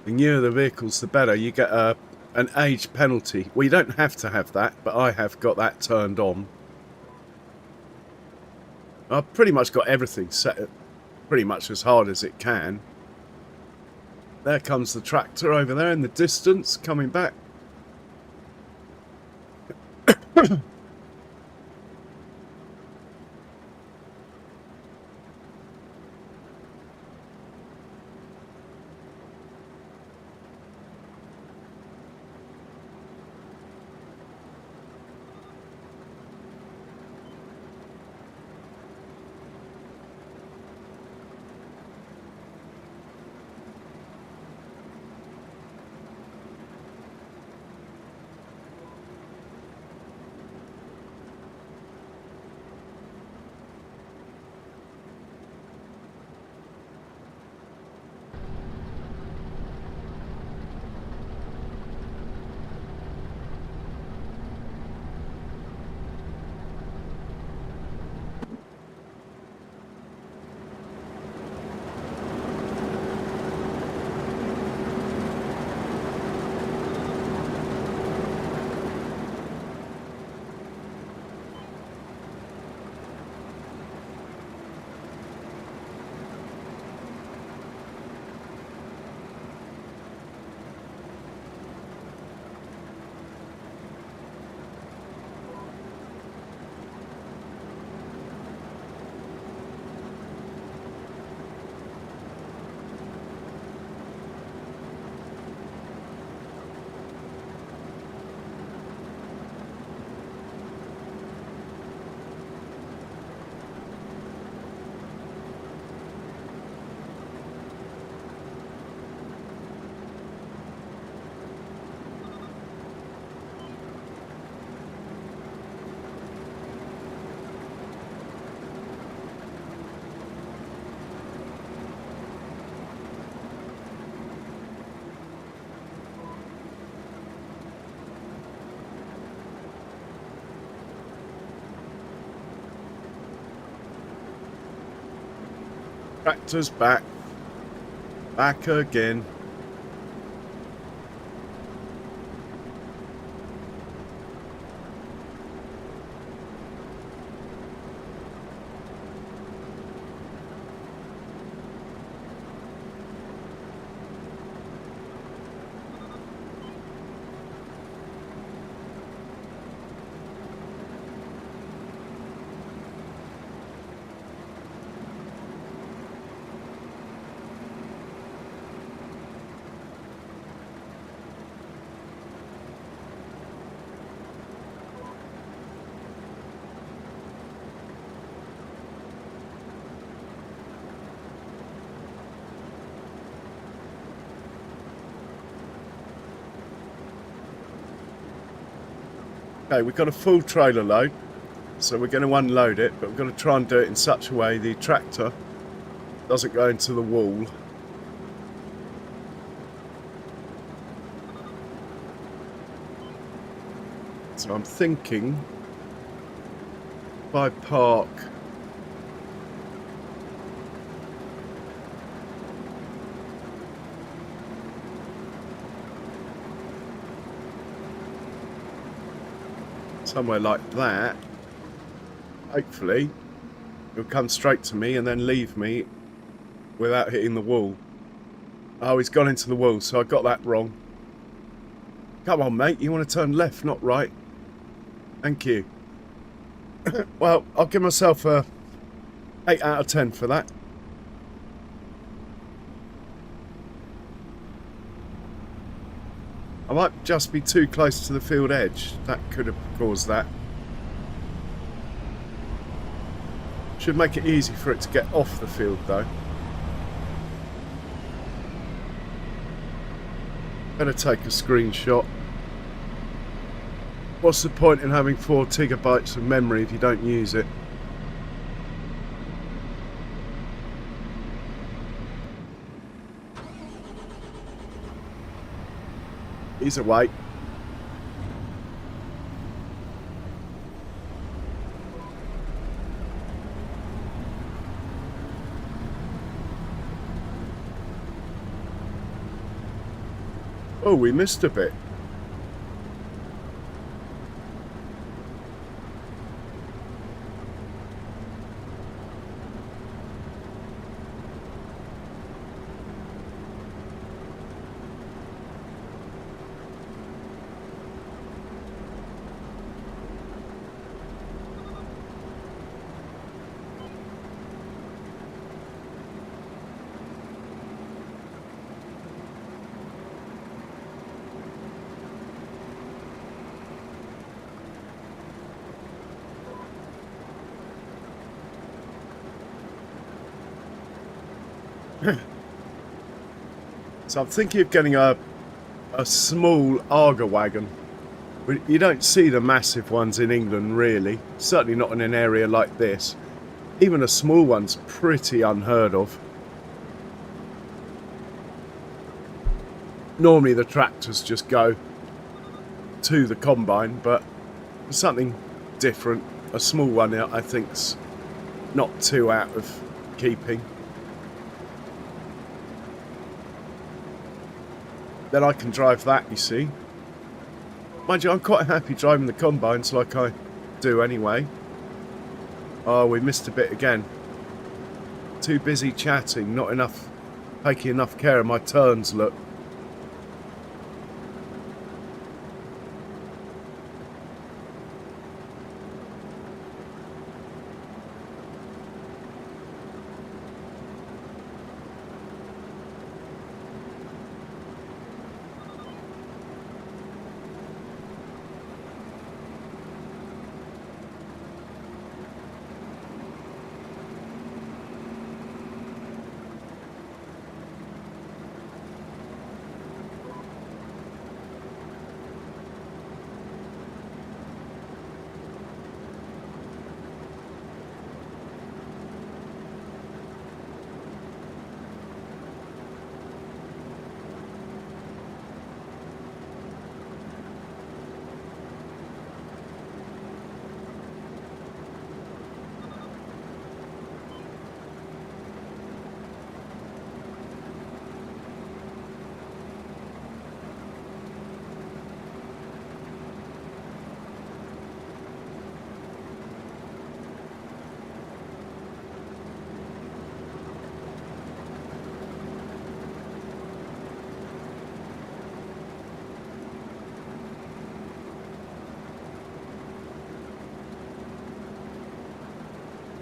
The newer the vehicles, the better. You get an age penalty. Well, you don't have to have that, but I have got that turned on. I've pretty much got everything set pretty much as hard as it can. There comes the tractor over there in the distance, coming back. Tractor's back. Back again. Okay, we've got a full trailer load, so we're going to unload it, but we're going to try and do it in such a way the tractor Doesn't go into the wall. So I'm thinking if I park somewhere like that, hopefully he'll come straight to me and then leave me without hitting the wall. Oh, he's gone into the wall, so I got that wrong. Come on, mate, you want to turn left, not right. Thank you. Well, I'll give myself a 8 out of 10 for that. I might just be too close to the field edge. That could have caused that. Should make it easy for it to get off the field, though. Better take a screenshot. What's the point in having 4 gigabytes of memory if you don't use it? He's away. Oh, we missed a bit. So I'm thinking of getting a small Arga wagon. You don't see the massive ones in England, really. Certainly not in an area like this. Even a small one's pretty unheard of. Normally the tractors just go to the combine, but for something different, a small one I think's not too out of keeping. Then I can drive that, you see. Mind you, I'm quite happy driving the combines like I do anyway. Oh, we missed a bit again. Too busy chatting, not enough, taking enough care of my turns, look.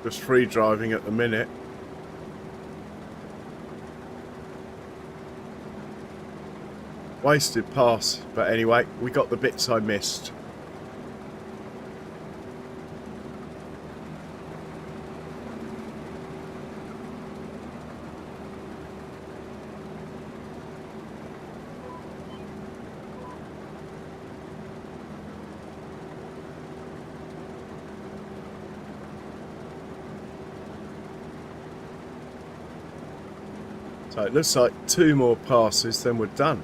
Just free driving at the minute. Wasted pass, but anyway, we got the bits I missed. So it looks like 2 more passes, then we're done.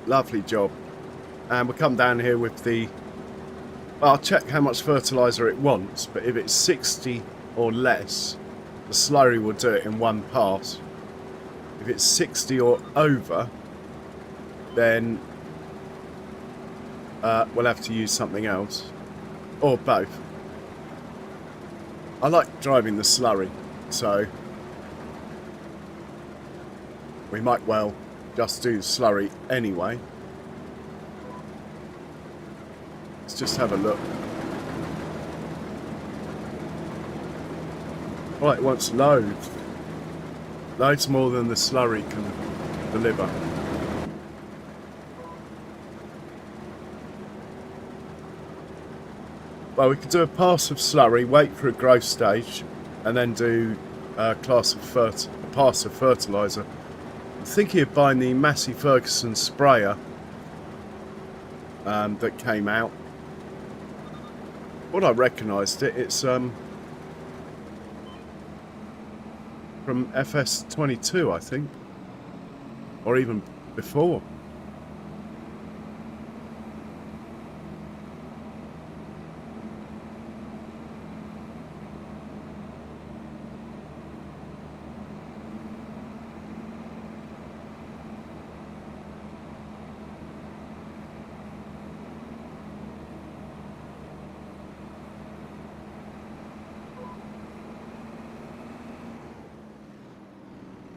Lovely job. And we'll come down here with the... Well, I'll check how much fertiliser it wants, but if it's 60 or less, the slurry will do it in one pass. If it's 60 or over, then we'll have to use something else. Or both. I like driving the slurry, so we might well just do the slurry anyway. Let's just have a look. Right, it wants loads. Loads more than the slurry can deliver. Well, we could do a pass of slurry, wait for a growth stage, and then do a pass of fertiliser. I'm thinking of buying the Massey Ferguson sprayer that came out. What I recognised it, it's from FS22, I think, or even before.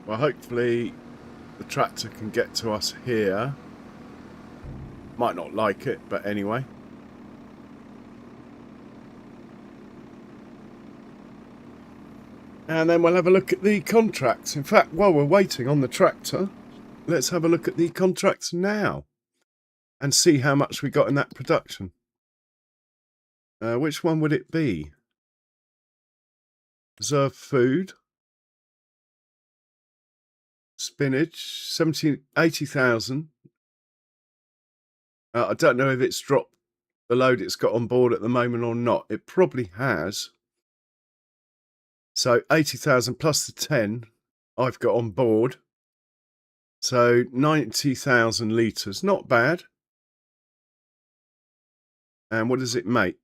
Well, hopefully the tractor can get to us here. Might not like it, but anyway. And then we'll have a look at the contracts. In fact, while we're waiting on the tractor, let's have a look at the contracts now and see how much we got in that production. Which one would it be? Reserve food. Spinach, 80,000. I don't know if it's dropped the load it's got on board at the moment or not. It probably has. So 80,000 plus the 10 I've got on board. So 90,000 litres. Not bad. And what does it make?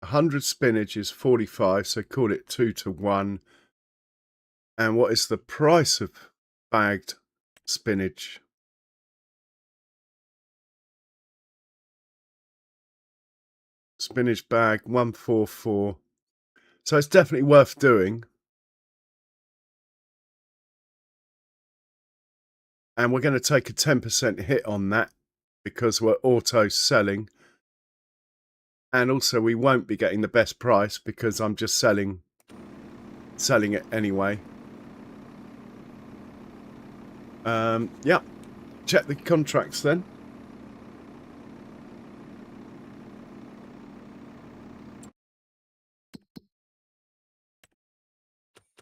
100 spinach is 45, so call it 2 to 1. And what is the price of bagged spinach? Spinach bag 144. So it's definitely worth doing. And we're going to take a 10% hit on that because we're auto selling. And also we won't be getting the best price because I'm just selling it anyway. Yeah, check the contracts then.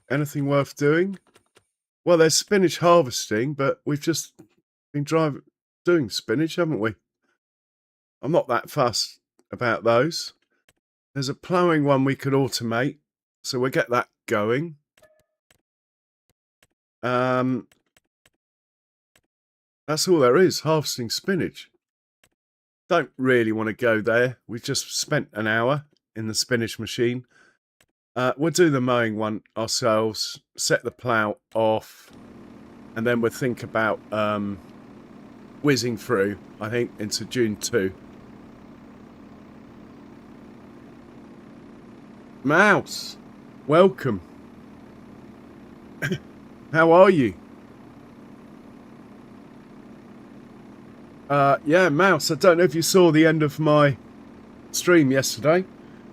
Anything worth doing? Well, there's spinach harvesting, but we've just been doing spinach, haven't we? I'm not that fussed about those. There's a ploughing one we could automate, so we'll get that going. That's all there is, harvesting spinach. Don't really want to go there. We've just spent an hour in the spinach machine. We'll do the mowing one ourselves, set the plough off, and then we'll think about whizzing through, I think, into June 2. Mouse, welcome. How are you? Yeah, Mouse, I don't know if you saw the end of my stream yesterday,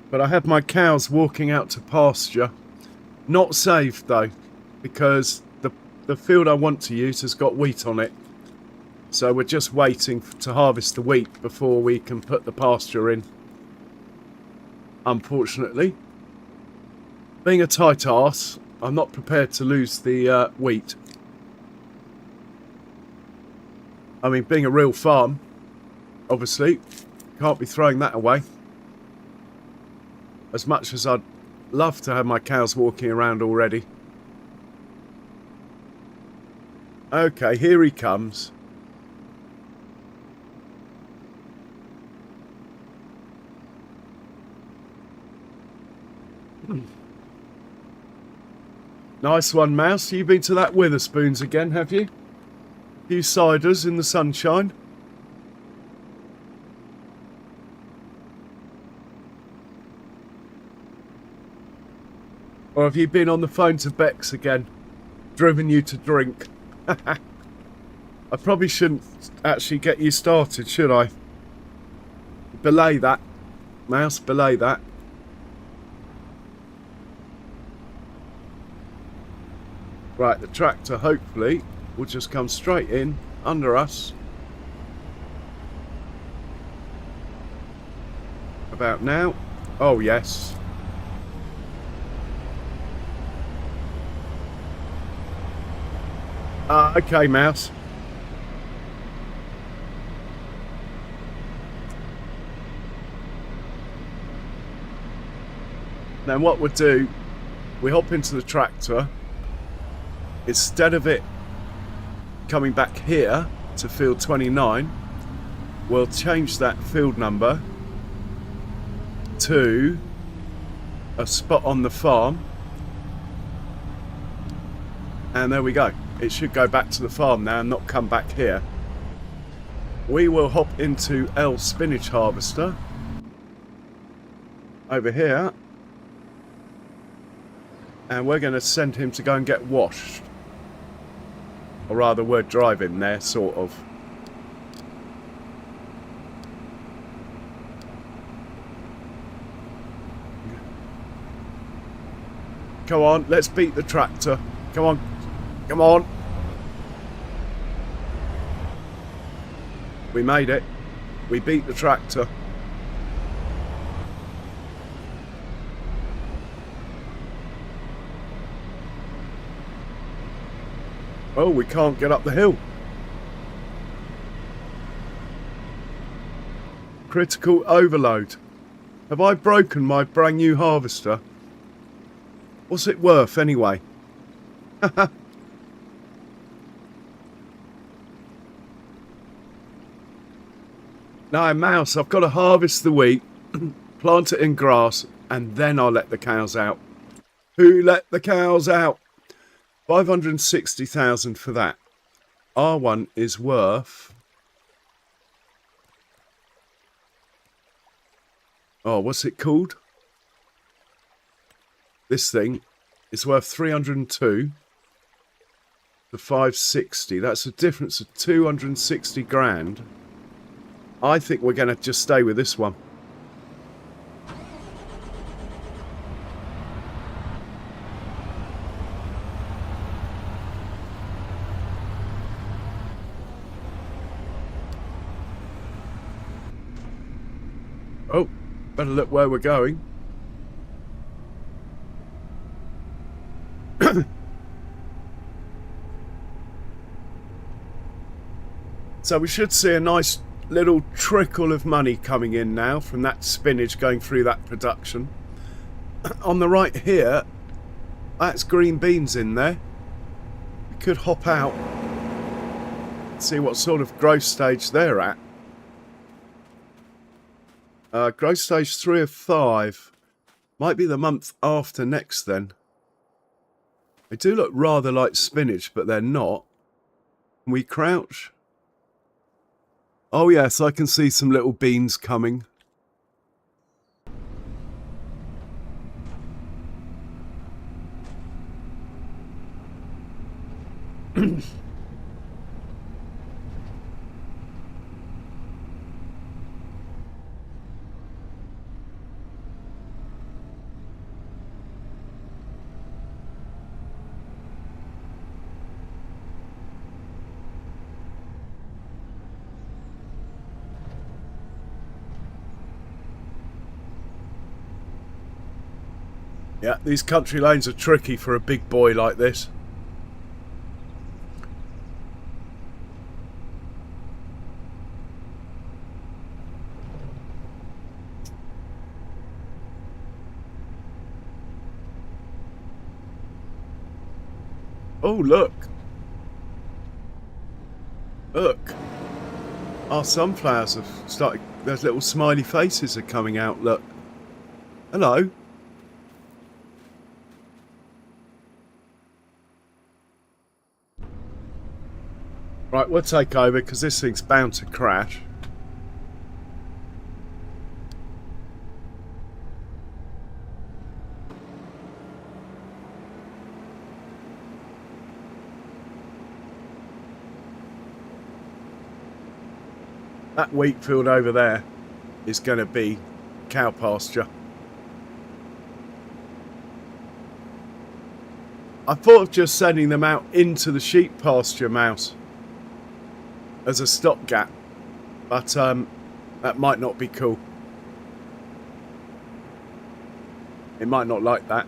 but I had my cows walking out to pasture. Not saved, though, because the the field I want to use has got wheat on it. So we're just waiting to harvest the wheat before we can put the pasture in. Unfortunately. Being a tight arse, I'm not prepared to lose the wheat. I mean, being a real farm, obviously, can't be throwing that away. As much as I'd love to have my cows walking around already. Okay, here he comes. Nice one, Mouse. You've been to that Witherspoons again, have you? A few ciders in the sunshine. Or have you been on the phone to Bex again? Driven you to drink? I probably shouldn't actually get you started, should I? Belay that. Mouse, belay that. Right, the tractor hopefully will just come straight in under us. About now. Oh, yes. Okay, Mouse. Then what we'll do, we hop into the tractor. Instead of it coming back here to field 29, we'll change that field number to a spot on the farm. And there we go. It should go back to the farm now and not come back here. We will hop into L spinach harvester over here. And we're going to send him to go and get washed. Or rather, we're driving there, sort of. Come on, let's beat the tractor. Come on. Come on. We made it. We beat the tractor. Oh, we can't get up the hill. Critical overload. Have I broken my brand new harvester? What's it worth anyway? No, Mouse, I've got to harvest the wheat, plant it in grass, and then I'll let the cows out. Who let the cows out? 560,000 for that. R1 is worth... Oh, what's it called? This thing is worth 302 to 560. That's a difference of 260 grand. I think we're going to just stay with this one. Oh, better look where we're going. So we should see a nice little trickle of money coming in now from that spinach going through that production. On the right here, that's green beans in there. We could hop out, see what sort of growth stage they're at. Growth stage 3 of 5. Might be the month after next then. They do look rather like spinach, but they're not. Can we crouch? Oh yes, I can see some little beans coming. Yeah, these country lanes are tricky for a big boy like this. Oh, look. Look. Our sunflowers have started, those little smiley faces are coming out, look. Hello. Right, we'll take over because this thing's bound to crash. That wheat field over there is going to be cow pasture. I thought of just sending them out into the sheep pasture, Mouse, as a stopgap, but that might not be cool. It might not like that.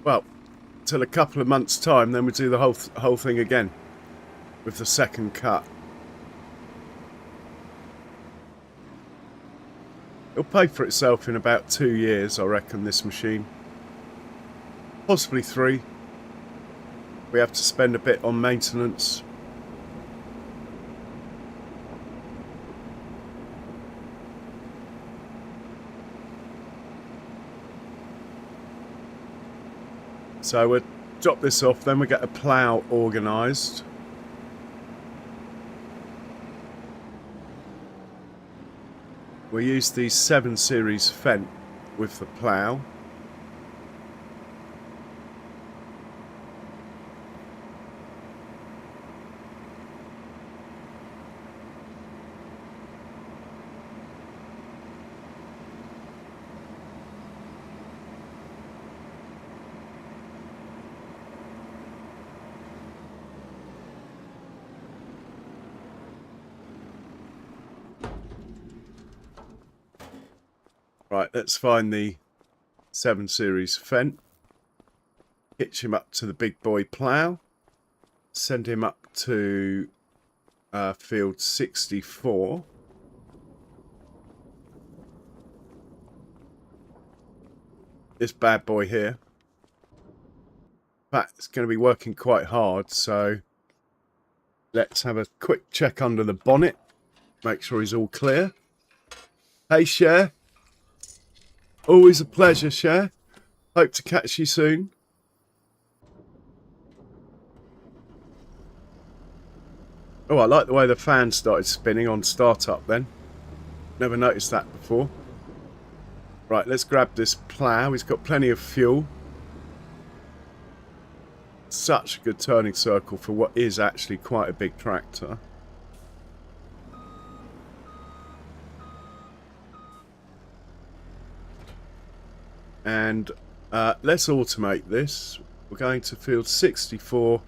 Well, till a couple of months' time, then we'll do the whole thing again with the second cut. It'll pay for itself in about 2 years, I reckon, this machine. Possibly 3. We have to spend a bit on maintenance. So we'll drop this off, then we get a plough organised. We'll use the 7 Series Fendt with the plough. Right, let's find the 7 Series Fendt. Hitch him up to the big boy plough. Send him up to field 64. This bad boy here. In fact, it's going to be working quite hard, so let's have a quick check under the bonnet. Make sure he's all clear. Hey, Cher. Always a pleasure, Cher. Hope to catch you soon. Oh, I like the way the fan started spinning on startup then. Never noticed that before. Right, let's grab this plough. He's got plenty of fuel. Such a good turning circle for what is actually quite a big tractor. And let's automate this. We're going to field 64.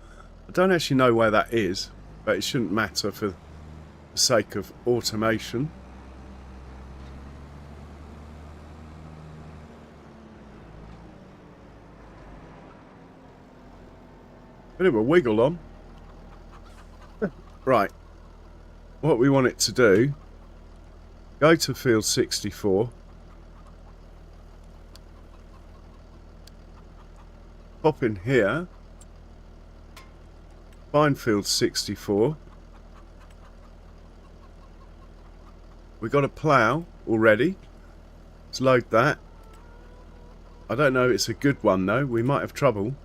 I don't actually know where that is, but it shouldn't matter for the sake of automation. Bit of a wiggle on. Right. What we want it to do, go to field 64. Pop in here. Find field 64. We got a plough already. Let's load that. I don't know if it's a good one though. We might have trouble.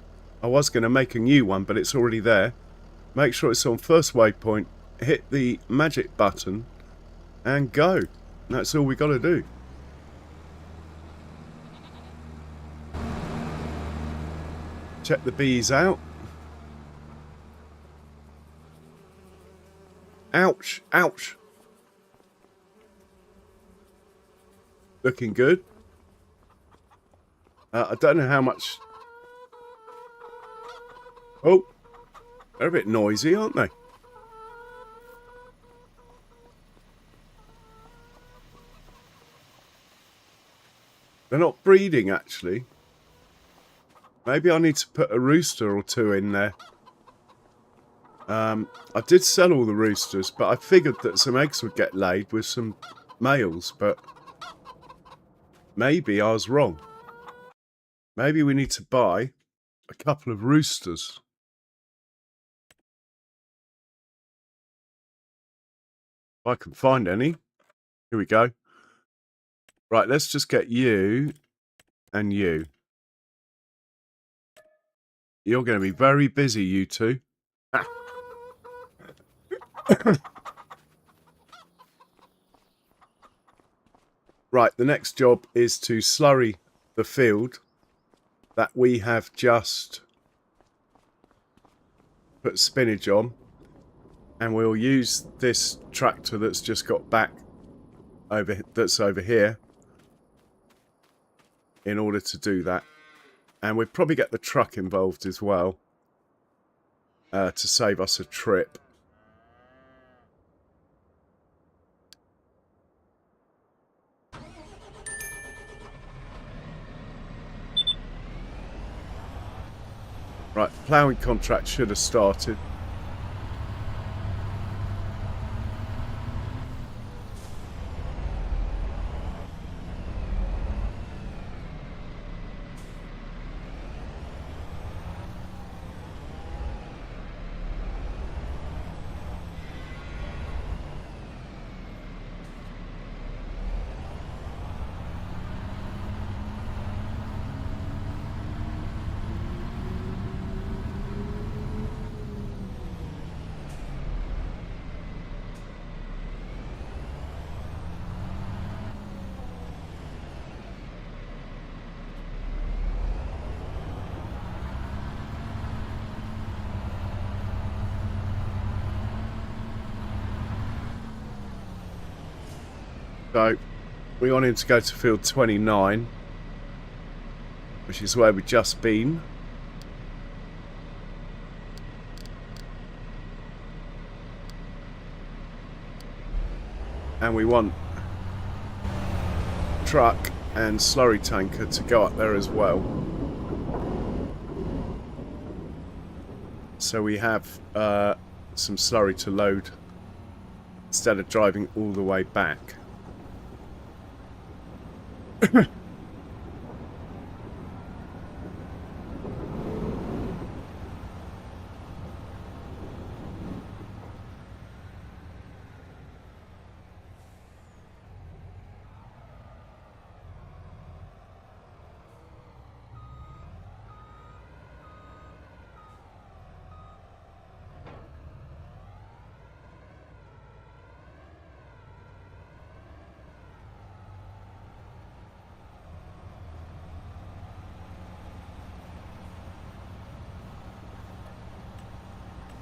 I was going to make a new one, but it's already there. Make sure it's on first waypoint. Hit the magic button and go. That's all we got to do. Check the bees out. Ouch, ouch. Looking good. I don't know how much... Oh, they're a bit noisy, aren't they? They're not breeding, actually. Maybe I need to put a rooster or two in there. I did sell all the roosters, but I figured that some eggs would get laid with some males, but maybe I was wrong. Maybe we need to buy a couple of roosters. If I can find any. Here we go. Right, let's just get you and you. You're going to be very busy, you two. Right, the next job is to slurry the field that we have just put spinach on, and we'll use this tractor that's just got back over here in order to do that. And we'll probably get the truck involved as well to save us a trip. Right, ploughing contract should have started. So, we want him to go to field 29, which is where we've just been. And we want truck and slurry tanker to go up there as well. So we have some slurry to load instead of driving all the way back.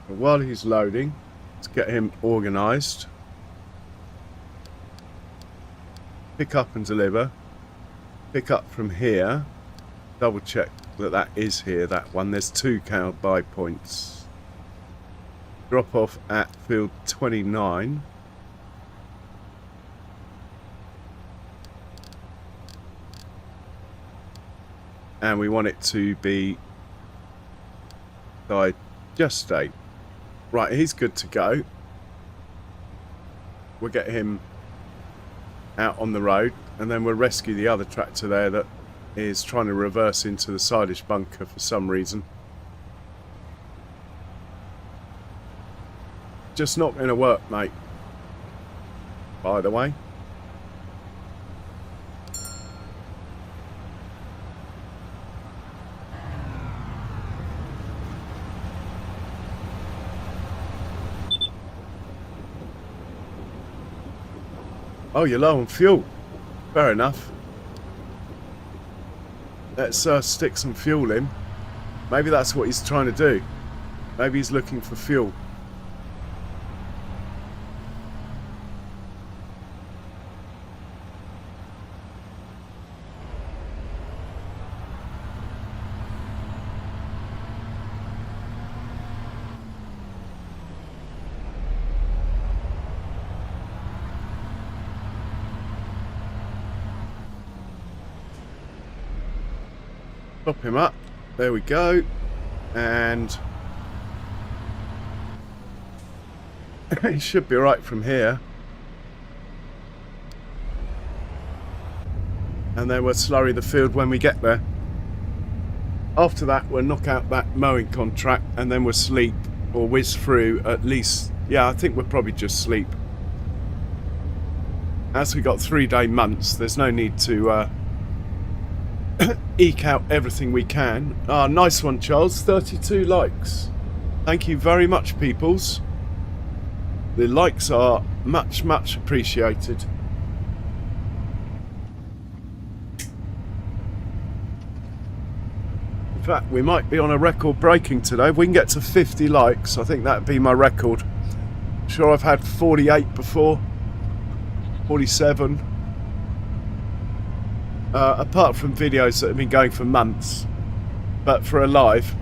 But while he's loading, let's get him organised. Pick up and deliver. Pick up from here. Double check that that is here, that one. There's 2 cow buy points. Drop off at field 29. And we want it to be digestate. Right, he's good to go. We'll get him out on the road, and then we'll rescue the other tractor there that is trying to reverse into the silage bunker for some reason. Just not going to work, mate. By the way. Oh, you're low on fuel. Fair enough. Let's stick some fuel in. Maybe that's what he's trying to do. Maybe he's looking for fuel. Pop him up. There we go. And he should be right from here. And then we'll slurry the field when we get there. After that, we'll knock out that mowing contract and then we'll sleep or whiz through at least. Yeah, I think we'll probably just sleep. As we got 3-day months, there's no need to eke out everything we can. Ah, nice one, Charles. 32 likes. Thank you very much, peoples. The likes are much, much appreciated. In fact, we might be on a record breaking today. If we can get to 50 likes, I think that'd be my record. I'm sure I've had 48 before. 47. Apart from videos that have been going for months, but for a live.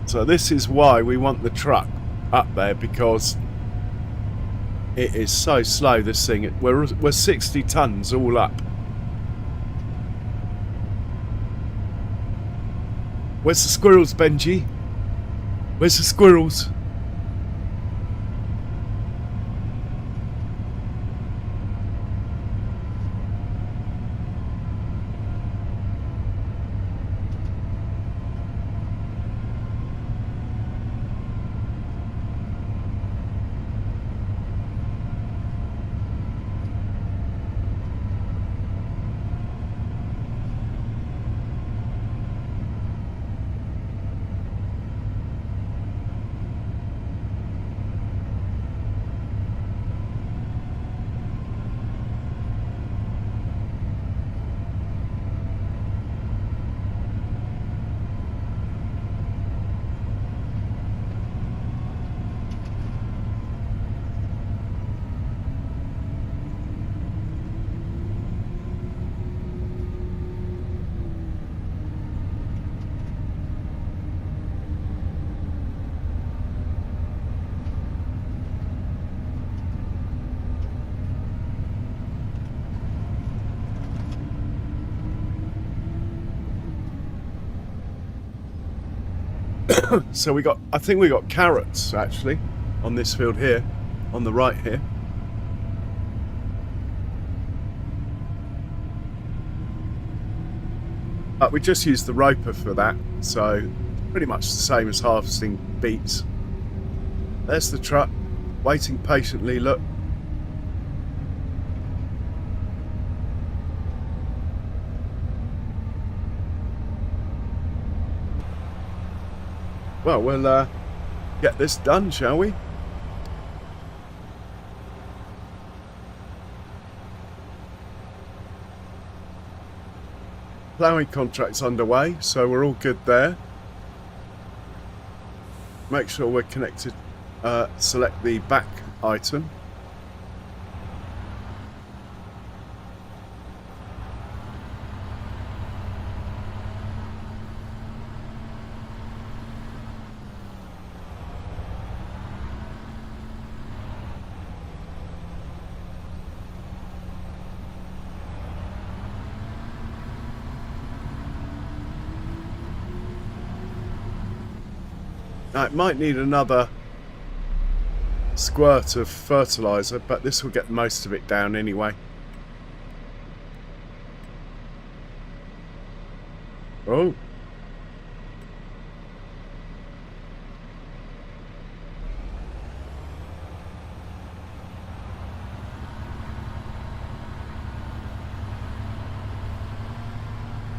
So this is why we want the truck up there, because it is so slow, this thing. We're 60 tons all up. Where's the squirrels, Benji? Where's the squirrels? So I think we got carrots actually on this field here, on the right here. But we just used the roper for that, so pretty much the same as harvesting beets. There's the truck, waiting patiently, look. Well, we'll get this done, shall we? Ploughing contract's underway, so we're all good there. Make sure we're connected. Select the back item. Now, it might need another squirt of fertiliser, but this will get most of it down anyway. Oh.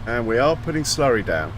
And we are putting slurry down.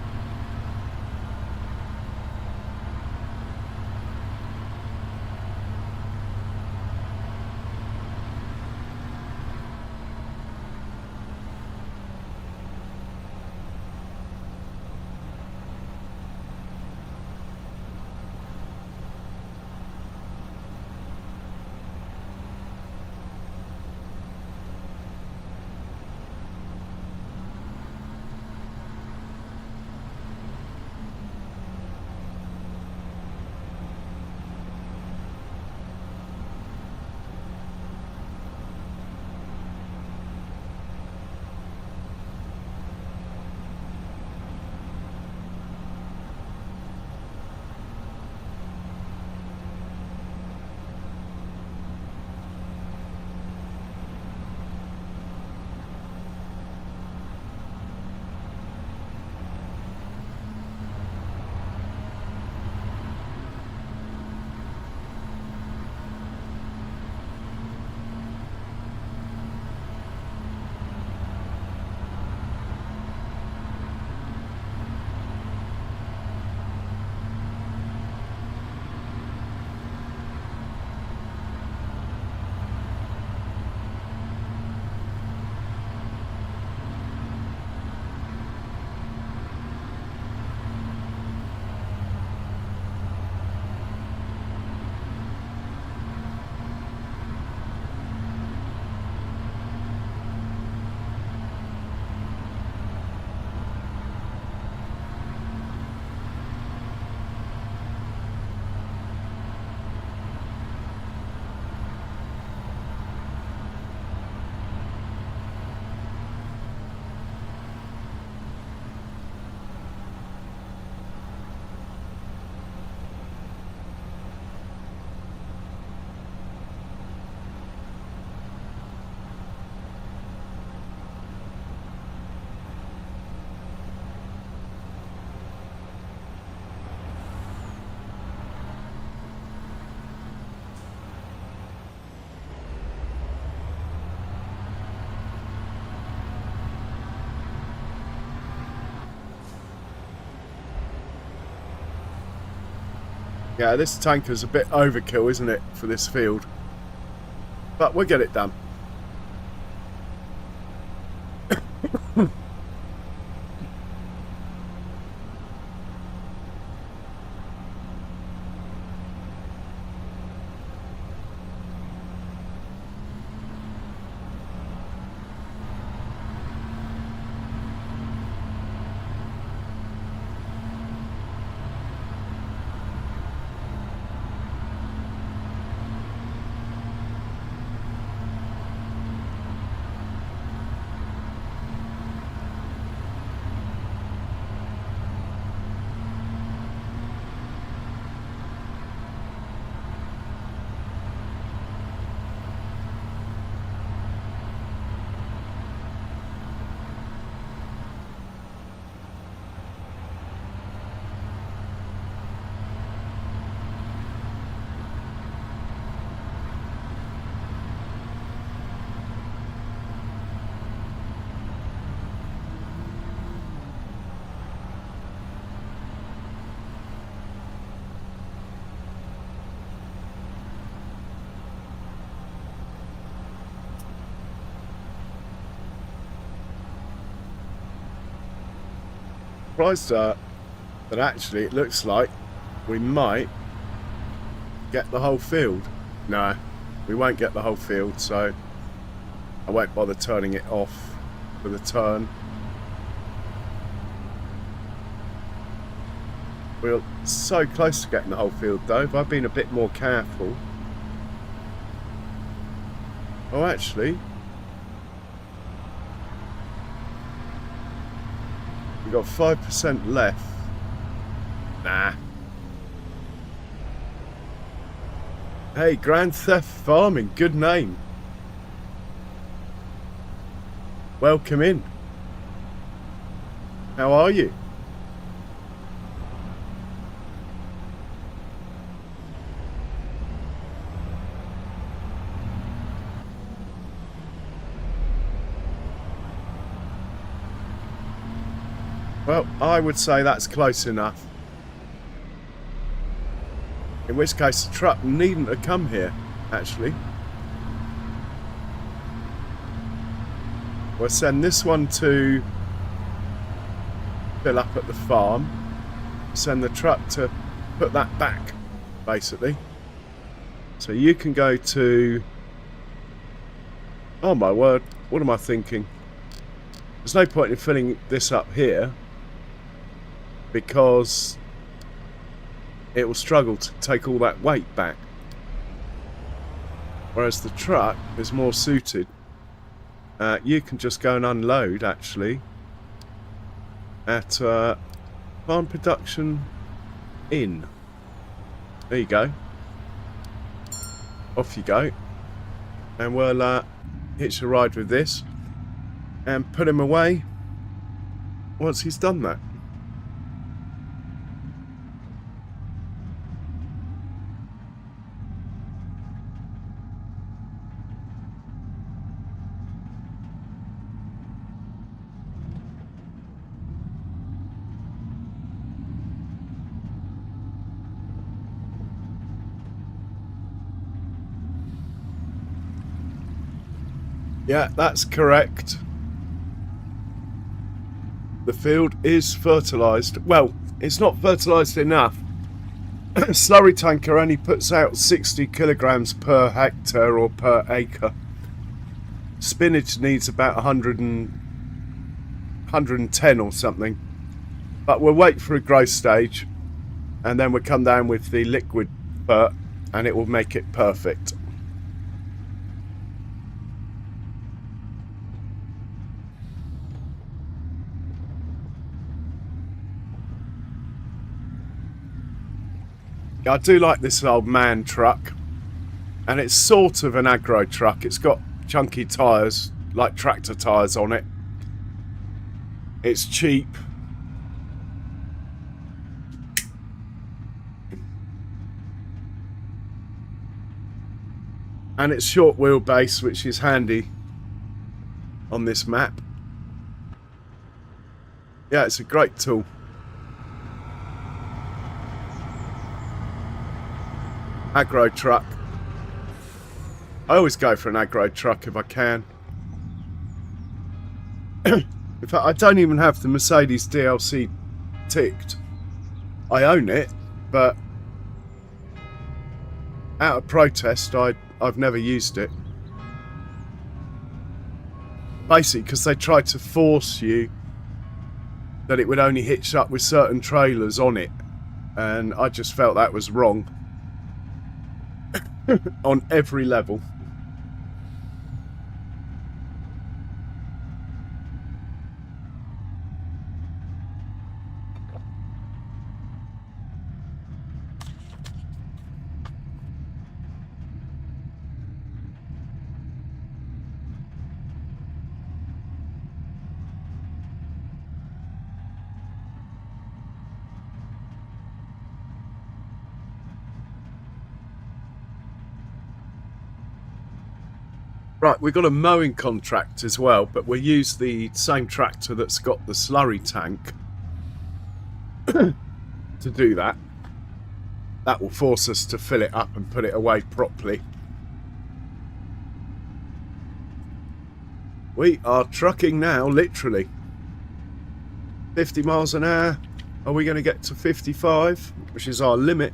Yeah, this tanker's a bit overkill, isn't it, for this field? But we'll get it done. Surprised that actually it looks like we might get the whole field. No, we won't get the whole field, so I won't bother turning it off for the turn. We're so close to getting the whole field though. If I've been a bit more careful. Oh, actually, we've got 5% left. Nah. Hey, Grand Theft Farming, good name. Welcome in. How are you? Well, I would say that's close enough. In which case, the truck needn't have come here, actually. We'll send this one to fill up at the farm. Send the truck to put that back, basically. So you can go to... Oh my word, what am I thinking? There's no point in filling this up here, because it will struggle to take all that weight back. Whereas the truck is more suited. You can just go and unload, actually, at Farm Production Inn. There you go. Off you go. And we'll hitch a ride with this and put him away once he's done that. Yeah, that's correct. The field is fertilised. Well, it's not fertilised enough. Slurry tanker only puts out 60 kilograms per hectare or per acre. Spinach needs about 110 or something. But we'll wait for a growth stage, and then we'll come down with the liquid fert, and it will make it perfect. I do like this old man truck, and it's sort of an aggro truck. It's got chunky tyres, like tractor tyres on it. It's cheap. And it's short wheelbase, which is handy on this map. Yeah, it's a great tool. Aggro truck. I always go for an aggro truck if I can. In fact, I don't even have the Mercedes DLC ticked. I own it, but out of protest, I've never used it. Basically, because they tried to force you that it would only hitch up with certain trailers on it, and I just felt that was wrong. On every level. Right, we've got a mowing contract as well, but we'll use the same tractor that's got the slurry tank to do that. That will force us to fill it up and put it away properly. We are trucking now, literally. 50 miles an hour. Are we going to get to 55, which is our limit?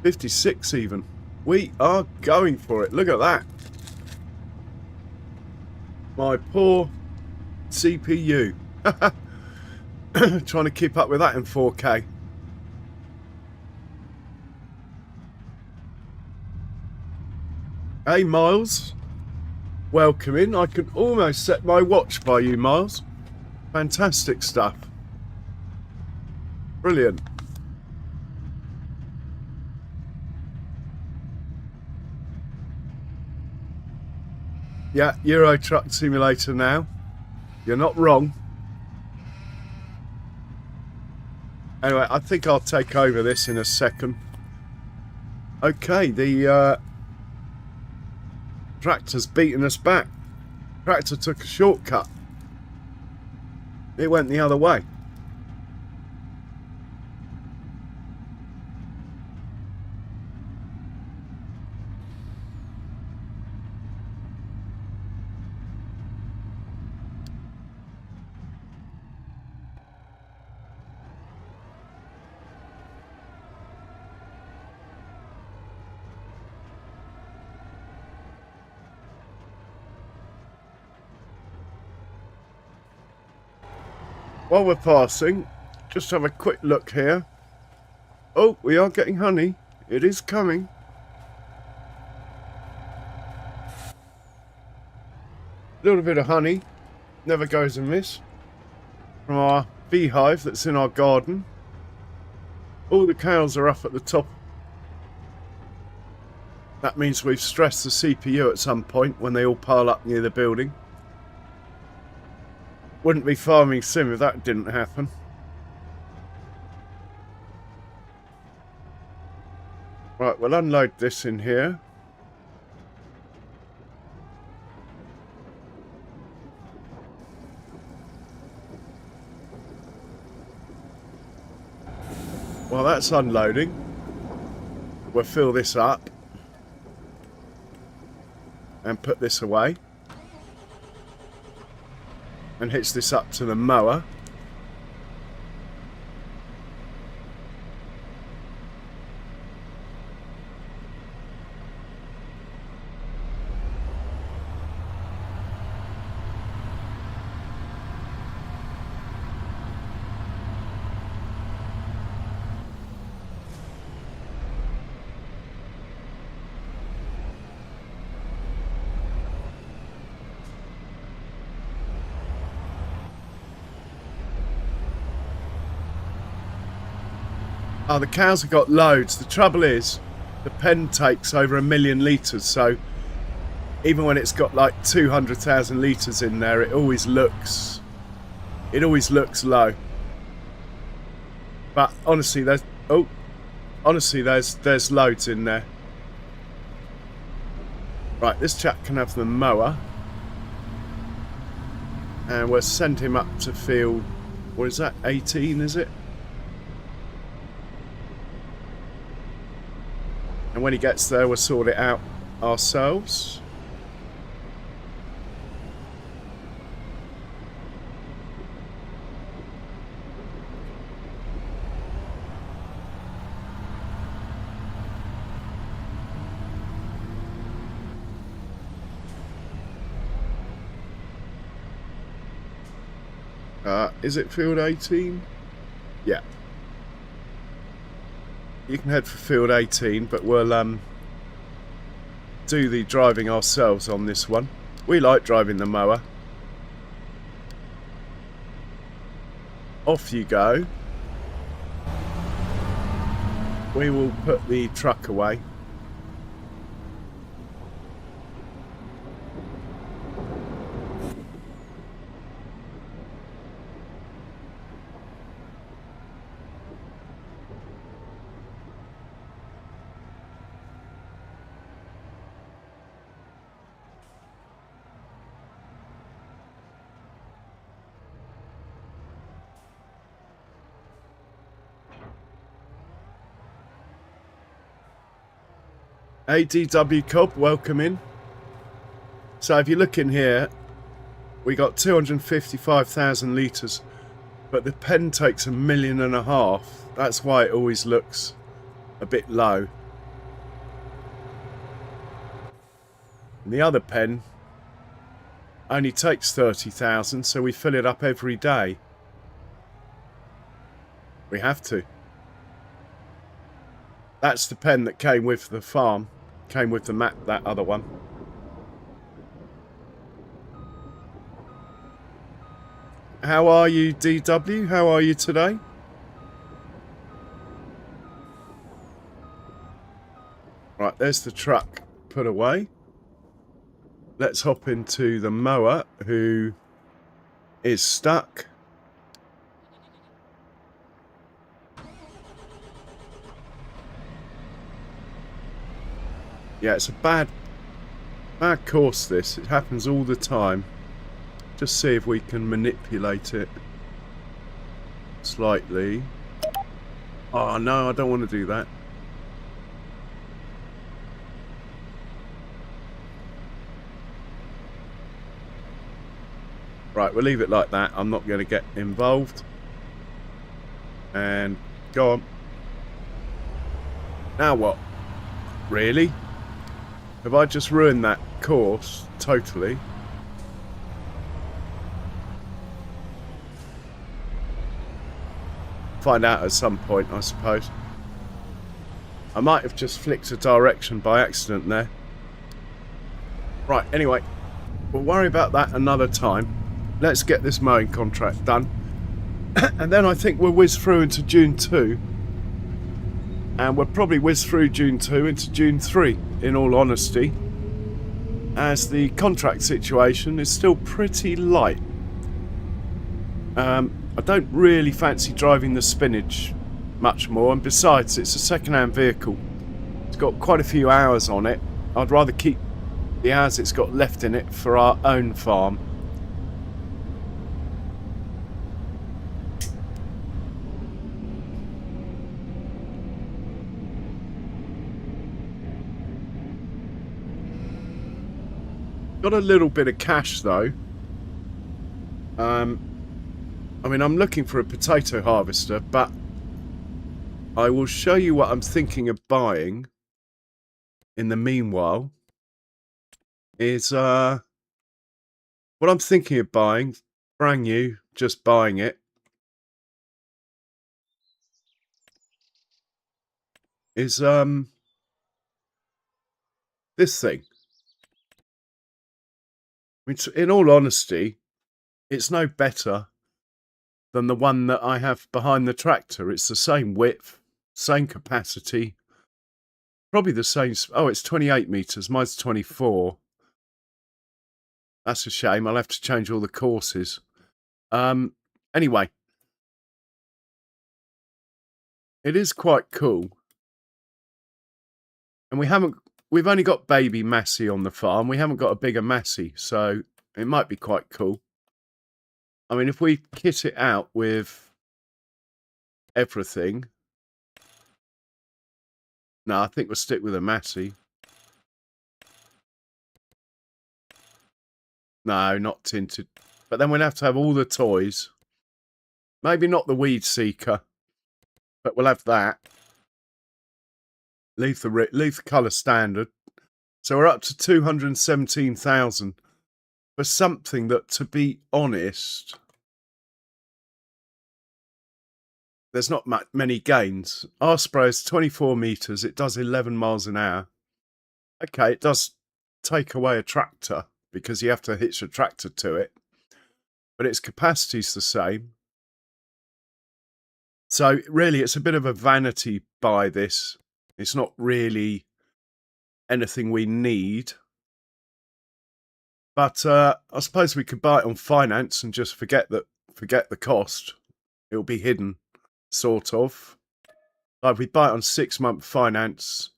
56 even. We are going for it. Look at that. My poor CPU. Trying to keep up with that in 4K. Hey, Miles. Welcome in. I can almost set my watch by you, Miles. Fantastic stuff. Brilliant. Yeah, Euro Truck Simulator now. You're not wrong. Anyway, I think I'll take over this in a second. Okay, the tractor's beaten us back. Tractor took a shortcut. It went the other way. While we're passing, just have a quick look here. Oh, we are getting honey. It is coming. A little bit of honey never goes amiss from our beehive that's in our garden. All the cows are up at the top. That means we've stressed the CPU at some point when they all pile up near the building. Wouldn't be farming sim if that didn't happen. Right, we'll unload this in here. While that's unloading, we'll fill this up and put this away. And hitch this up to the mower. Oh, the cows have got loads. The trouble is, the pen takes over 1 million litres, so even when it's got like 200,000 litres in there, it always looks low. But honestly, there's loads in there. Right, this chap can have the mower, and we'll send him up to field. What is that? 18, is it? And when he gets there, we'll sort it out ourselves. Is it field 18? Yeah. You can head for field 18, but we'll do the driving ourselves on this one. We like driving the mower. Off you go. We will put the truck away. ADW Cobb, welcome in. So if you look in here, we got 255,000 litres, but the pen takes 1.5 million. That's why it always looks a bit low. And the other pen only takes 30,000, so we fill it up every day. We have to. That's the pen that came with the farm. Came with the map, that other one. How are you, DW? How are you today? Right, there's the truck put away. let's hop into the mower, who is stuck. Yeah, it's a bad course, this. It happens all the time. Just see if we can manipulate it slightly. Oh, no, I don't want to do that. Right, we'll leave it like that. I'm not going to get involved. And go on. Now what? Really? Have I just ruined that course totally? Find out at some point, I suppose. I might have just flicked a direction by accident there. Right, anyway, we'll worry about that another time. Let's get this mowing contract done. And then I think we'll whiz through into June 2. And we'll probably whiz through June 2 into June 3, in all honesty, as the contract situation is still pretty light. I don't really fancy driving the spinach much more, and besides, it's a second-hand vehicle. It's got quite a few hours on it. I'd rather keep the hours it's got left in it for our own farm. Got a little bit of cash though. I mean, I'm looking for a potato harvester, but I will show you what I'm thinking of buying in the meanwhile. Is what I'm thinking of buying, brand new, just buying it, is this thing. I mean, in all honesty, it's no better than the one that I have behind the tractor. It's the same width, same capacity, probably the same. Oh, it's 28 meters. Mine's 24. That's a shame. I'll have to change all the courses. Anyway, it is quite cool. And we've only got baby Massey on the farm. We haven't got a bigger Massey, so it might be quite cool. I mean, if we kit it out with everything. No, I think we'll stick with a Massey. No, not tinted. But then we'll have to have all the toys. Maybe not the weed seeker, but we'll have that. Leave the colour standard. So we're up to 217,000 for something that, to be honest, there's not many gains. Our spray is 24 meters. It does 11 miles an hour. Okay, it does take away a tractor because you have to hitch a tractor to it, but its capacity's the same. So really, it's a bit of a vanity buy, this. It's not really anything we need. But I suppose we could buy it on finance and just forget the cost. It'll be hidden, sort of. Like if we buy it on 6-month finance,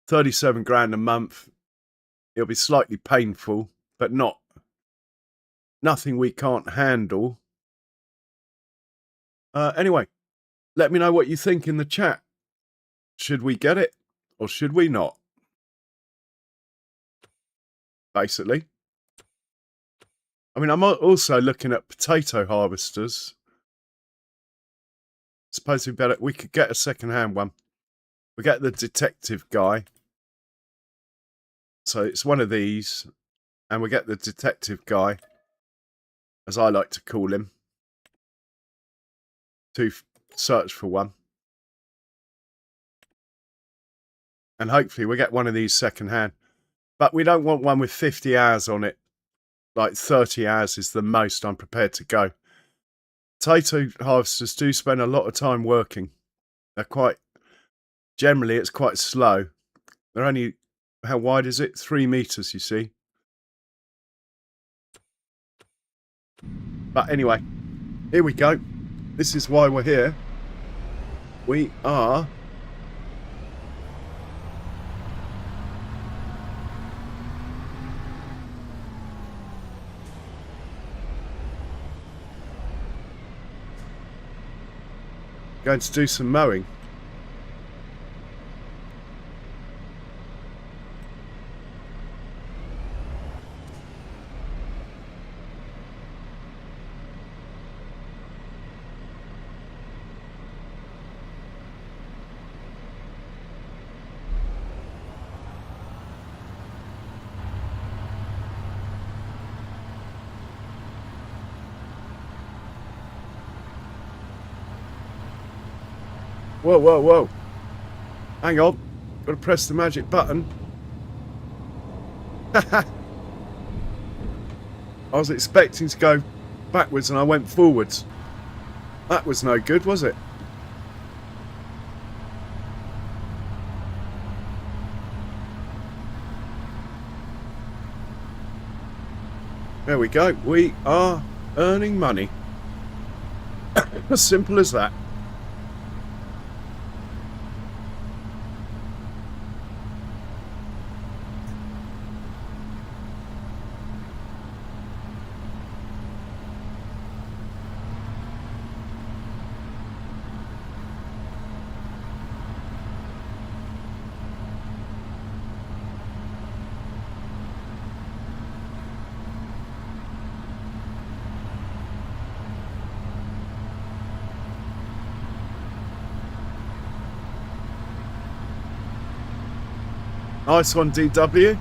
37 grand a month, it'll be slightly painful, but nothing we can't handle. Anyway, let me know what you think in the chat. Should we get it or should we not? Basically. I mean, I'm also looking at potato harvesters. Suppose we could get a second-hand one. We get the detective guy. So it's one of these, and we get the detective guy, as I like to call him, to search for one. And hopefully we get one of these second-hand. But we don't want one with 50 hours on it. Like 30 hours is the most I'm prepared to go. Potato harvesters do spend a lot of time working. Generally it's quite slow. They're only, how wide is it? 3 meters, you see. But anyway, here we go. This is why we're here. We are going to do some mowing. Whoa, whoa, whoa. Hang on. Got to press the magic button. I was expecting to go backwards and I went forwards. That was no good, was it? There we go. We are earning money. As simple as that. Nice one, DW.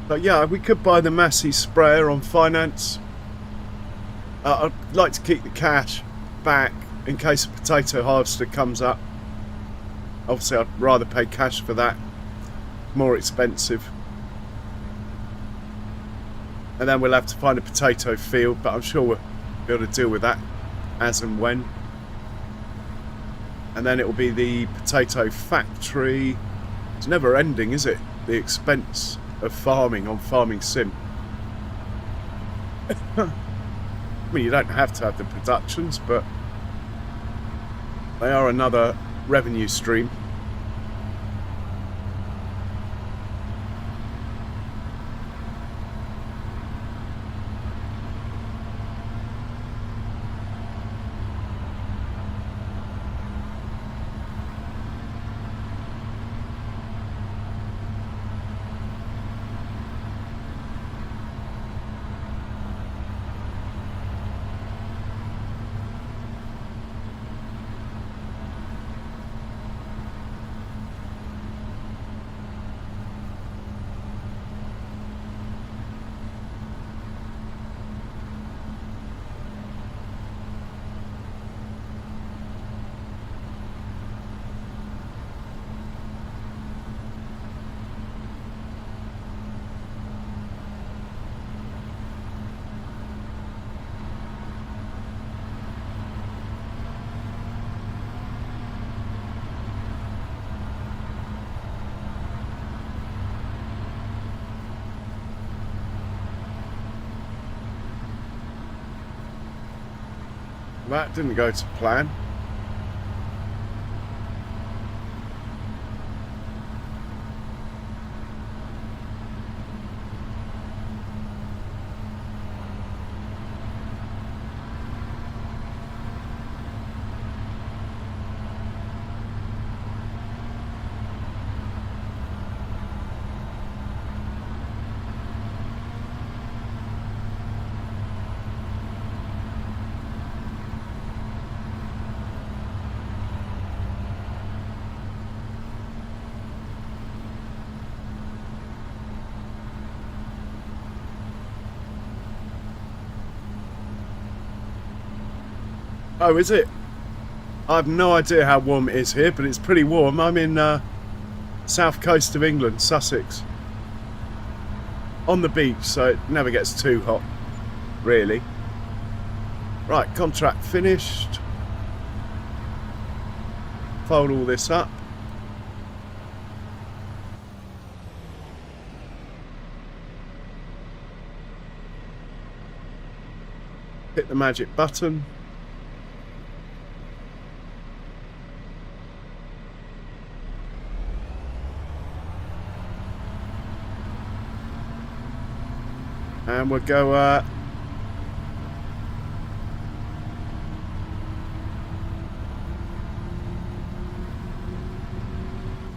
But yeah, we could buy the Massey sprayer on finance. I'd like to keep the cash back in case a potato harvester comes up. Obviously, I'd rather pay cash for that. More expensive. And then we'll have to find a potato field, but I'm sure we'll be able to deal with that as and when. And then it will be the potato factory. It's never ending, is it? The expense of farming on Farming Sim. I mean, you don't have to have the productions, but they are another revenue stream. That didn't go to plan. Oh, is it? I have no idea how warm it is here, but it's pretty warm. I'm in south coast of England, Sussex. On the beach, so it never gets too hot, really. Right, contract finished. Fold all this up. Hit the magic button. And we'll go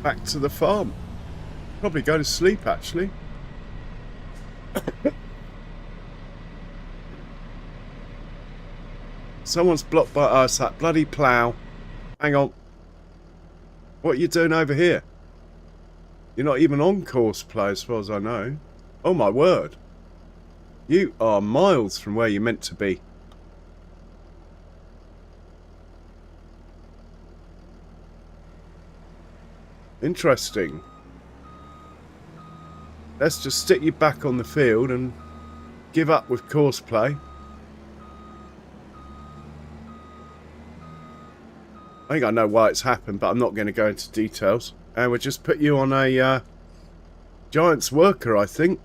back to the farm. Probably go to sleep, actually. Someone's blocked by us, that bloody plough. Hang on. What are you doing over here? You're not even on course play, as far as I know. Oh my word. You are miles from where you're meant to be. Interesting. Let's just stick you back on the field and give up with course play. I think I know why it's happened, but I'm not going to go into details. And we'll just put you on a Giant's worker, I think.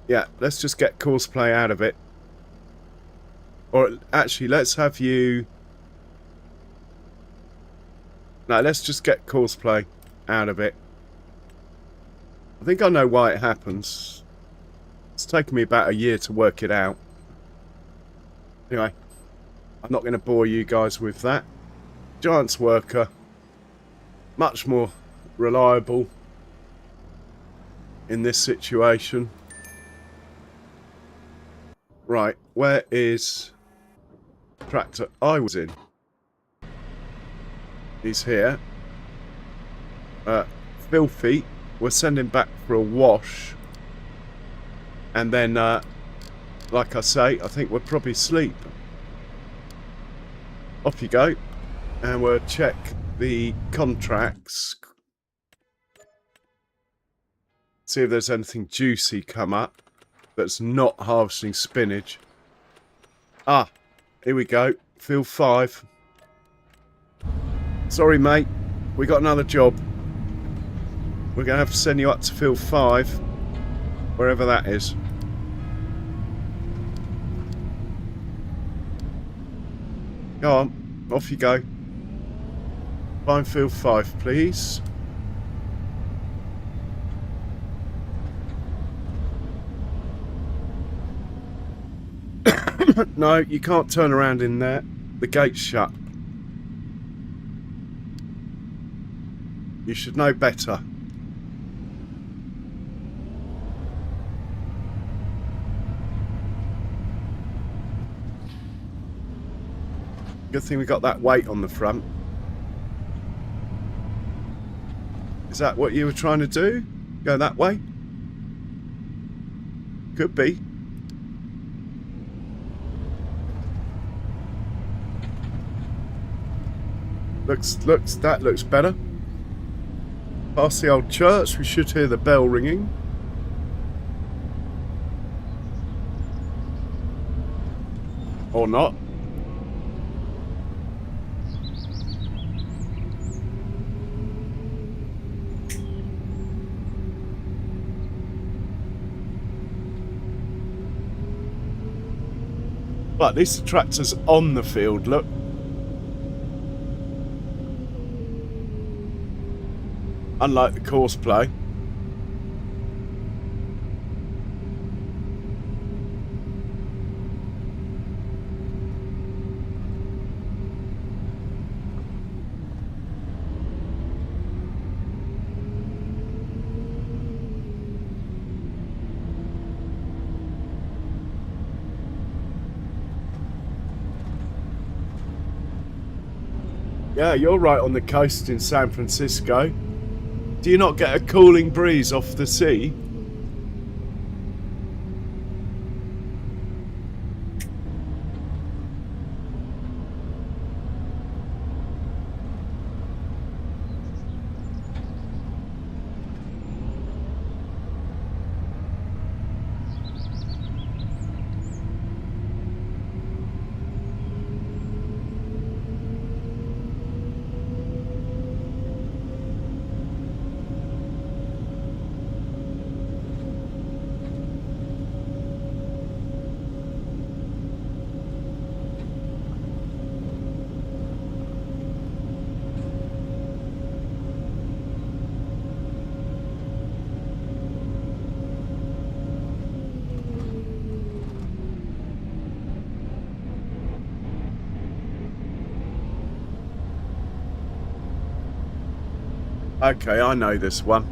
Yeah, let's just get course play out of it. Or actually, let's have you... No, let's just get course play out of it. I think I know why it happens. It's taken me about a year to work it out. Anyway, I'm not going to bore you guys with that. Giant's worker. Much more reliable in this situation. Right, where is the tractor I was in? He's here. Filthy. We're sending back for a wash. And then, like I say, I think we'll probably sleep. Off you go. And we'll check the contracts. See if there's anything juicy come up that's not harvesting spinach. Ah, here we go. Field 5. Sorry, mate. We got another job. We're going to have to send you up to field 5. Wherever that is. Go on. Off you go. Find field 5, please. No, you can't turn around in there. The gate's shut. You should know better. Good thing we got that weight on the front. Is that what you were trying to do? Go that way? Could be. That looks better. Past the old church, we should hear the bell ringing. Or not. But at least the tractor's on the field, look. Unlike the course play. Yeah, you're right on the coast in San Francisco. Do you not get a cooling breeze off the sea? Okay, I know this one.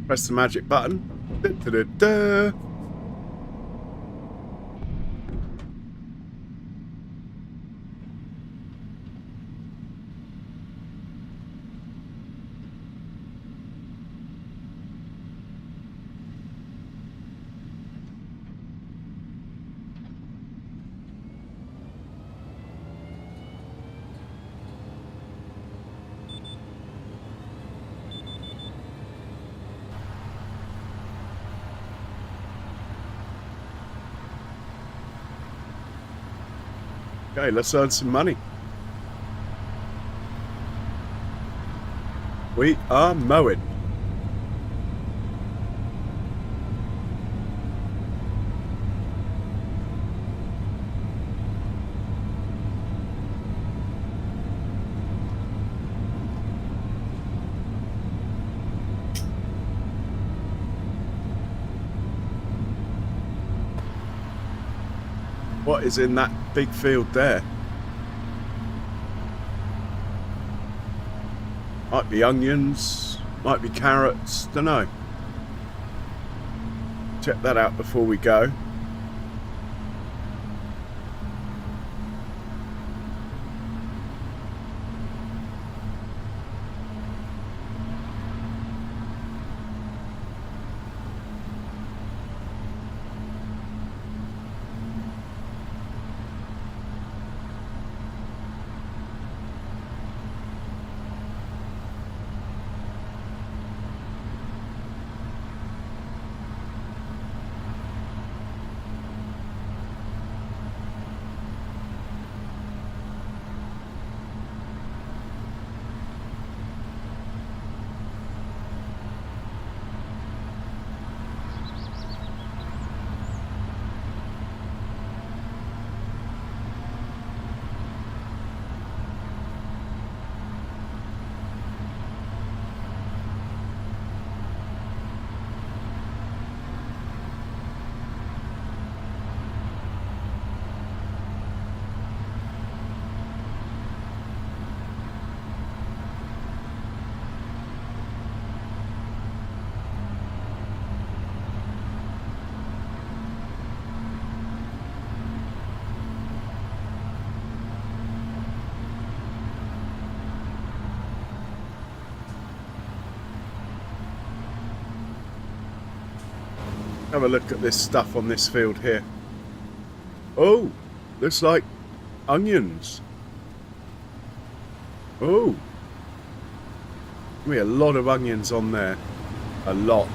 Press the magic button. Da, da, da, da. Okay, let's earn some money. We are mowing. What is in that big field there? Might be onions, might be carrots, don't know. Check that out before we go. Have a look at this stuff on this field here. Oh, looks like onions. Oh, a lot of onions on there. A lot.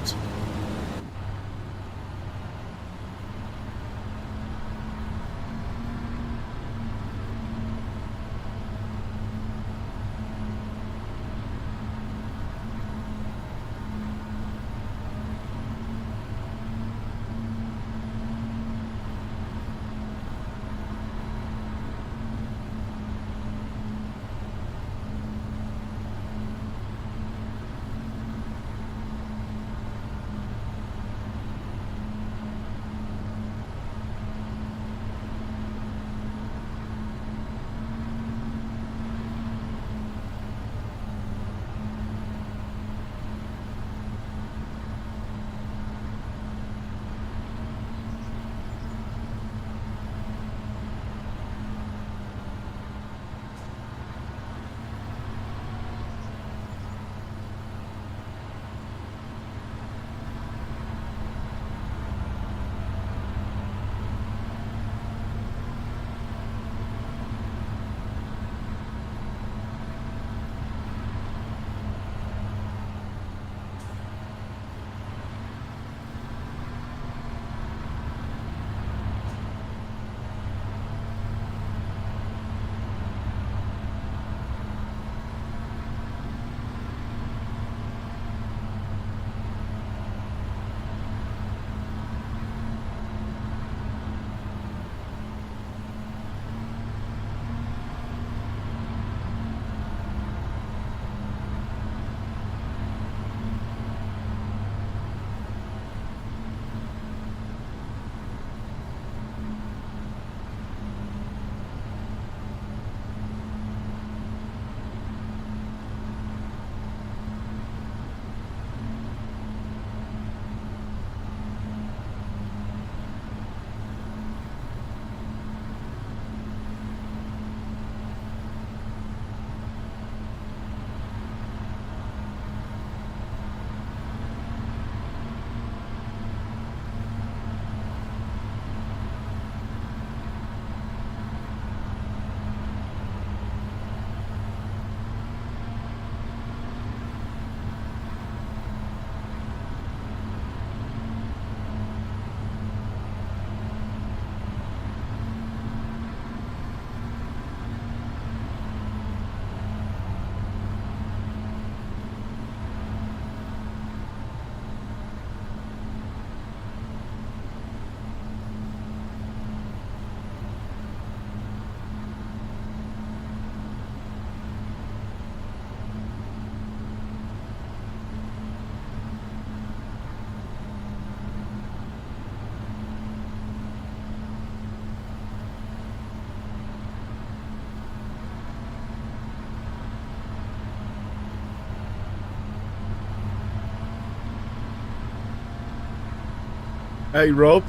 Hey, Rob.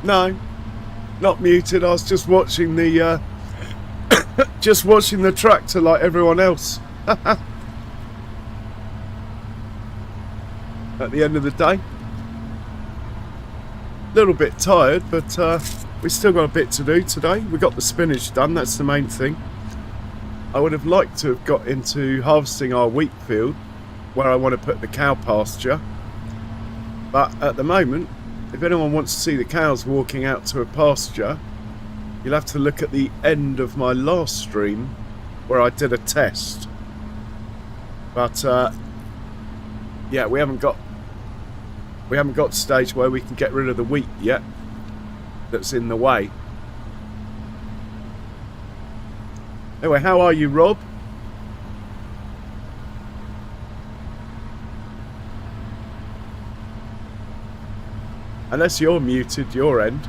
No, not muted. I was just watching the tractor like everyone else. At the end of the day, a little bit tired, but we still got a bit to do today. We got the spinach done. That's the main thing. I would have liked to have got into harvesting our wheat field where I want to put the cow pasture, but at the moment, if anyone wants to see the cows walking out to a pasture, you'll have to look at the end of my last stream where I did a test. But yeah, we haven't got to the stage where we can get rid of the wheat yet that's in the way. Anyway, how are you, Rob? Unless you're muted your end.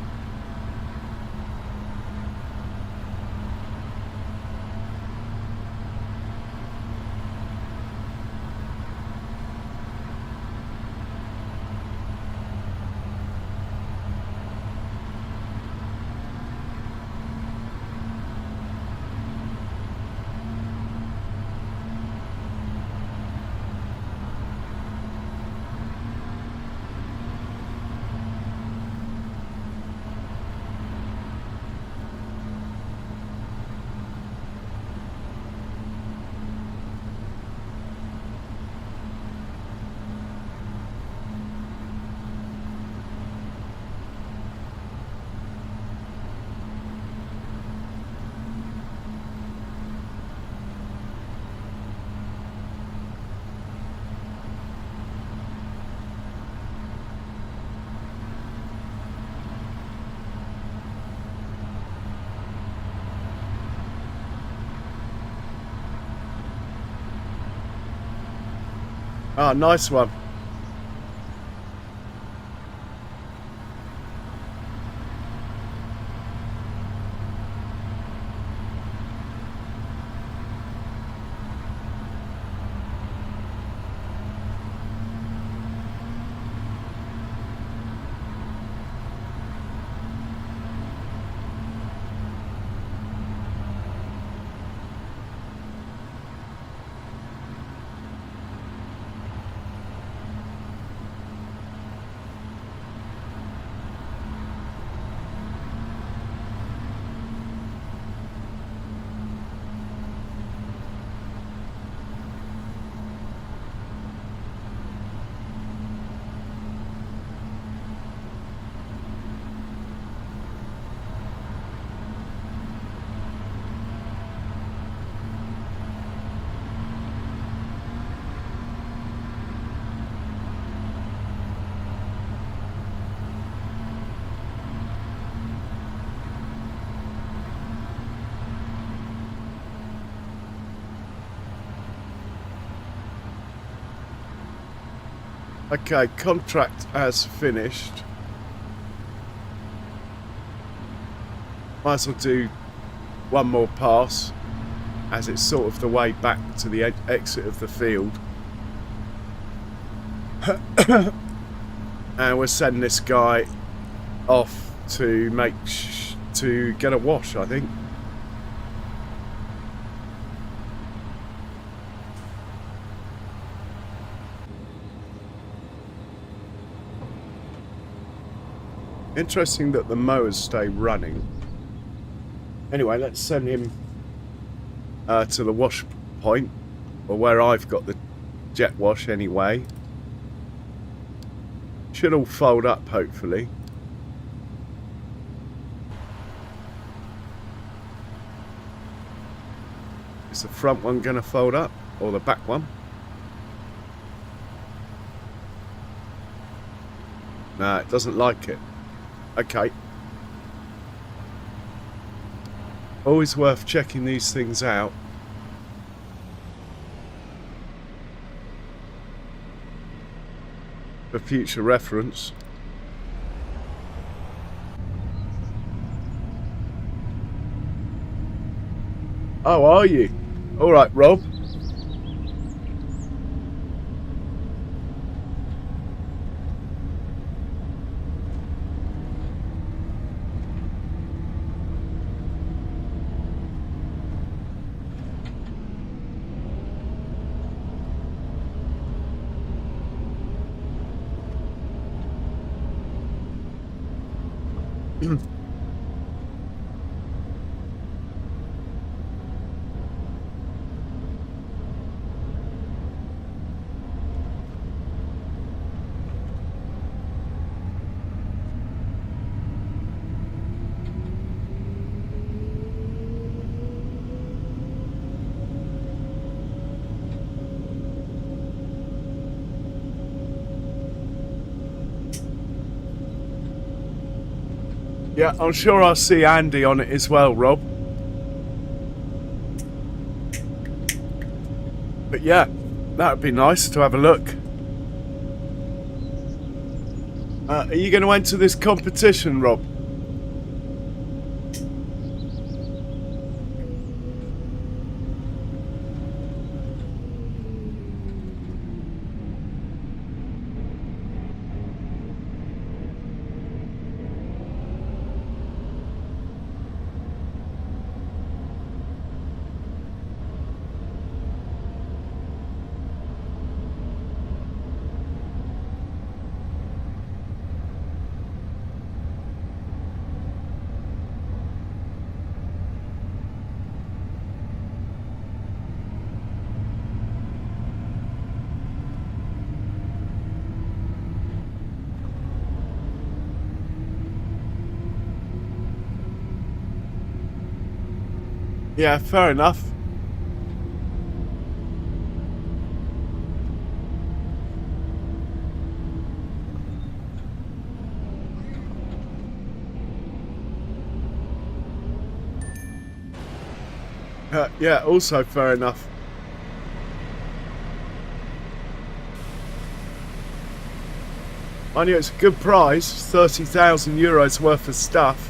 Ah, nice one. Okay, contract as finished. Might as well do one more pass, as it's sort of the way back to the exit of the field. And we'll send this guy off to to get a wash, I think. Interesting that the mowers stay running. Anyway, let's send him to the wash point, or where I've got the jet wash anyway. Should all fold up, hopefully. Is the front one going to fold up, or the back one? No, it doesn't like it. Okay. Always worth checking these things out. For future reference. Oh, are you? Alright, Rob. Yeah, I'm sure I'll see Andy on it as well, Rob. But yeah, that would be nice to have a look. Are you going to enter this competition, Rob? Yeah, fair enough. Yeah, also fair enough. I knew it's a good prize, 30,000 euros worth of stuff.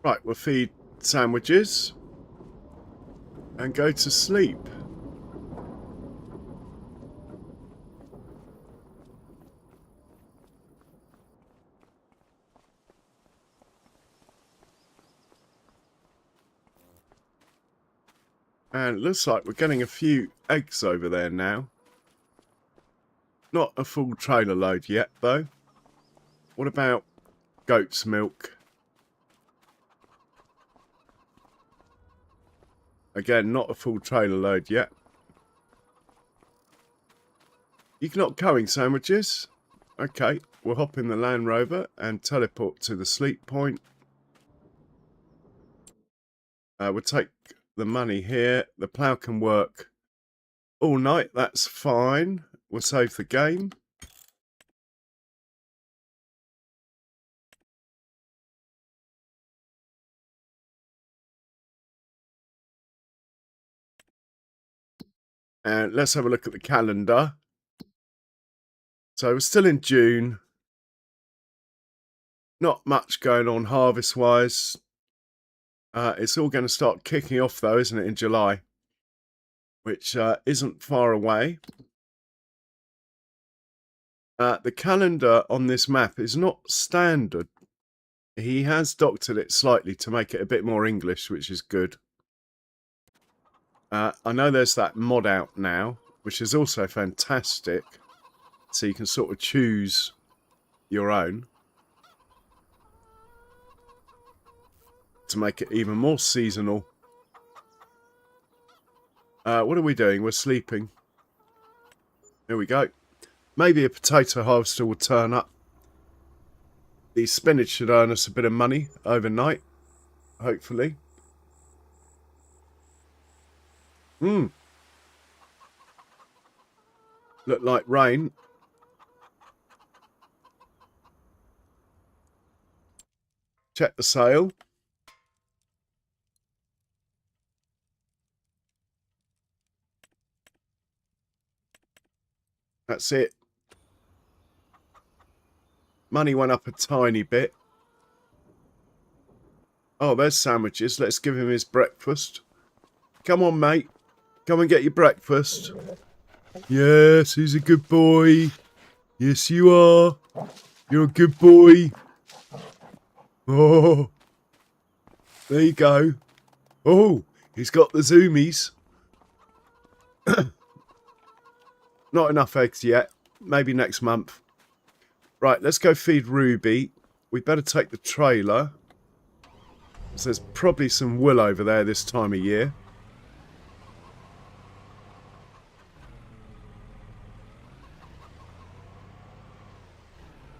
Right, we'll feed sandwiches and go to sleep. And it looks like we're getting a few eggs over there now. Not a full trailer load yet, though. What about goat's milk? Again, not a full trailer load yet. You're not going sandwiches? Okay, we'll hop in the Land Rover and teleport to the sleep point. We'll take the money here. The plough can work all night. That's fine. We'll save the game. And let's have a look at the calendar. So we're still in June. Not much going on harvest-wise. It's all going to start kicking off, though, isn't it, in July? Which isn't far away. The calendar on this map is not standard. He has doctored it slightly to make it a bit more English, which is good. I know there's that mod out now, which is also fantastic. So you can sort of choose your own to make it even more seasonal. What are we doing? We're sleeping. Here we go. Maybe a potato harvester will turn up. The spinach should earn us a bit of money overnight, hopefully. Look like rain. Check the sail. That's it. Money went up a tiny bit. Oh, there's sandwiches. Let's give him his breakfast. Come on, mate. Come and get your breakfast. Yes, he's a good boy. Yes, you are. You're a good boy. Oh, there you go. Oh, he's got the zoomies. Not enough eggs yet. Maybe next month. Right, let's go feed Ruby. We better take the trailer. There's probably some wool over there this time of year.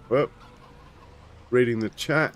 Well, reading the chat.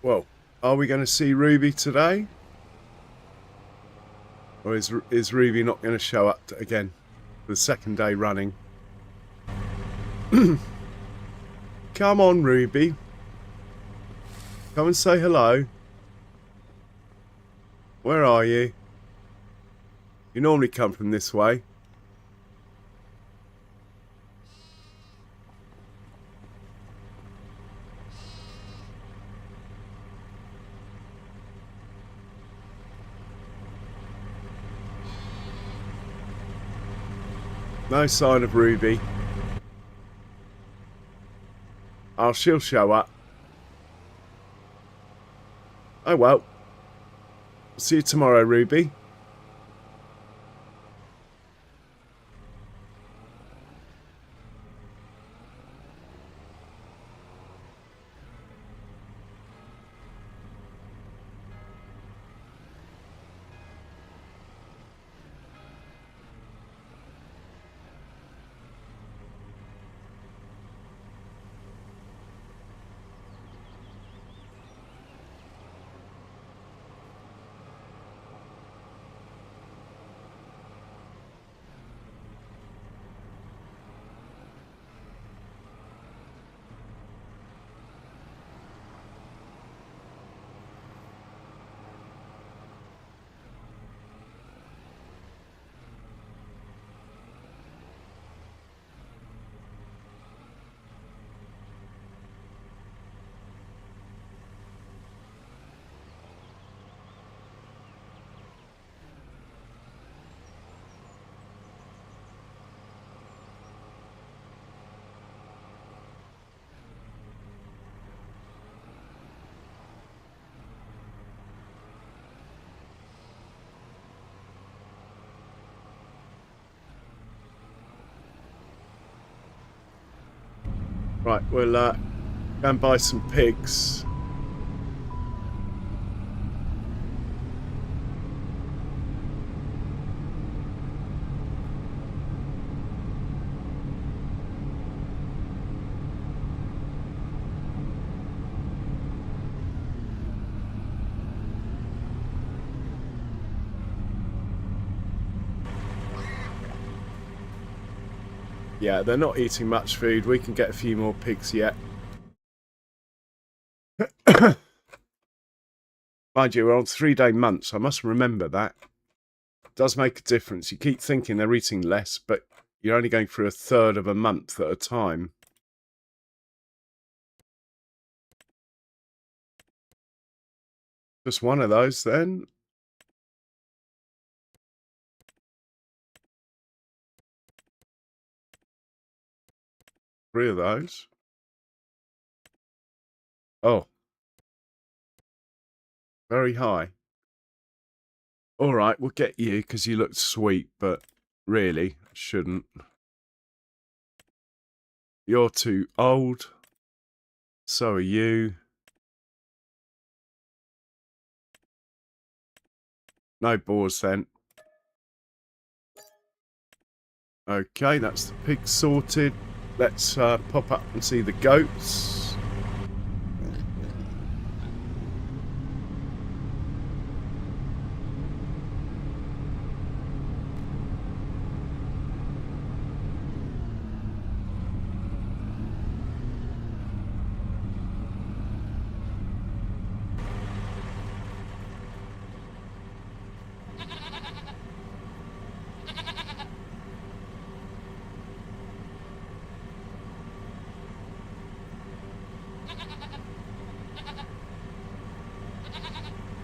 Well, are we going to see Ruby today? Or is Ruby not going to show up again for the second day running? Come on, Ruby. Come and say hello. Where are you? You normally come from this way. No sign of Ruby. Oh, she'll show up. Oh well. See you tomorrow, Ruby. Right, we'll go and buy some pigs. Yeah, they're not eating much food. We can get a few more pigs yet. Mind you, we're on 3-day months. I must remember that. It does make a difference. You keep thinking they're eating less, but you're only going through a third of a month at a time. Just one of those then. Three of those. Oh. Very high. All right, we'll get you because you look sweet, but really shouldn't. You're too old. So are you. No boars then. Okay, that's the pig sorted. Let's pop up and see the goats.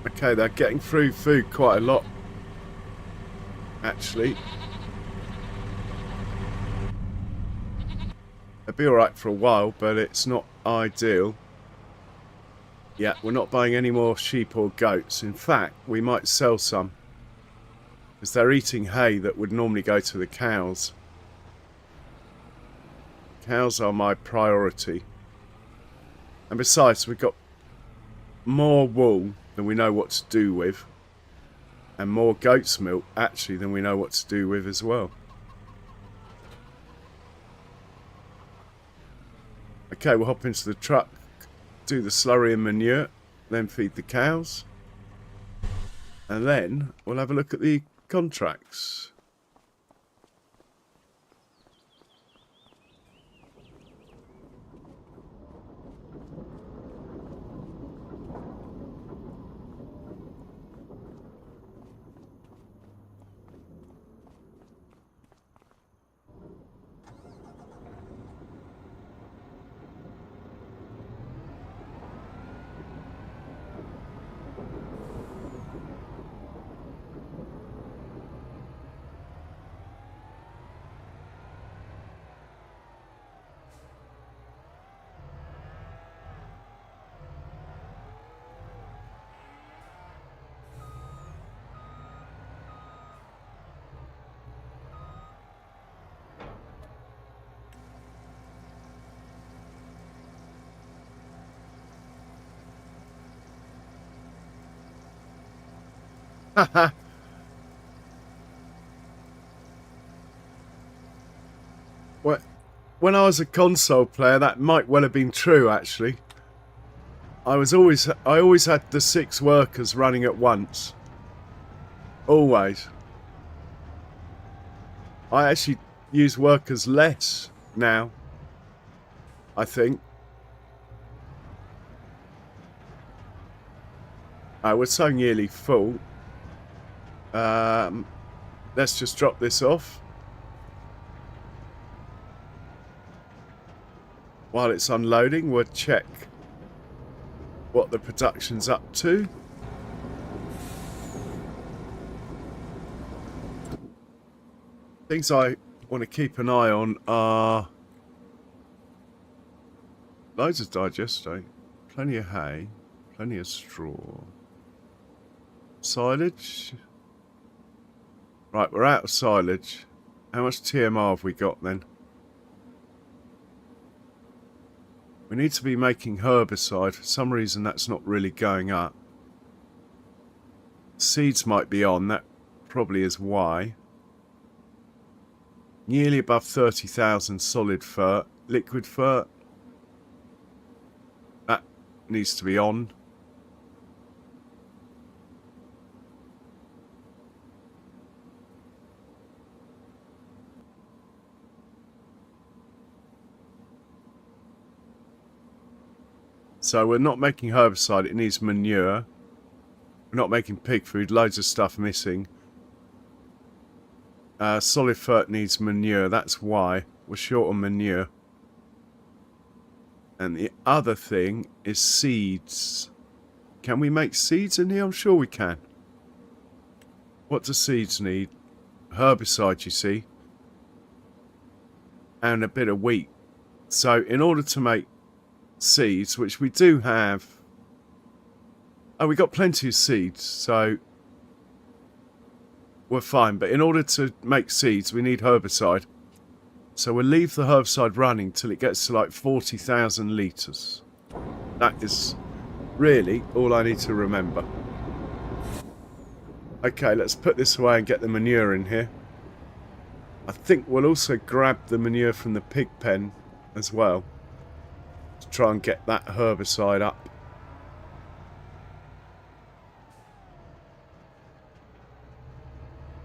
Okay, they're getting through food quite a lot, actually. They'll be alright for a while, but it's not ideal. Yeah, we're not buying any more sheep or goats. In fact, we might sell some, because they're eating hay that would normally go to the cows. Cows are my priority. And besides, we've got more wool than we know what to do with, and more goat's milk actually than we know what to do with as well. Okay, we'll hop into the truck, do the slurry and manure, then feed the cows, and then we'll have a look at the contracts. Haha. When I was a console player, that might well have been true, actually. I always had the 6 workers running at once. Always. I actually use workers less now, I think. We're so nearly full. Let's just drop this off. While it's unloading, we'll check what the production's up to. Things I want to keep an eye on are loads of digestate, plenty of hay, plenty of straw, silage. Right, we're out of silage. How much TMR have we got then? We need to be making herbicide. For some reason that's not really going up. Seeds might be on, that probably is why. Nearly above 30,000 solid fur. Liquid fur, that needs to be on. So we're not making herbicide, it needs manure. We're not making pig food, loads of stuff missing. Solid fert needs manure, that's why. We're short on manure. And the other thing is seeds. Can we make seeds in here? I'm sure we can. What do seeds need? Herbicide, you see. And a bit of wheat. So in order to make seeds, which we do have... Oh, we got plenty of seeds, so we're fine. But in order to make seeds, we need herbicide. So we'll leave the herbicide running till it gets to like 40,000 litres. That is really all I need to remember. Okay, let's put this away and get the manure in here. I think we'll also grab the manure from the pig pen as well, to try and get that herbicide up.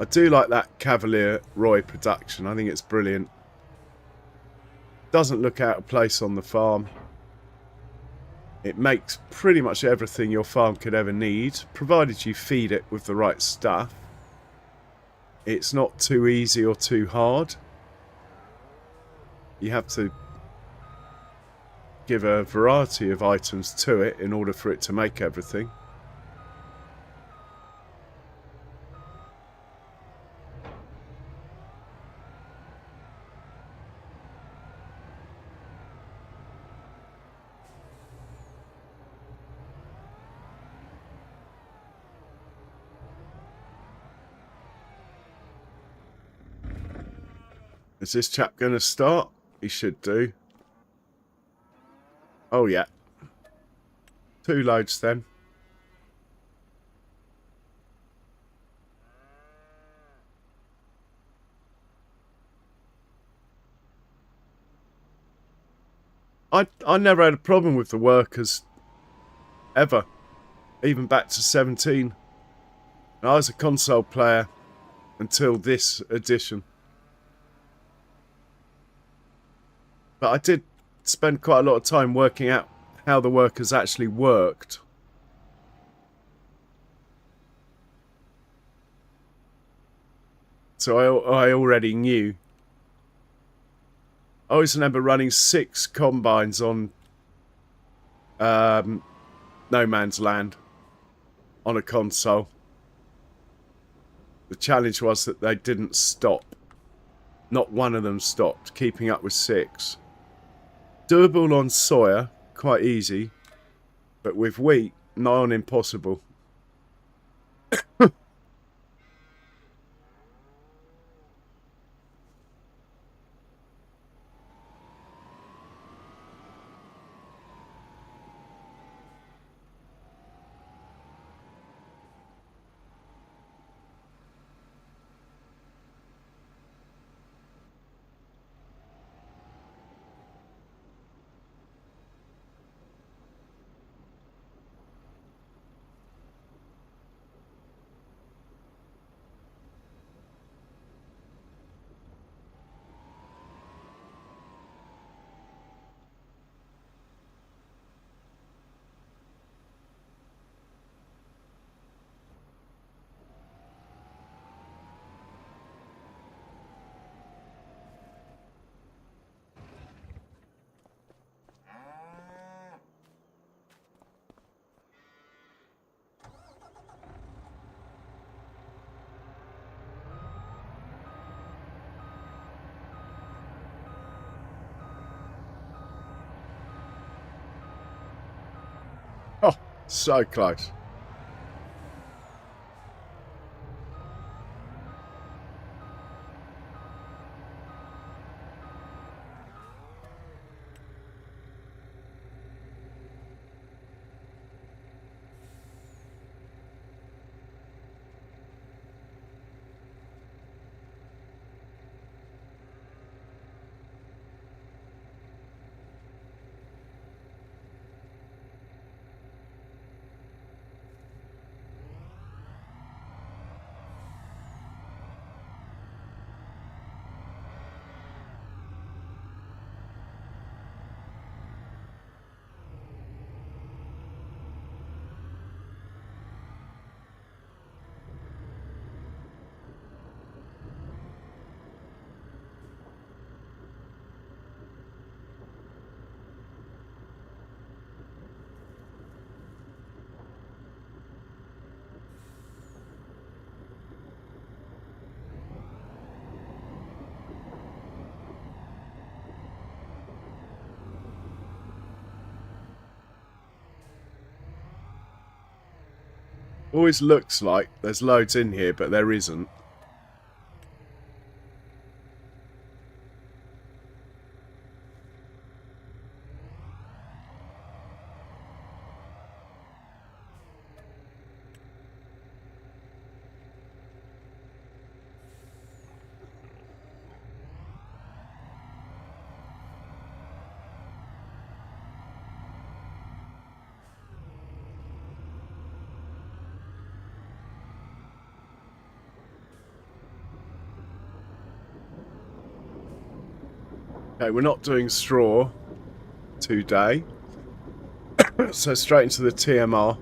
I do like that Cavalier Roy production. I think it's brilliant. Doesn't look out of place on the farm. It makes pretty much everything your farm could ever need, provided you feed it with the right stuff. It's not too easy or too hard. You have to give a variety of items to it in order for it to make everything. Is this chap going to start? He should do. Oh, yeah. 2 loads then. I never had a problem with the workers. Ever. Even back to 17. I was a console player until this edition. But I did spend quite a lot of time working out how the workers actually worked. So I already knew. I always remember running 6 combines on No Man's Land on a console. The challenge was that they didn't stop. Not one of them stopped, keeping up with 6. Doable on soya, quite easy, but with wheat, nigh on impossible. Oh, so close. Always looks like there's loads in here, but there isn't. Okay, we're not doing straw today. So straight into the TMR.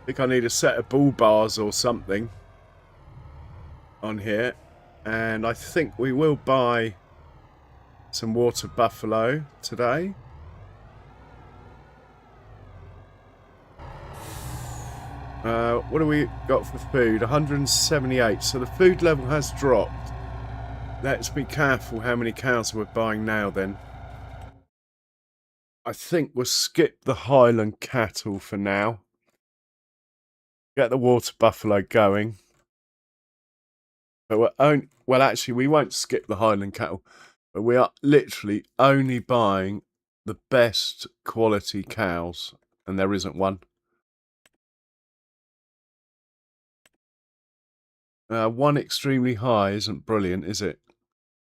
I think I need a set of bull bars or something on here. And I think we will buy some water buffalo today. What do we got for food? 178. So the food level has dropped. Let's be careful how many cows we're buying now then. I think we'll skip the Highland cattle for now. Get the water buffalo going. But well, actually, we won't skip the Highland cattle. But we are literally only buying the best quality cows. And there isn't one. One extremely high isn't brilliant, is it?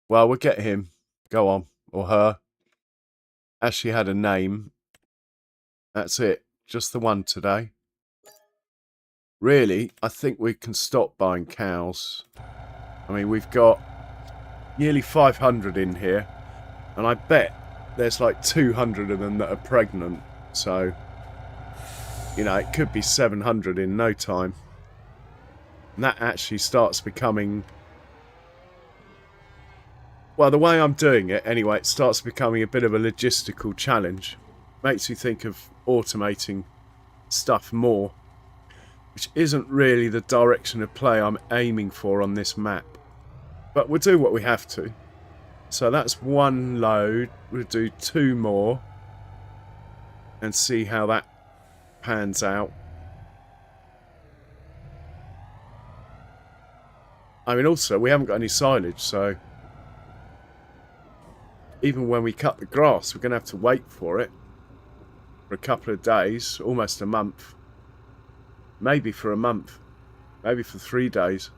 Well, we'll get him. Go on. Or her. Actually had a name. That's it. Just the one today. Really, I think we can stop buying cows. I mean, we've got nearly 500 in here. And I bet there's like 200 of them that are pregnant. So, you know, it could be 700 in no time. And that actually starts becoming... Well, the way I'm doing it, anyway, it starts becoming a bit of a logistical challenge. Makes me think of automating stuff more. Which isn't really the direction of play I'm aiming for on this map. But we'll do what we have to. So that's one load. We'll do 2 more. And see how that pans out. I mean, also, we haven't got any silage, so... Even when we cut the grass, we're going to have to wait for it. For a couple of days, almost a month. Maybe for a month. Maybe for 3 days.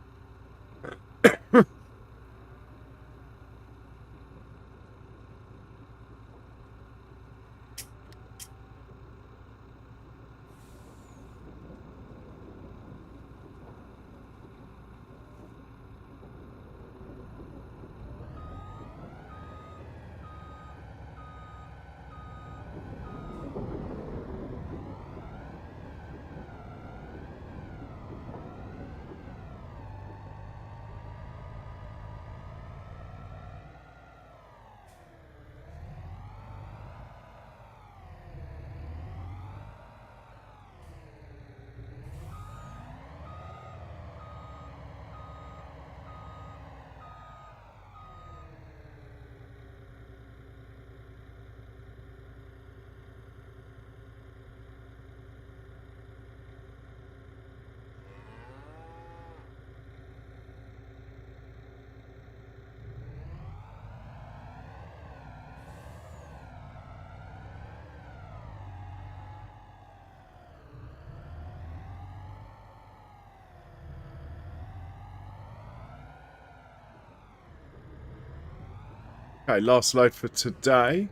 Okay, last load for today.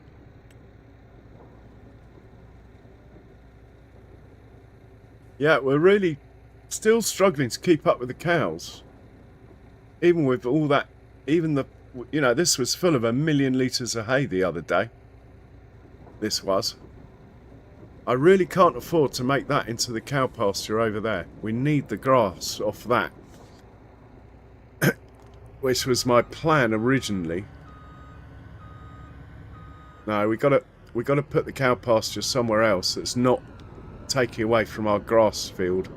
Yeah, we're really still struggling to keep up with the cows. Even with all that, even the, you know, this was full of 1,000,000 litres of hay the other day. This was. I really can't afford to make that into the cow pasture over there. We need the grass off that. Which was my plan originally. No, we gotta put the cow pasture somewhere else that's not taking away from our grass field.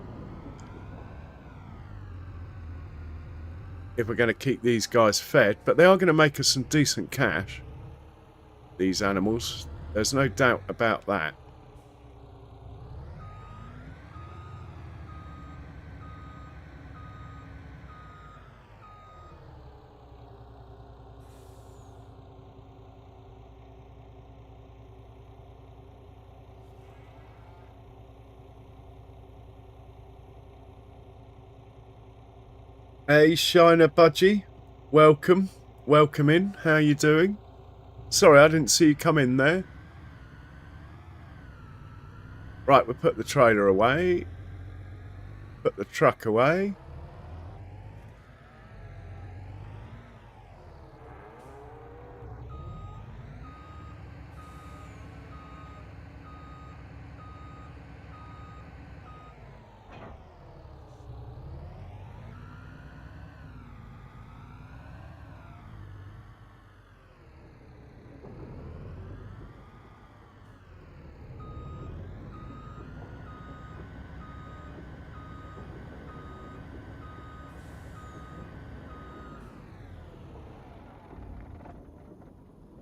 If we're going to keep these guys fed, but they are going to make us some decent cash. These animals, there's no doubt about that. Hey, Shiner Budgie, welcome in. How you doing? Sorry, I didn't see you come in there. Right, we'll put the trailer away. Put the truck away.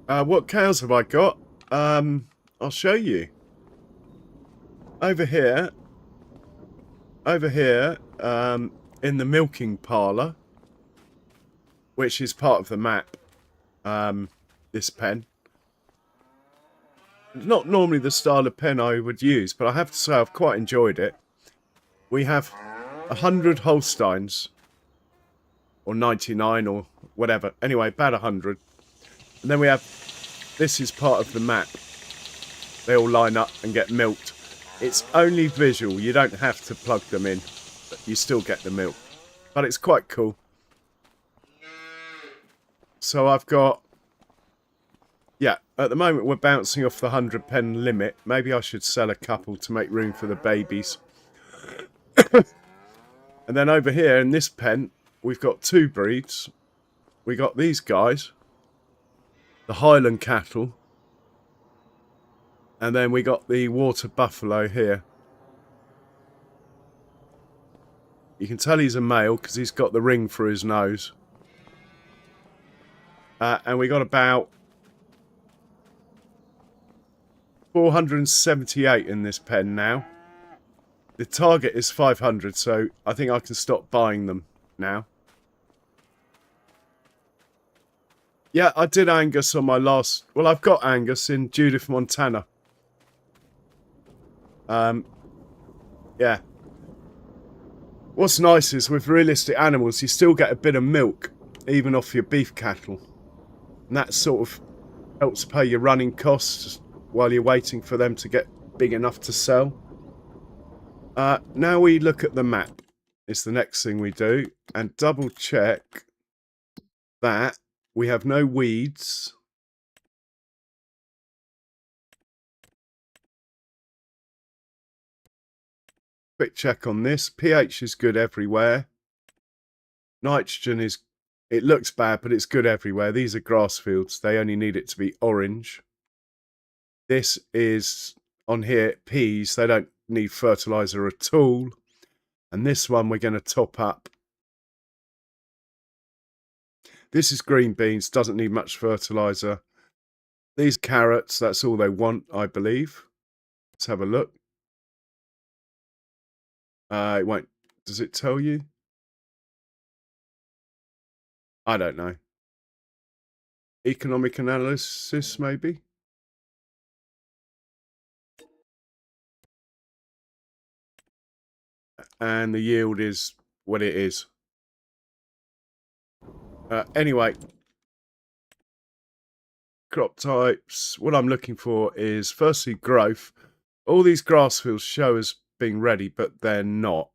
What cows have I got? I'll show you. Over here, in the milking parlour, which is part of the map, this pen. Not normally the style of pen I would use, but I have to say I've quite enjoyed it. We have 100 Holsteins, or 99, or whatever. Anyway, about 100. And then we have, this is part of the map. They all line up and get milked. It's only visual, you don't have to plug them in, but you still get the milk. But it's quite cool. So I've got, yeah, at the moment we're bouncing off the 100 pen limit. Maybe I should sell a couple to make room for the babies. And then over here in this pen, we've got two breeds. We got these guys, the Highland cattle. And then we got the water buffalo here. You can tell he's a male because he's got the ring for his nose. And we got about 478 in this pen now. The target is 500, so I think I can stop buying them now. Yeah, I did Angus on my last... Well, I've got Angus in Judith, Montana. Yeah. What's nice is with realistic animals, you still get a bit of milk, even off your beef cattle. And that sort of helps pay your running costs while you're waiting for them to get big enough to sell. Now we look at the map. It's the next thing we do. And double check that we have no weeds. Quick check on this. pH is good everywhere. Nitrogen is, it looks bad, but it's good everywhere. These are grass fields. They only need it to be orange. This is, on here, peas. They don't need fertilizer at all. And this one we're going to top up. This is green beans. Doesn't need much fertilizer. These carrots, that's all they want, I believe. Let's have a look. It won't. Does it tell you? I don't know. Economic analysis, maybe? And the yield is what it is. Anyway, crop types, what I'm looking for is firstly growth. All these grass fields show as being ready, but they're not.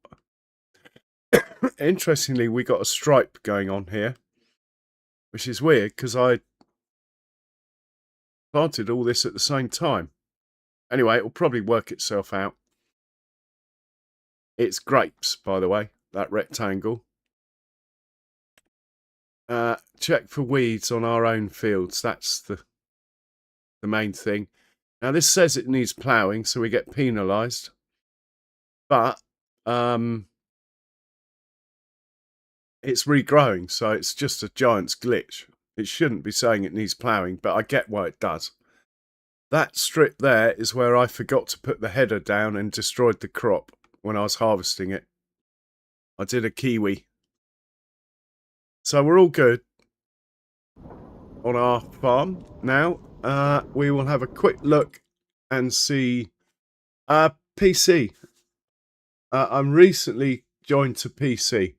Interestingly, we got a stripe going on here, which is weird because I planted all this at the same time. Anyway, it'll probably work itself out. It's grapes, by the way, that rectangle. Check for weeds on our own fields. That's the main thing. Now, this says it needs ploughing, so we get penalised. But it's regrowing, so it's just a giant's glitch. It shouldn't be saying it needs ploughing, but I get why it does. That strip there is where I forgot to put the header down and destroyed the crop when I was harvesting it. I did a kiwi. So we're all good on our farm now. We will have a quick look and see PC. I'm recently joined to PC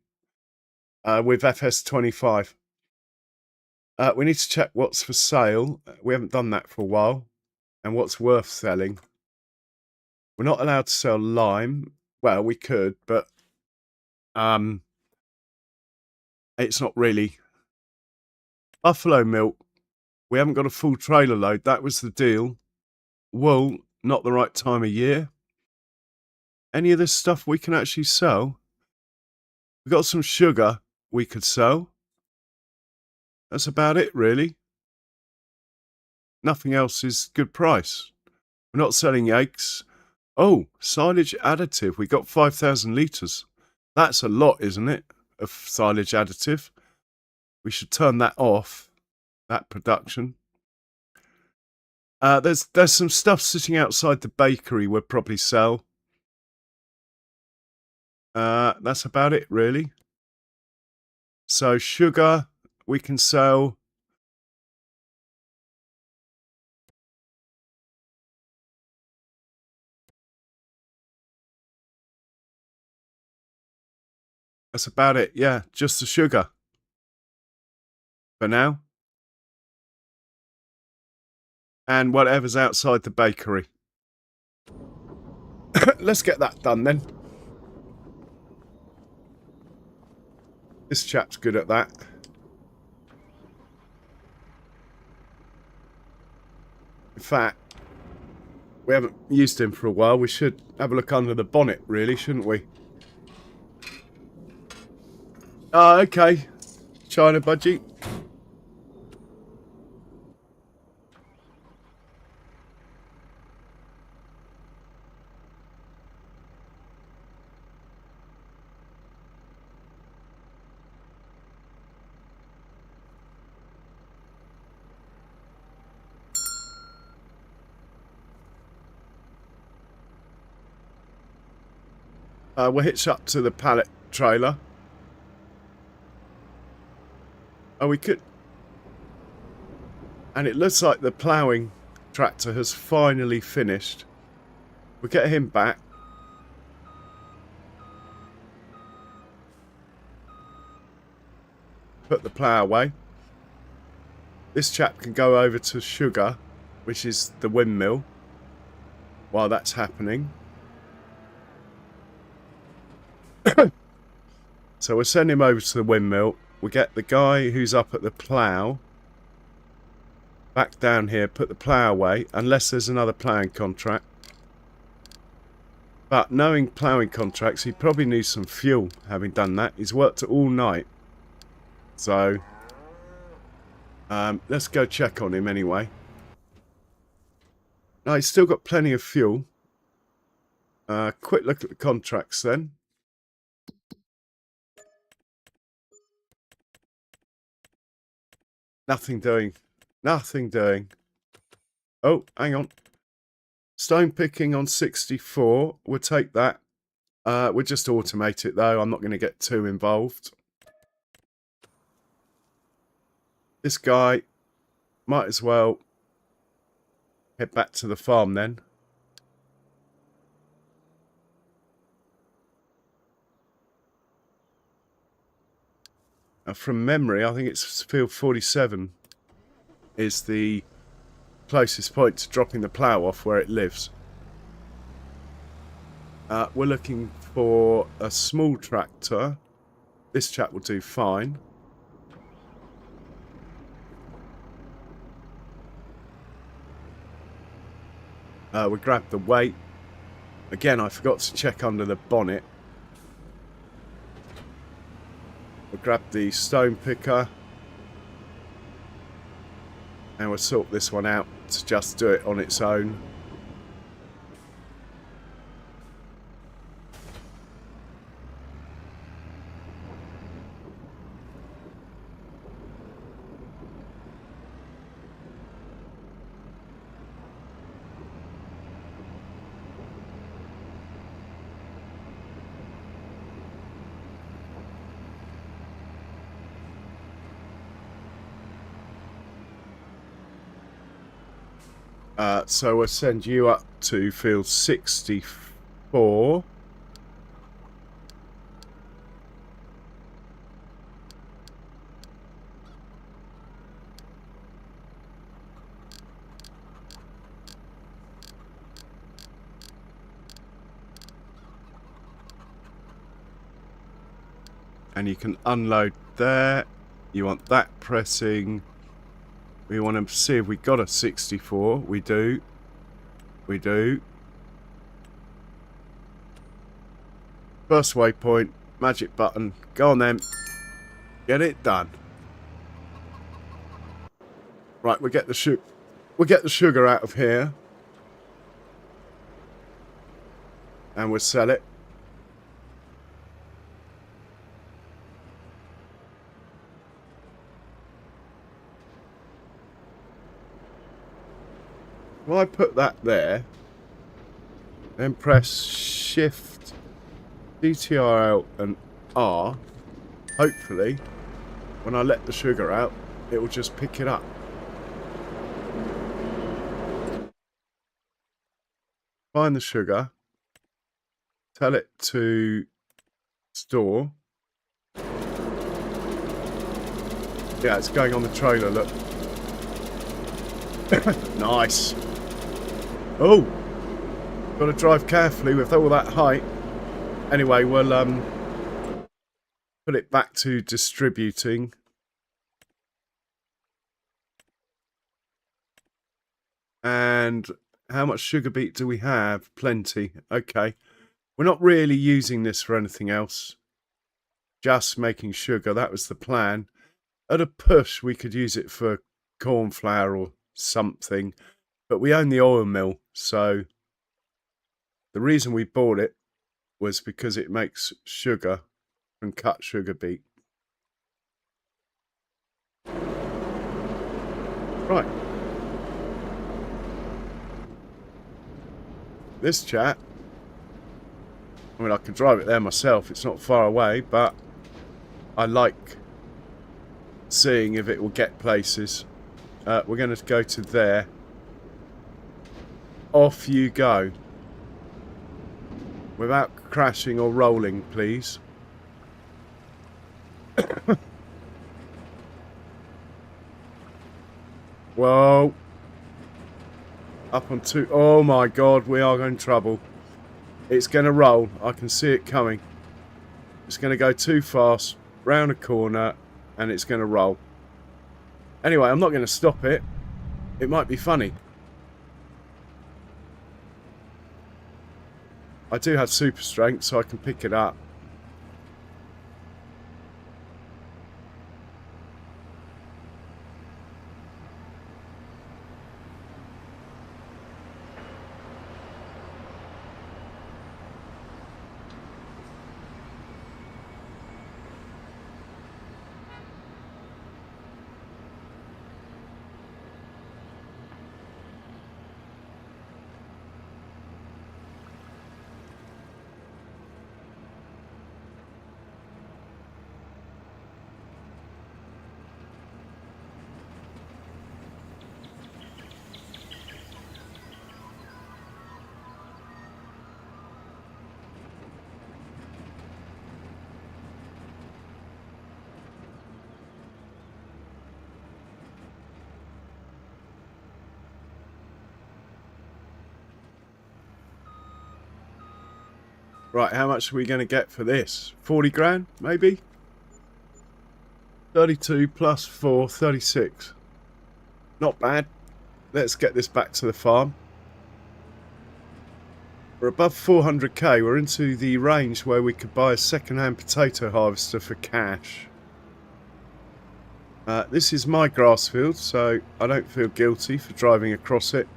with FS25. We need to check what's for sale. We haven't done that for a while. And what's worth selling. We're not allowed to sell lime. Well, we could, but it's not really. Buffalo milk. We haven't got a full trailer load. That was the deal. Wool, not the right time of year. Any of this stuff we can actually sell. We've got some sugar we could sell. That's about it, really. Nothing else is good price. We're not selling eggs. Oh, silage additive. We got 5,000 litres. That's a lot, isn't it, of silage additive? We should turn that off, that production. There's some stuff sitting outside the bakery we'll probably sell. That's about it, really. So sugar, we can sell. That's about it. Yeah, just the sugar for now. And whatever's outside the bakery. Let's get that done then. This chap's good at that. In fact, we haven't used him for a while. We should have a look under the bonnet, really, shouldn't we? Oh, okay. China budgie. We'll hitch up to the pallet trailer. Oh, we could. And it looks like the ploughing tractor has finally finished. We'll get him back. Put the plough away. This chap can go over to sugar, which is the windmill, while that's happening. So we'll send him over to the windmill. We'll get the guy who's up at the plough back down here, put the plough away, unless there's another ploughing contract. But knowing ploughing contracts, he probably needs some fuel, having done that. He's worked all night. So, let's go check on him anyway. No, he's still got plenty of fuel. Quick look at the contracts then. Nothing doing. Nothing doing. Oh, hang on. Stone picking on 64. We'll take that. We'll just automate it though. I'm not going to get too involved. This guy might as well head back to the farm then. From memory, I think it's field 47 is the closest point to dropping the plough off where it lives. We're looking for a small tractor. This chap will do fine. We grab the weight. Again, I forgot to check under the bonnet. We grab the stone picker. And we'll sort this one out to just do it on its own. So we'll send you up to field 64. And you can unload there. You want that pressing. We want to see if we got a 64. We do. We do. First waypoint. Magic button. Go on then. Get it done. Right, we'll get the sugar out of here. And we'll sell it. Well, I put that there, then press Shift, DTRL and R. Hopefully, when I let the sugar out, it will just pick it up. Find the sugar, tell it to store. Yeah, it's going on the trailer, look. Nice. Oh, got to drive carefully with all that height. Anyway, we'll put it back to distributing. And how much sugar beet do we have? Plenty. Okay. We're not really using this for anything else. Just making sugar. That was the plan. At a push, we could use it for corn flour or something. But we own the oil mill, so the reason we bought it was because it makes sugar from cut sugar beet. Right. This chat, I mean, I can drive it there myself. It's not far away, but I like seeing if it will get places. We're going to go to there. Off you go. Without crashing or rolling, please. Whoa. Up on two. Oh my god, we are in trouble. It's going to roll. I can see it coming. It's going to go too fast. Round a corner. And it's going to roll. Anyway, I'm not going to stop it. It might be funny. I do have super strength, so I can pick it up. Right, how much are we going to get for this? 40 grand, maybe? 32 plus 4, 36. Not bad. Let's get this back to the farm. We're above 400k. We're into the range where we could buy a second-hand potato harvester for cash. This is my grass field, so I don't feel guilty for driving across it.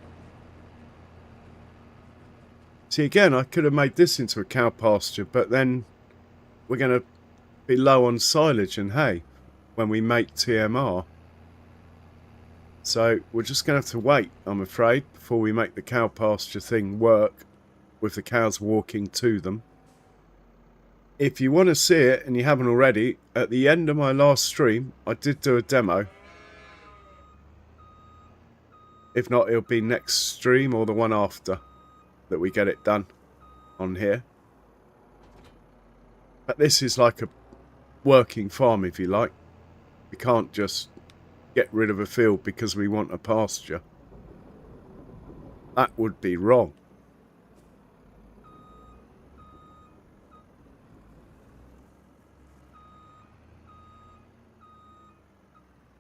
See, again, I could have made this into a cow pasture, but then we're going to be low on silage and hay when we make TMR. So we're just going to have to wait, I'm afraid, before we make the cow pasture thing work with the cows walking to them. If you want to see it, and you haven't already, at the end of my last stream, I did do a demo. If not, it'll be next stream or the one after that we get it done on here. But this is like a working farm, if you like. We can't just get rid of a field because we want a pasture. That would be wrong.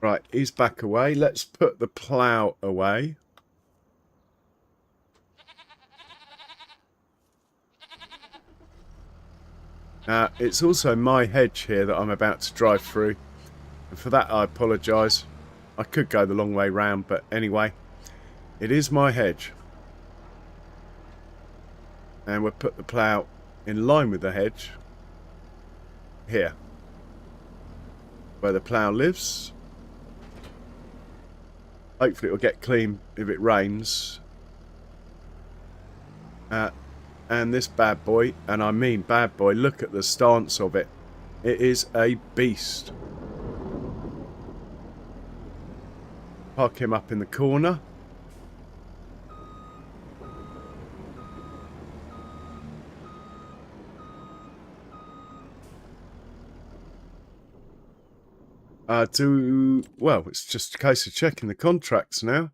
Right, he's back away. Let's put the plough away. It's also my hedge here that I'm about to drive through. And for that, I apologise. I could go the long way round, but anyway. It is my hedge. And we'll put the plough in line with the hedge. Here. Where the plough lives. Hopefully it'll get clean if it rains. And this bad boy, and I mean bad boy, look at the stance of it. It is a beast. Park him up in the corner. Well, it's just a case of checking the contracts now.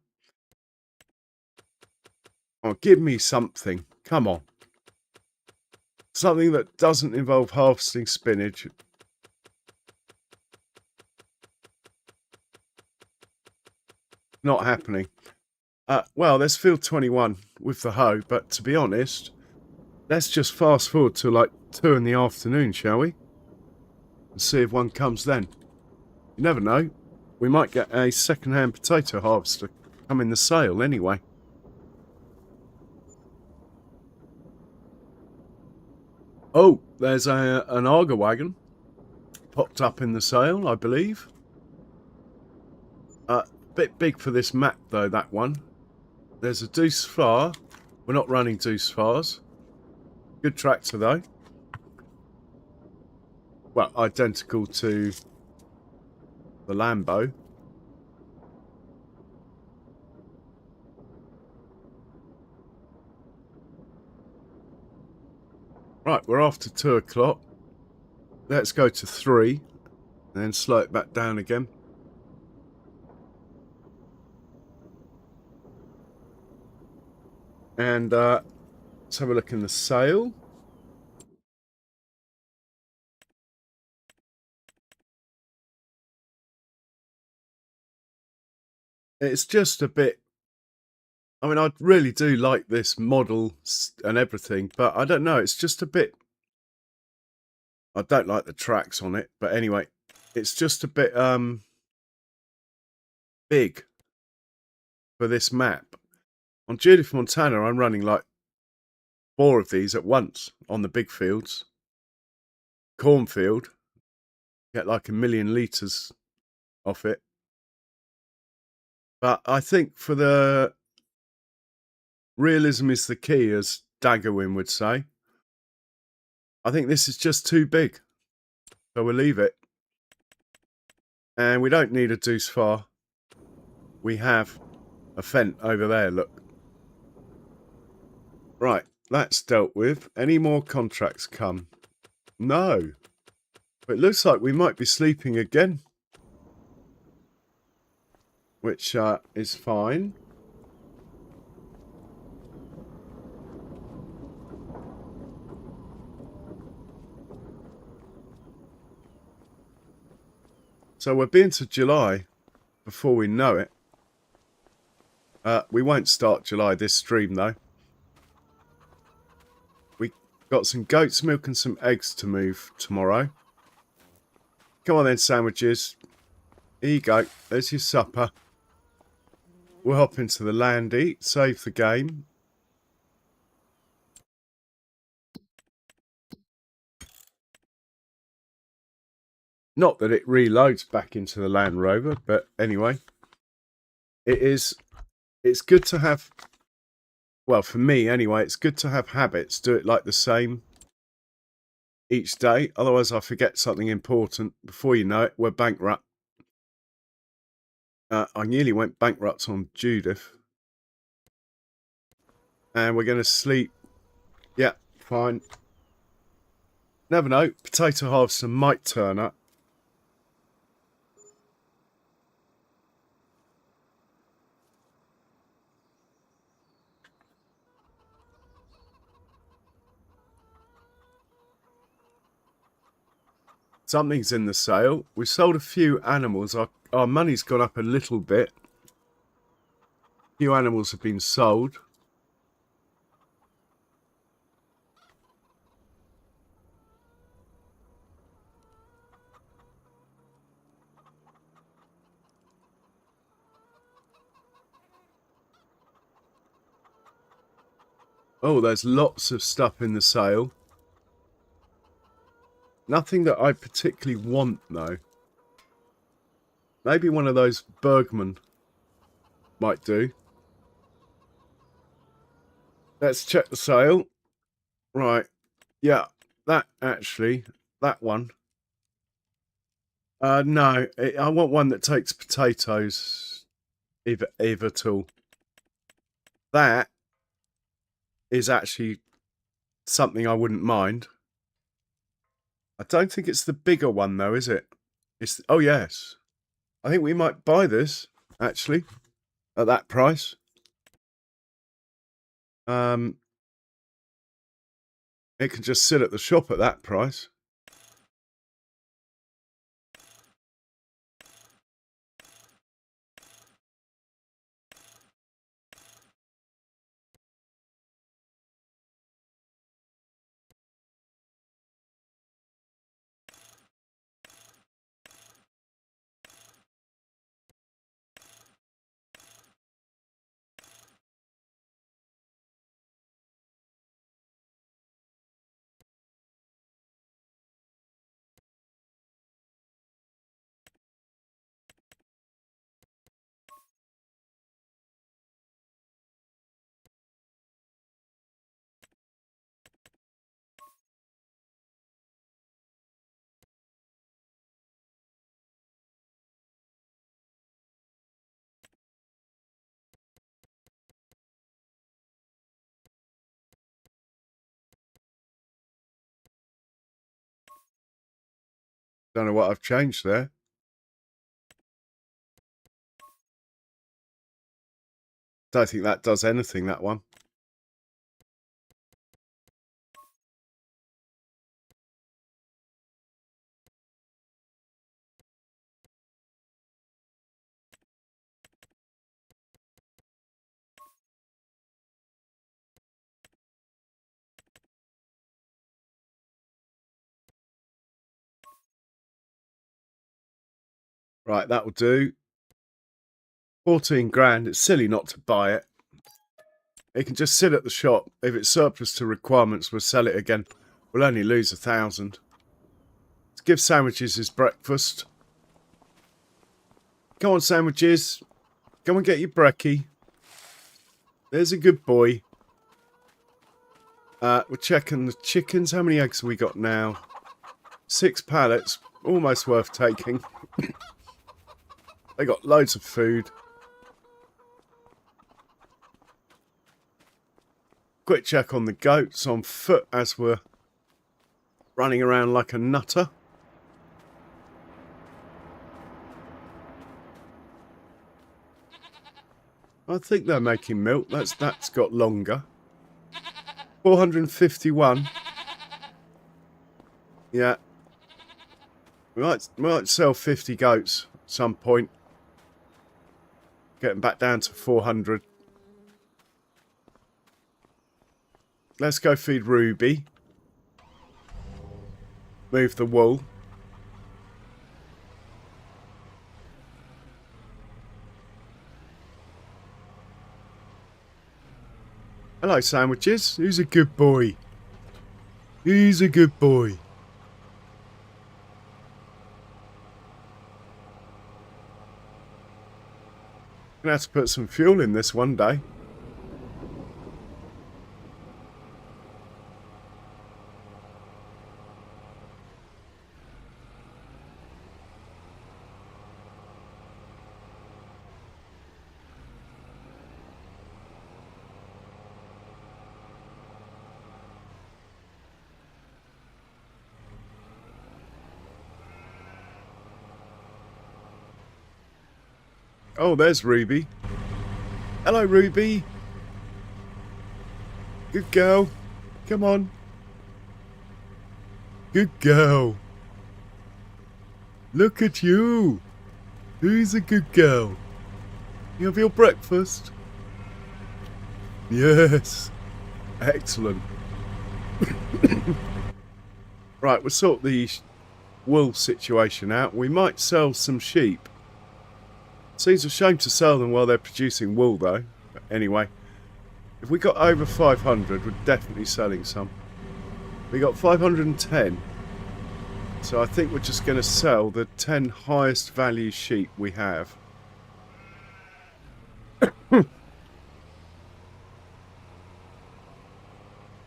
Oh, give me something. Come on. Something that doesn't involve harvesting spinach. Not happening. Well, there's field 21 with the hoe, but to be honest, let's just fast forward to like 2 in the afternoon, shall we? And see if one comes then. You never know. We might get a second-hand potato harvester come in the sale anyway. Oh, there's an auger wagon popped up in the sale, I believe. Bit big for this map though, that one. There's a Deuce Far. We're not running Deuce Fars. Good tractor though. Well, identical to the Lambo. Right, we're after 2 o'clock. Let's go to 3 and then slow it back down again. And let's have a look in the sale. It's just a bit... I mean, I really do like this model and everything, but I don't know, it's just a bit... I don't like the tracks on it, but anyway, it's just a bit big for this map. On Judith Montana, I'm running like 4 of these at once on the big fields. Cornfield, get like 1 million litres off it. But I think for the realism is the key, as Daggerwin would say. I think this is just too big. So we'll leave it. And we don't need a Deuce Far. We have a Fent over there, look. Right, that's dealt with. Any more contracts come? No. But it looks like we might be sleeping again. Which is fine. So we'll be into July before we know it. We won't start July this stream though. We got some goat's milk and some eggs to move tomorrow. Come on then, sandwiches. Here you go. There's your supper. We'll hop into the land, eat, save the game. Not that it reloads back into the Land Rover, but anyway. It's good to have, well, for me anyway, it's good to have habits. Do it like the same each day. Otherwise, I forget something important. Before you know it, we're bankrupt. I nearly went bankrupt on Judith. And we're going to sleep. Yeah, fine. Never know. Potato harvester might turn up. Something's in the sale. We sold a few animals. Our money's gone up a little bit. A few animals have been sold. Oh, there's lots of stuff in the sale. Nothing that I particularly want, though. Maybe one of those Bergman might do. Let's check the sale. Right. Yeah, that actually, that one. No, I want one that takes potatoes, if at all. That is actually something I wouldn't mind. I don't think it's the bigger one, though, is it? It's, oh, yes. I think we might buy this, actually, at that price. It can just sit at the shop at that price. Don't know what I've changed there. Don't think that does anything, that one. Right, that will do. 14 grand. It's silly not to buy it. It can just sit at the shop. If it's surplus to requirements, we'll sell it again. We'll only lose 1,000. Let's give sandwiches his breakfast. Come on, sandwiches. Come and get your brekkie. There's a good boy. We're checking the chickens. How many eggs have we got now? 6 pallets. Almost worth taking. They got loads of food. Quick check on the goats on foot as we're running around like a nutter. I think they're making milk. That's got longer. 451. Yeah. We might sell 50 goats at some point. Getting back down to 400. Let's go feed Ruby. Move the wool. Hello, sandwiches. Who's a good boy? Who's a good boy? Gonna have to put some fuel in this one day. Oh, there's Ruby. Hello, Ruby. Good girl. Come on. Good girl. Look at you. Who's a good girl? You have your breakfast? Yes. Excellent. Right, we'll sort the wool situation out. We might sell some sheep. Seems a shame to sell them while they're producing wool, though. But anyway, if we got over 500, we're definitely selling some. We got 510. So I think we're just going to sell the 10 highest value sheep we have.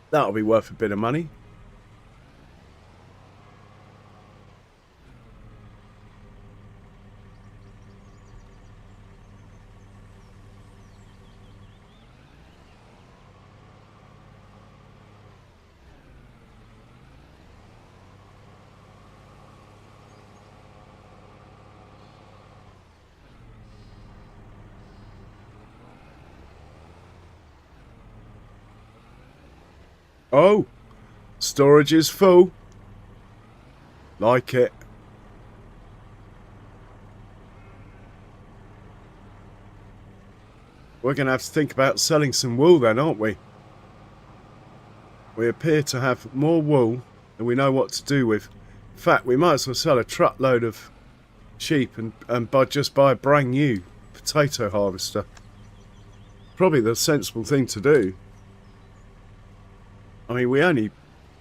That'll be worth a bit of money. Oh, storage is full. Like it. We're going to have to think about selling some wool then, aren't we? We appear to have more wool than we know what to do with. In fact, we might as well sell a truckload of sheep and just buy a brand new potato harvester. Probably the sensible thing to do. I mean, we only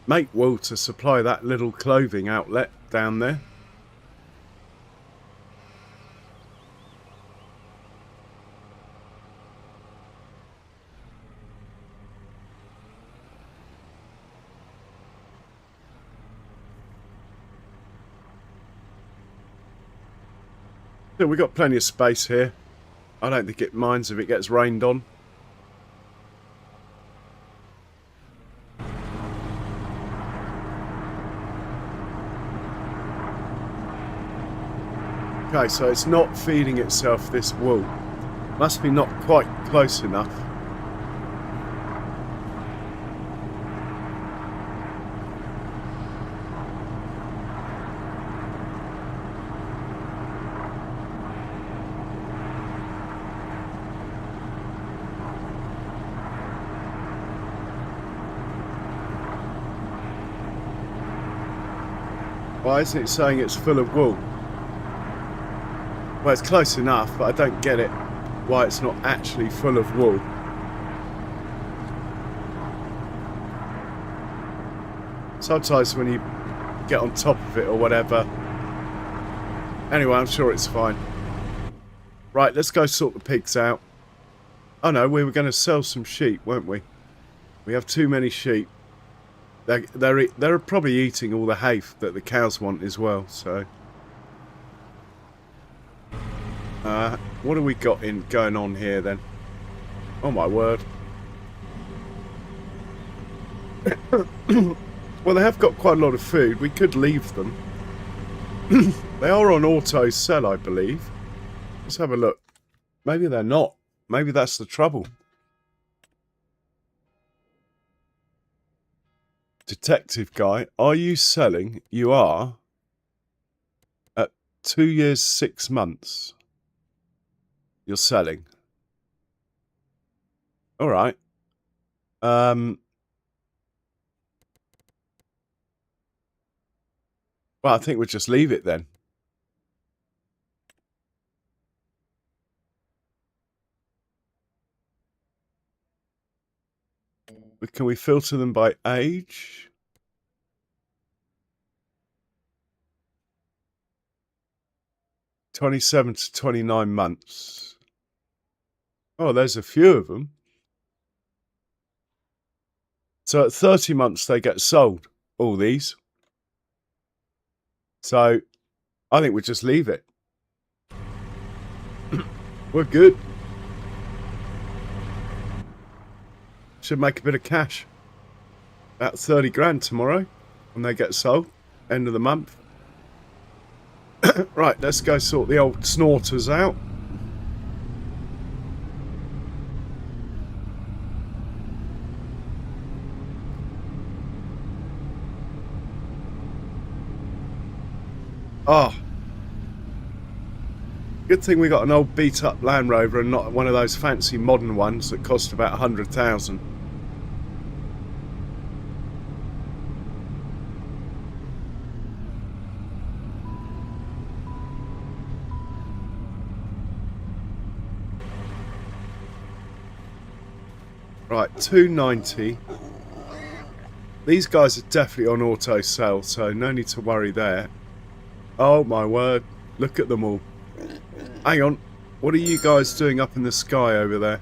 make wool to supply that little clothing outlet down there. So we've got plenty of space here. I don't think it minds if it gets rained on. Okay, so it's not feeding itself this wool. Must be not quite close enough. Why isn't it saying it's full of wool? Well, it's close enough, but I don't get it why it's not actually full of wool. Sometimes when you get on top of it or whatever. Anyway, I'm sure it's fine. Right, let's go sort the pigs out. Oh no, we were going to sell some sheep, weren't we? We have too many sheep. They're probably eating all the hay that the cows want as well, so... what have we got going on here then? Oh my word. Well, they have got quite a lot of food. We could leave them. They are on auto sell, I believe. Let's have a look. Maybe they're not. Maybe that's the trouble. Detective guy, are you selling? You are. 2 years, 6 months. You're selling. All right. Well, I think we'll just leave it then. Can we filter them by age? (27 to 29 months). Oh, there's a few of them. So at 30 months, they get sold, all these. So I think we'll just leave it. We're good. Should make a bit of cash. About 30 grand tomorrow when they get sold. End of the month. Right, let's go sort the old snorters out. Oh, good thing we got an old beat up Land Rover and not one of those fancy modern ones that cost about 100,000. Right, 290. These guys are definitely on auto sale, so no need to worry there. Oh my word, look at them all. Hang on, what are you guys doing up in the sky over there?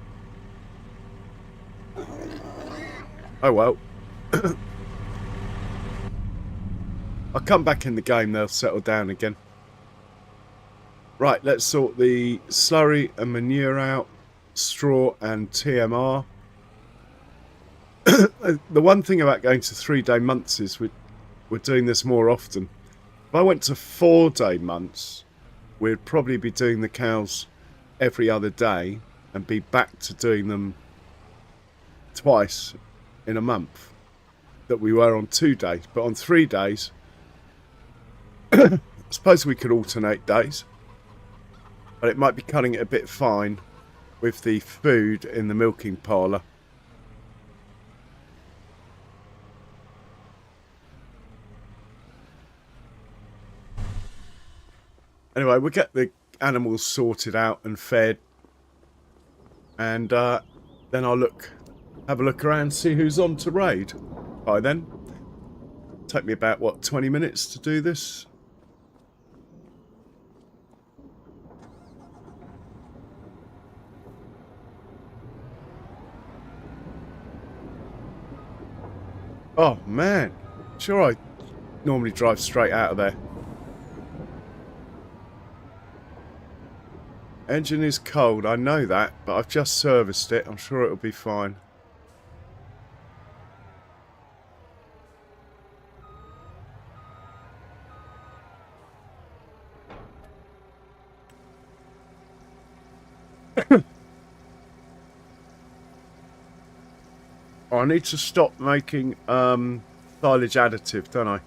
Oh well. I'll come back in the game, they'll settle down again. Right, let's sort the slurry and manure out, straw and TMR. The one thing about going to 3-day months is we're doing this more often. If I went to 4-day months, we'd probably be doing the cows every other day and be back to doing them twice in a month that we were on 2 days. But on 3 days, I suppose we could alternate days, but it might be cutting it a bit fine with the food in the milking parlour. Anyway, we'll get the animals sorted out and fed, and then I'll have a look around, see who's on to raid. By then, take me about what, 20 minutes to do this. Oh man, sure I normally drive straight out of there. Engine is cold, I know that, but I've just serviced it. I'm sure it'll be fine. I need to stop making silage additive, don't I?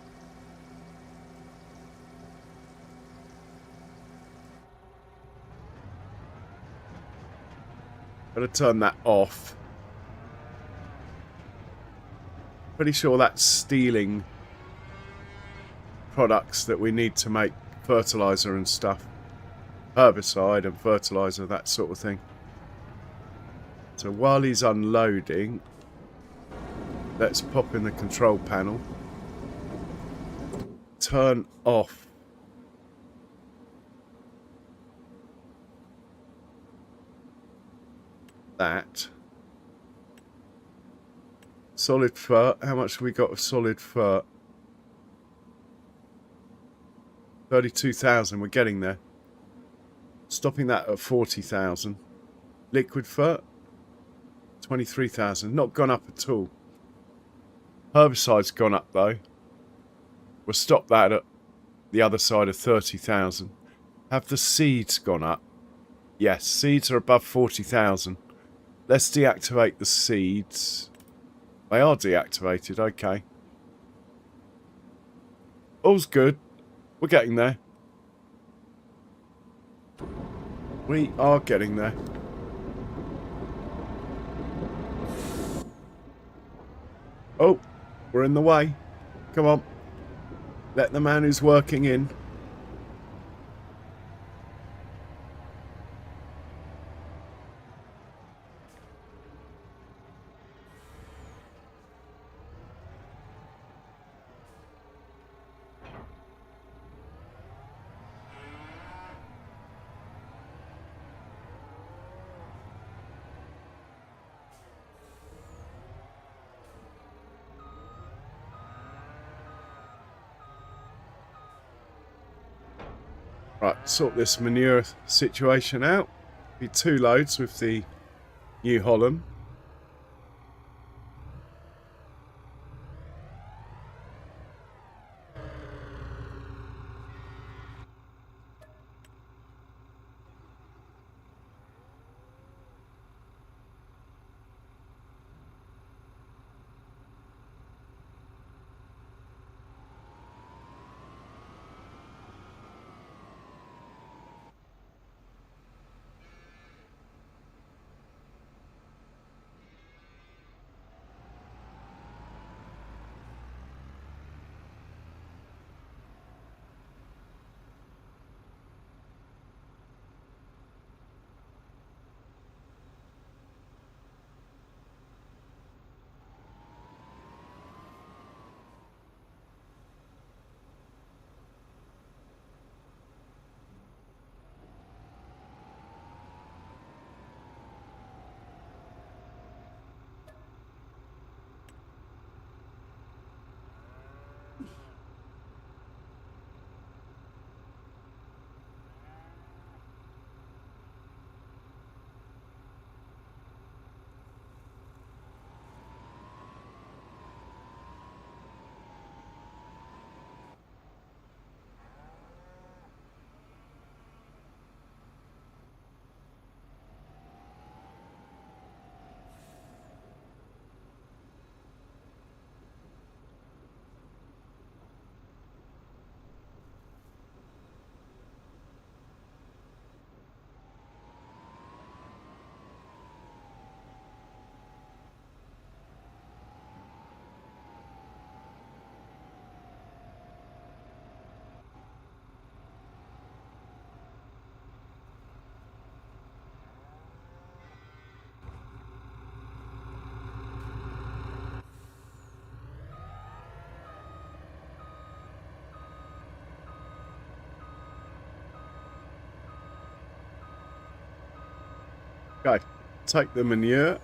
Gotta turn that off. Pretty sure that's stealing products that we need to make fertilizer and stuff. Herbicide and fertilizer, that sort of thing. So while he's unloading, let's pop in the control panel. Turn off that. Solid fur. How much have we got of solid fur? 32,000. We're getting there. Stopping that at 40,000. Liquid fur. 23,000. Not gone up at all. Herbicide's gone up though. We'll stop that at the other side of 30,000. Have the seeds gone up? Yes, seeds are above 40,000. Let's deactivate the seeds. They are deactivated, okay. All's good. We're getting there. We are getting there. Oh, we're in the way. Come on. Let the man who's working in. Right, sort this manure situation out. Be 2 loads with the New Holland. Okay, take the manure.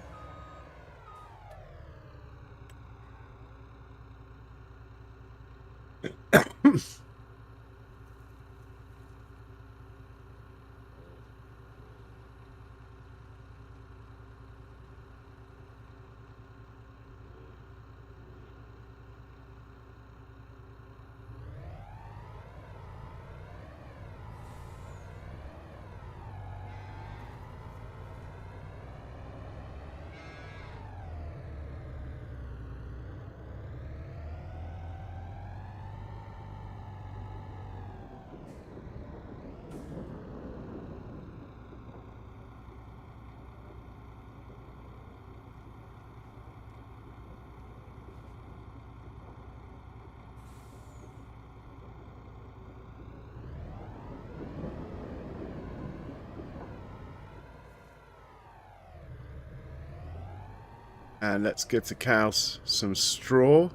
And let's give the cows some straw.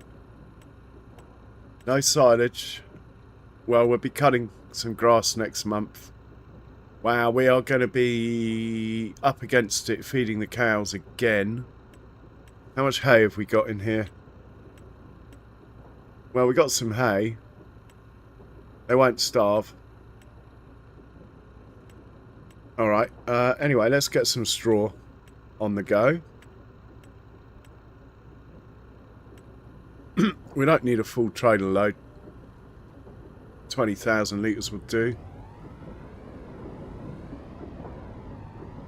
No silage. Well, we'll be cutting some grass next month. Wow, we are going to be up against it, feeding the cows again. How much hay have we got in here? Well, we got some hay. They won't starve. Alright, anyway, let's get some straw on the go. We don't need a full trailer load. 20,000 litres would do.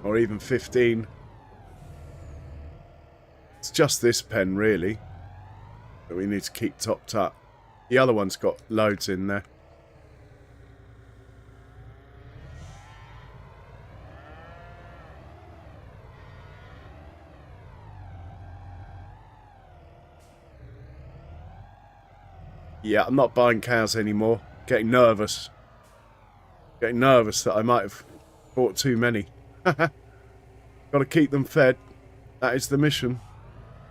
Or even 15. It's just this pen, really, that we need to keep topped up. The other one's got loads in there. Yeah, I'm not buying cows anymore. Getting nervous. Getting nervous that I might have bought too many. Got to keep them fed. That is the mission.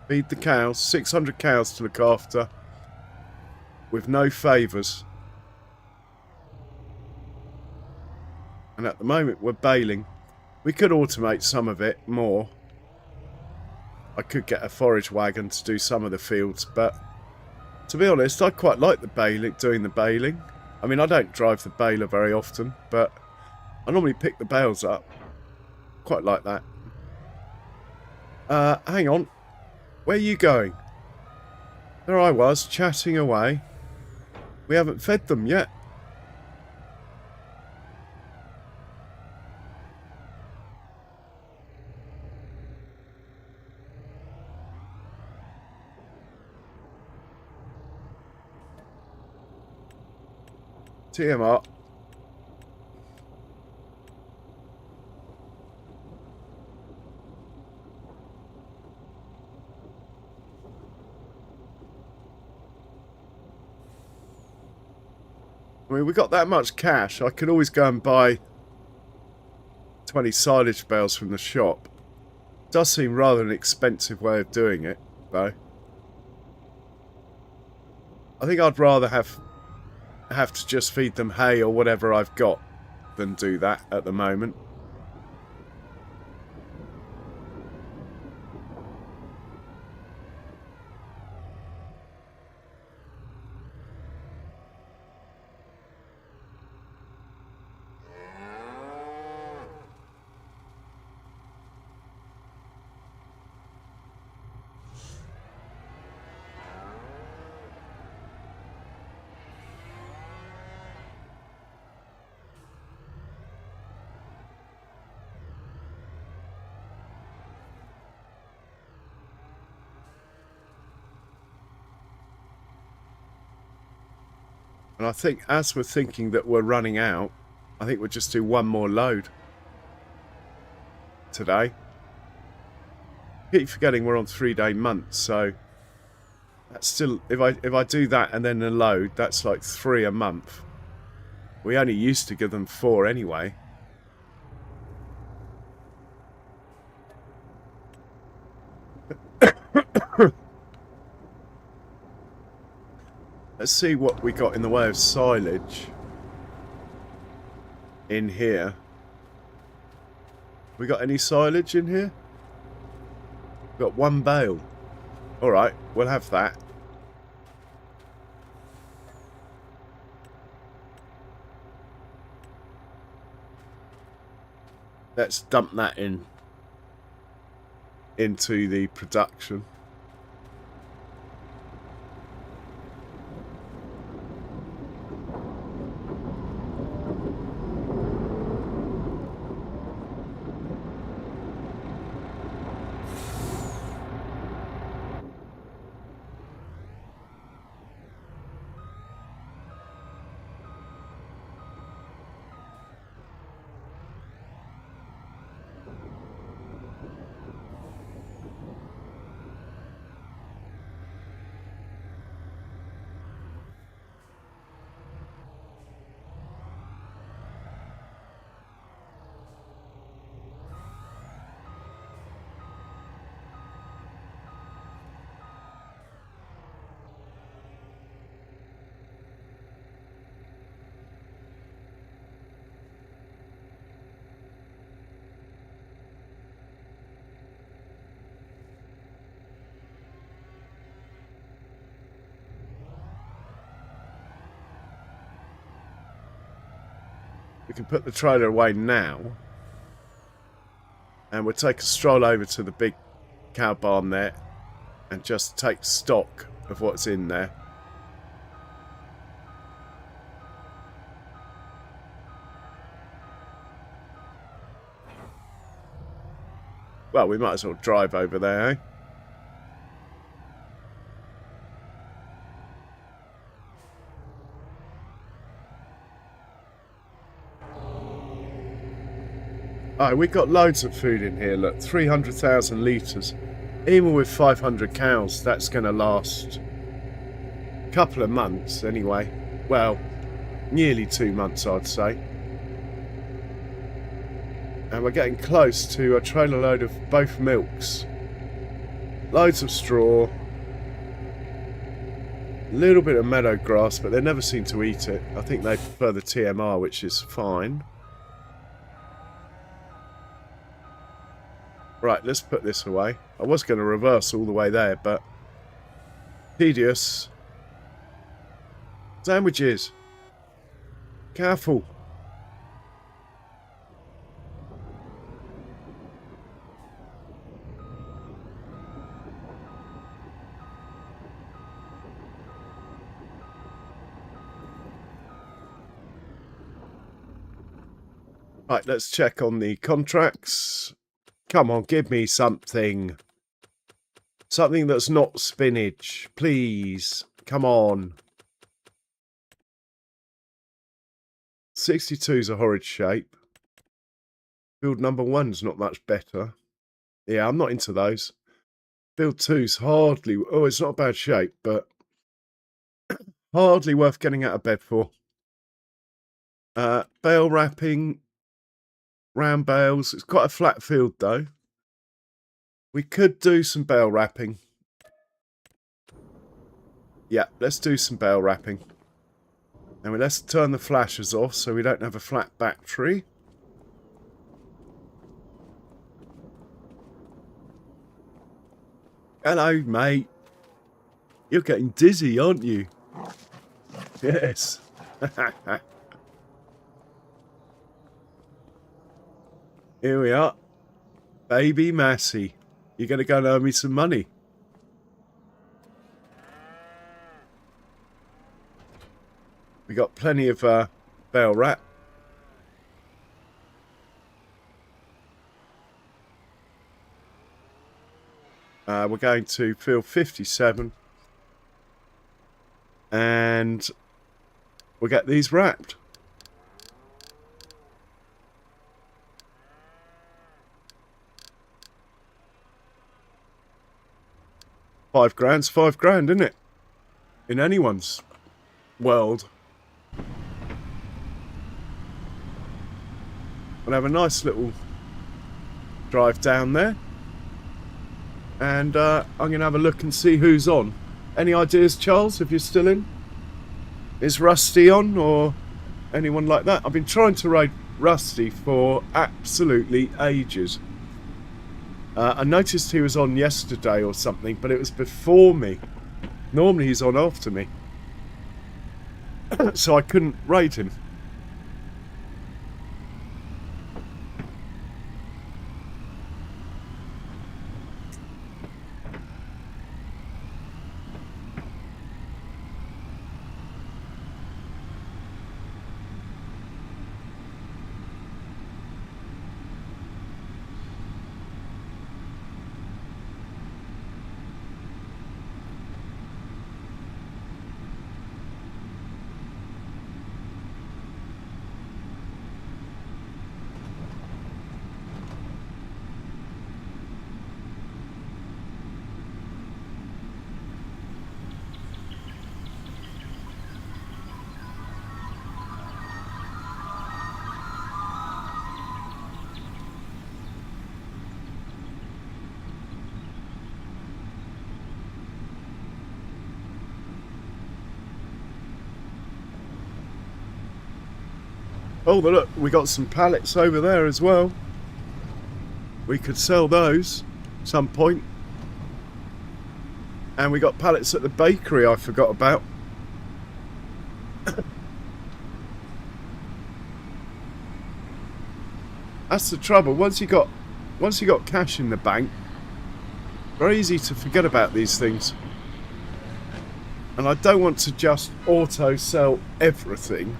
Feed the cows. 600 cows to look after. With no favours. And at the moment we're baling. We could automate some of it more. I could get a forage wagon to do some of the fields, but to be honest, I quite like the baling, doing the baling. I mean, I don't drive the baler very often, but I normally pick the bales up. Quite like that. Hang on. Where are you going? There I was, chatting away. We haven't fed them yet. TMR. I mean, we got that much cash. I could always go and buy 20 silage bales from the shop. Does seem rather an expensive way of doing it, though. I think I'd rather have to just feed them hay or whatever I've got than do that at the moment. And I think as we're thinking that we're running out, I think we'll just do one more load today. Keep forgetting we're on 3-day months, so that's still, if I do that and then a load, that's like 3 a month. We only used to give them 4 anyway. Let's see what we got in the way of silage in here. We got any silage in here? We've got 1 bale. Alright, we'll have that. Let's dump that into the production. We can put the trailer away now. And we'll take a stroll over to the big cow barn there and just take stock of what's in there. Well, we might as well drive over there, eh? Oh, we've got loads of food in here, look, 300,000 litres. Even with 500 cows, that's going to last a couple of months anyway. Well, nearly 2 months, I'd say. And we're getting close to a trailer load of both milks. Loads of straw. A little bit of meadow grass, but they never seem to eat it. I think they prefer the TMR, which is fine. Right, let's put this away. I was going to reverse all the way there, but tedious. Sandwiches. Careful. Right, let's check on the contracts. Come on, give me something. Something that's not spinach, please. Come on. 62 is a horrid shape. Field number 1's not much better. Yeah, I'm not into those. Field 2's hardly... Oh, it's not a bad shape, but hardly worth getting out of bed for. Bale wrapping... round bales. It's quite a flat field though. We could do some bale wrapping. Yeah, let's do some bale wrapping. And let's turn the flashers off so we don't have a flat battery. Hello, mate. You're getting dizzy, aren't you? Yes. Here we are. Baby Massey. You're going to go and earn me some money. We got plenty of bale wrap. We're going to field 57. And we'll get these wrapped. £5's £5, isn't it? In anyone's world. We'll have a nice little drive down there. And I'm going to have a look and see who's on. Any ideas, Charles, if you're still in? Is Rusty on or anyone like that? I've been trying to raid Rusty for absolutely ages. I noticed he was on yesterday or something, but it was before me. Normally he's on after me. So I couldn't raid him. Oh, look, we got some pallets over there as well. We could sell those some point. And we got pallets at the bakery I forgot about. That's the trouble. Once you got cash in the bank, very easy to forget about these things. And I don't want to just auto sell everything.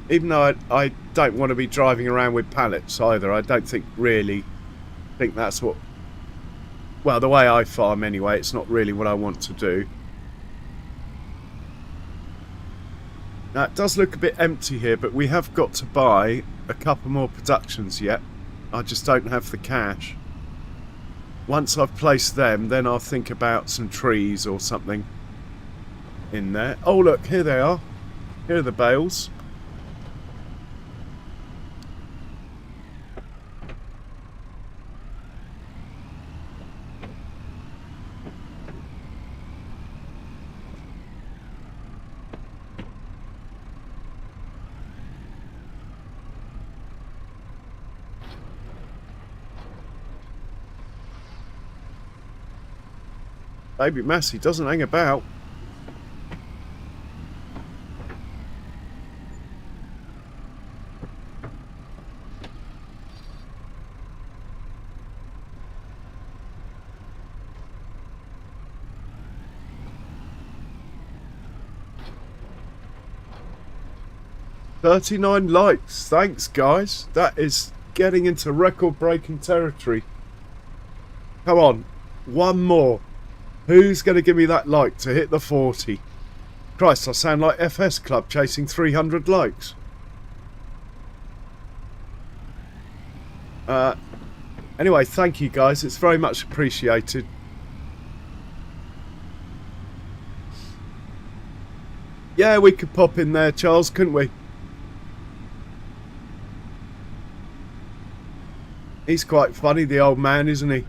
Even though I don't want to be driving around with pallets either. I don't think that's what... Well, the way I farm anyway, it's not really what I want to do. Now, it does look a bit empty here, but we have got to buy a couple more productions yet. I just don't have the cash. once I've placed them, then I'll think about some trees or something in there. Oh look, here they are. Here are the bales. Baby Massey doesn't hang about. "39 likes. Thanks, guys. That is getting into record-breaking territory. Come on. One more. Who's going to give me that like to hit the 40? Christ, I sound like FS Club chasing 300 likes. Anyway, thank you, guys. It's very much appreciated. Yeah, we could pop in there, Charles, couldn't we? He's quite funny, the old man, isn't he?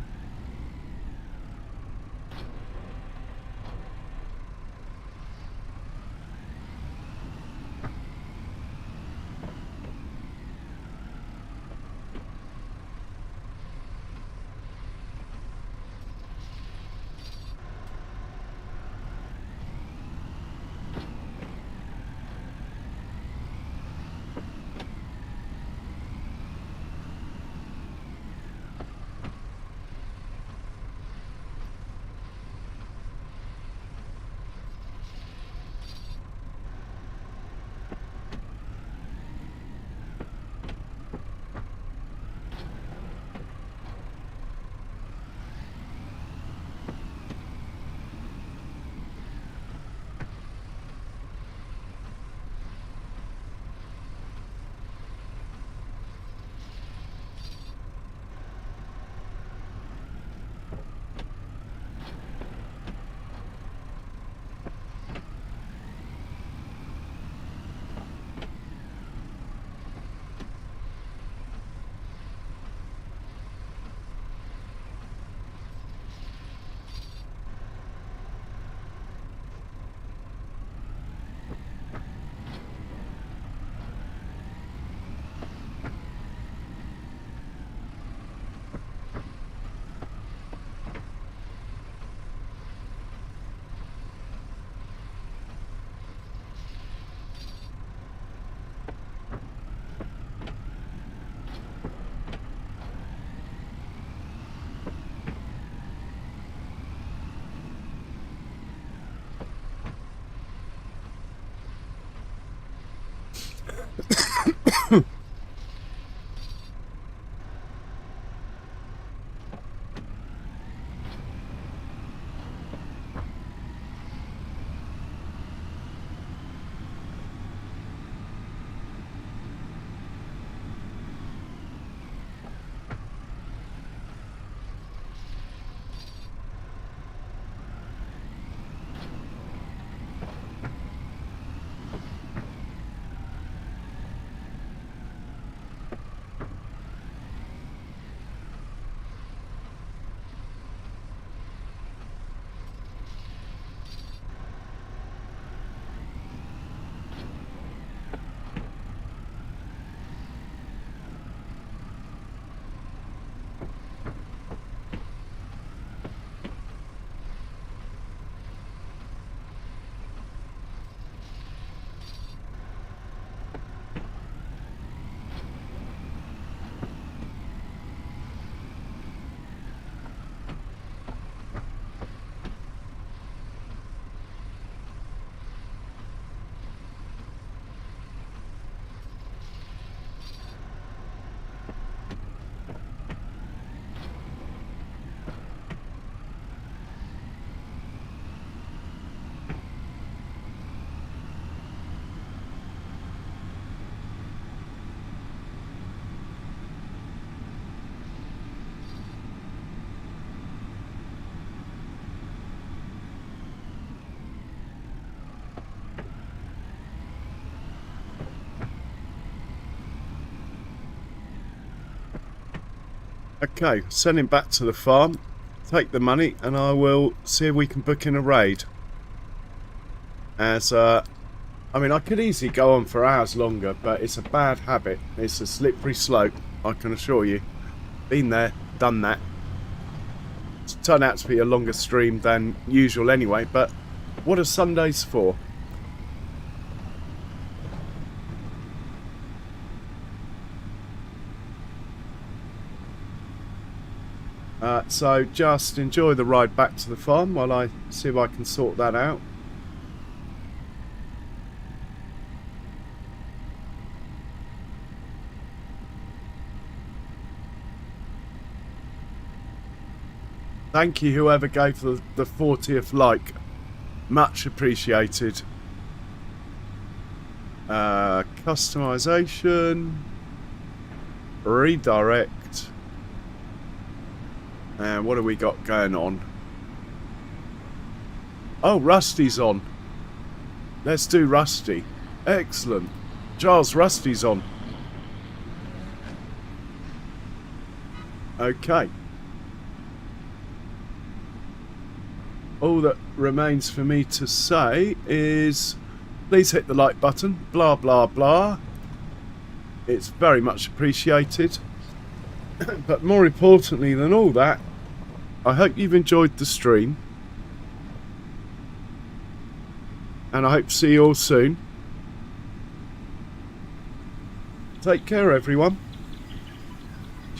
Okay, send him back to the farm, take the money, and I will see if we can book in a raid. As, I mean, I could easily go on for hours longer, but it's a bad habit. It's a slippery slope, I can assure you. Been there, done that. It's turned out to be a longer stream than usual anyway, but what are Sundays for? So just enjoy the ride back to the farm while I see if I can sort that out. Thank you whoever gave the 40th like. Much appreciated. Customization. Redirect. And what have we got going on? Oh, Rusty's on. Let's do Rusty. Excellent. Giles, Rusty's on. Okay. All that remains for me to say is please hit the like button. Blah, blah, blah. It's very much appreciated. But more importantly than all that, I hope you've enjoyed the stream. And I hope to see you all soon. Take care, everyone.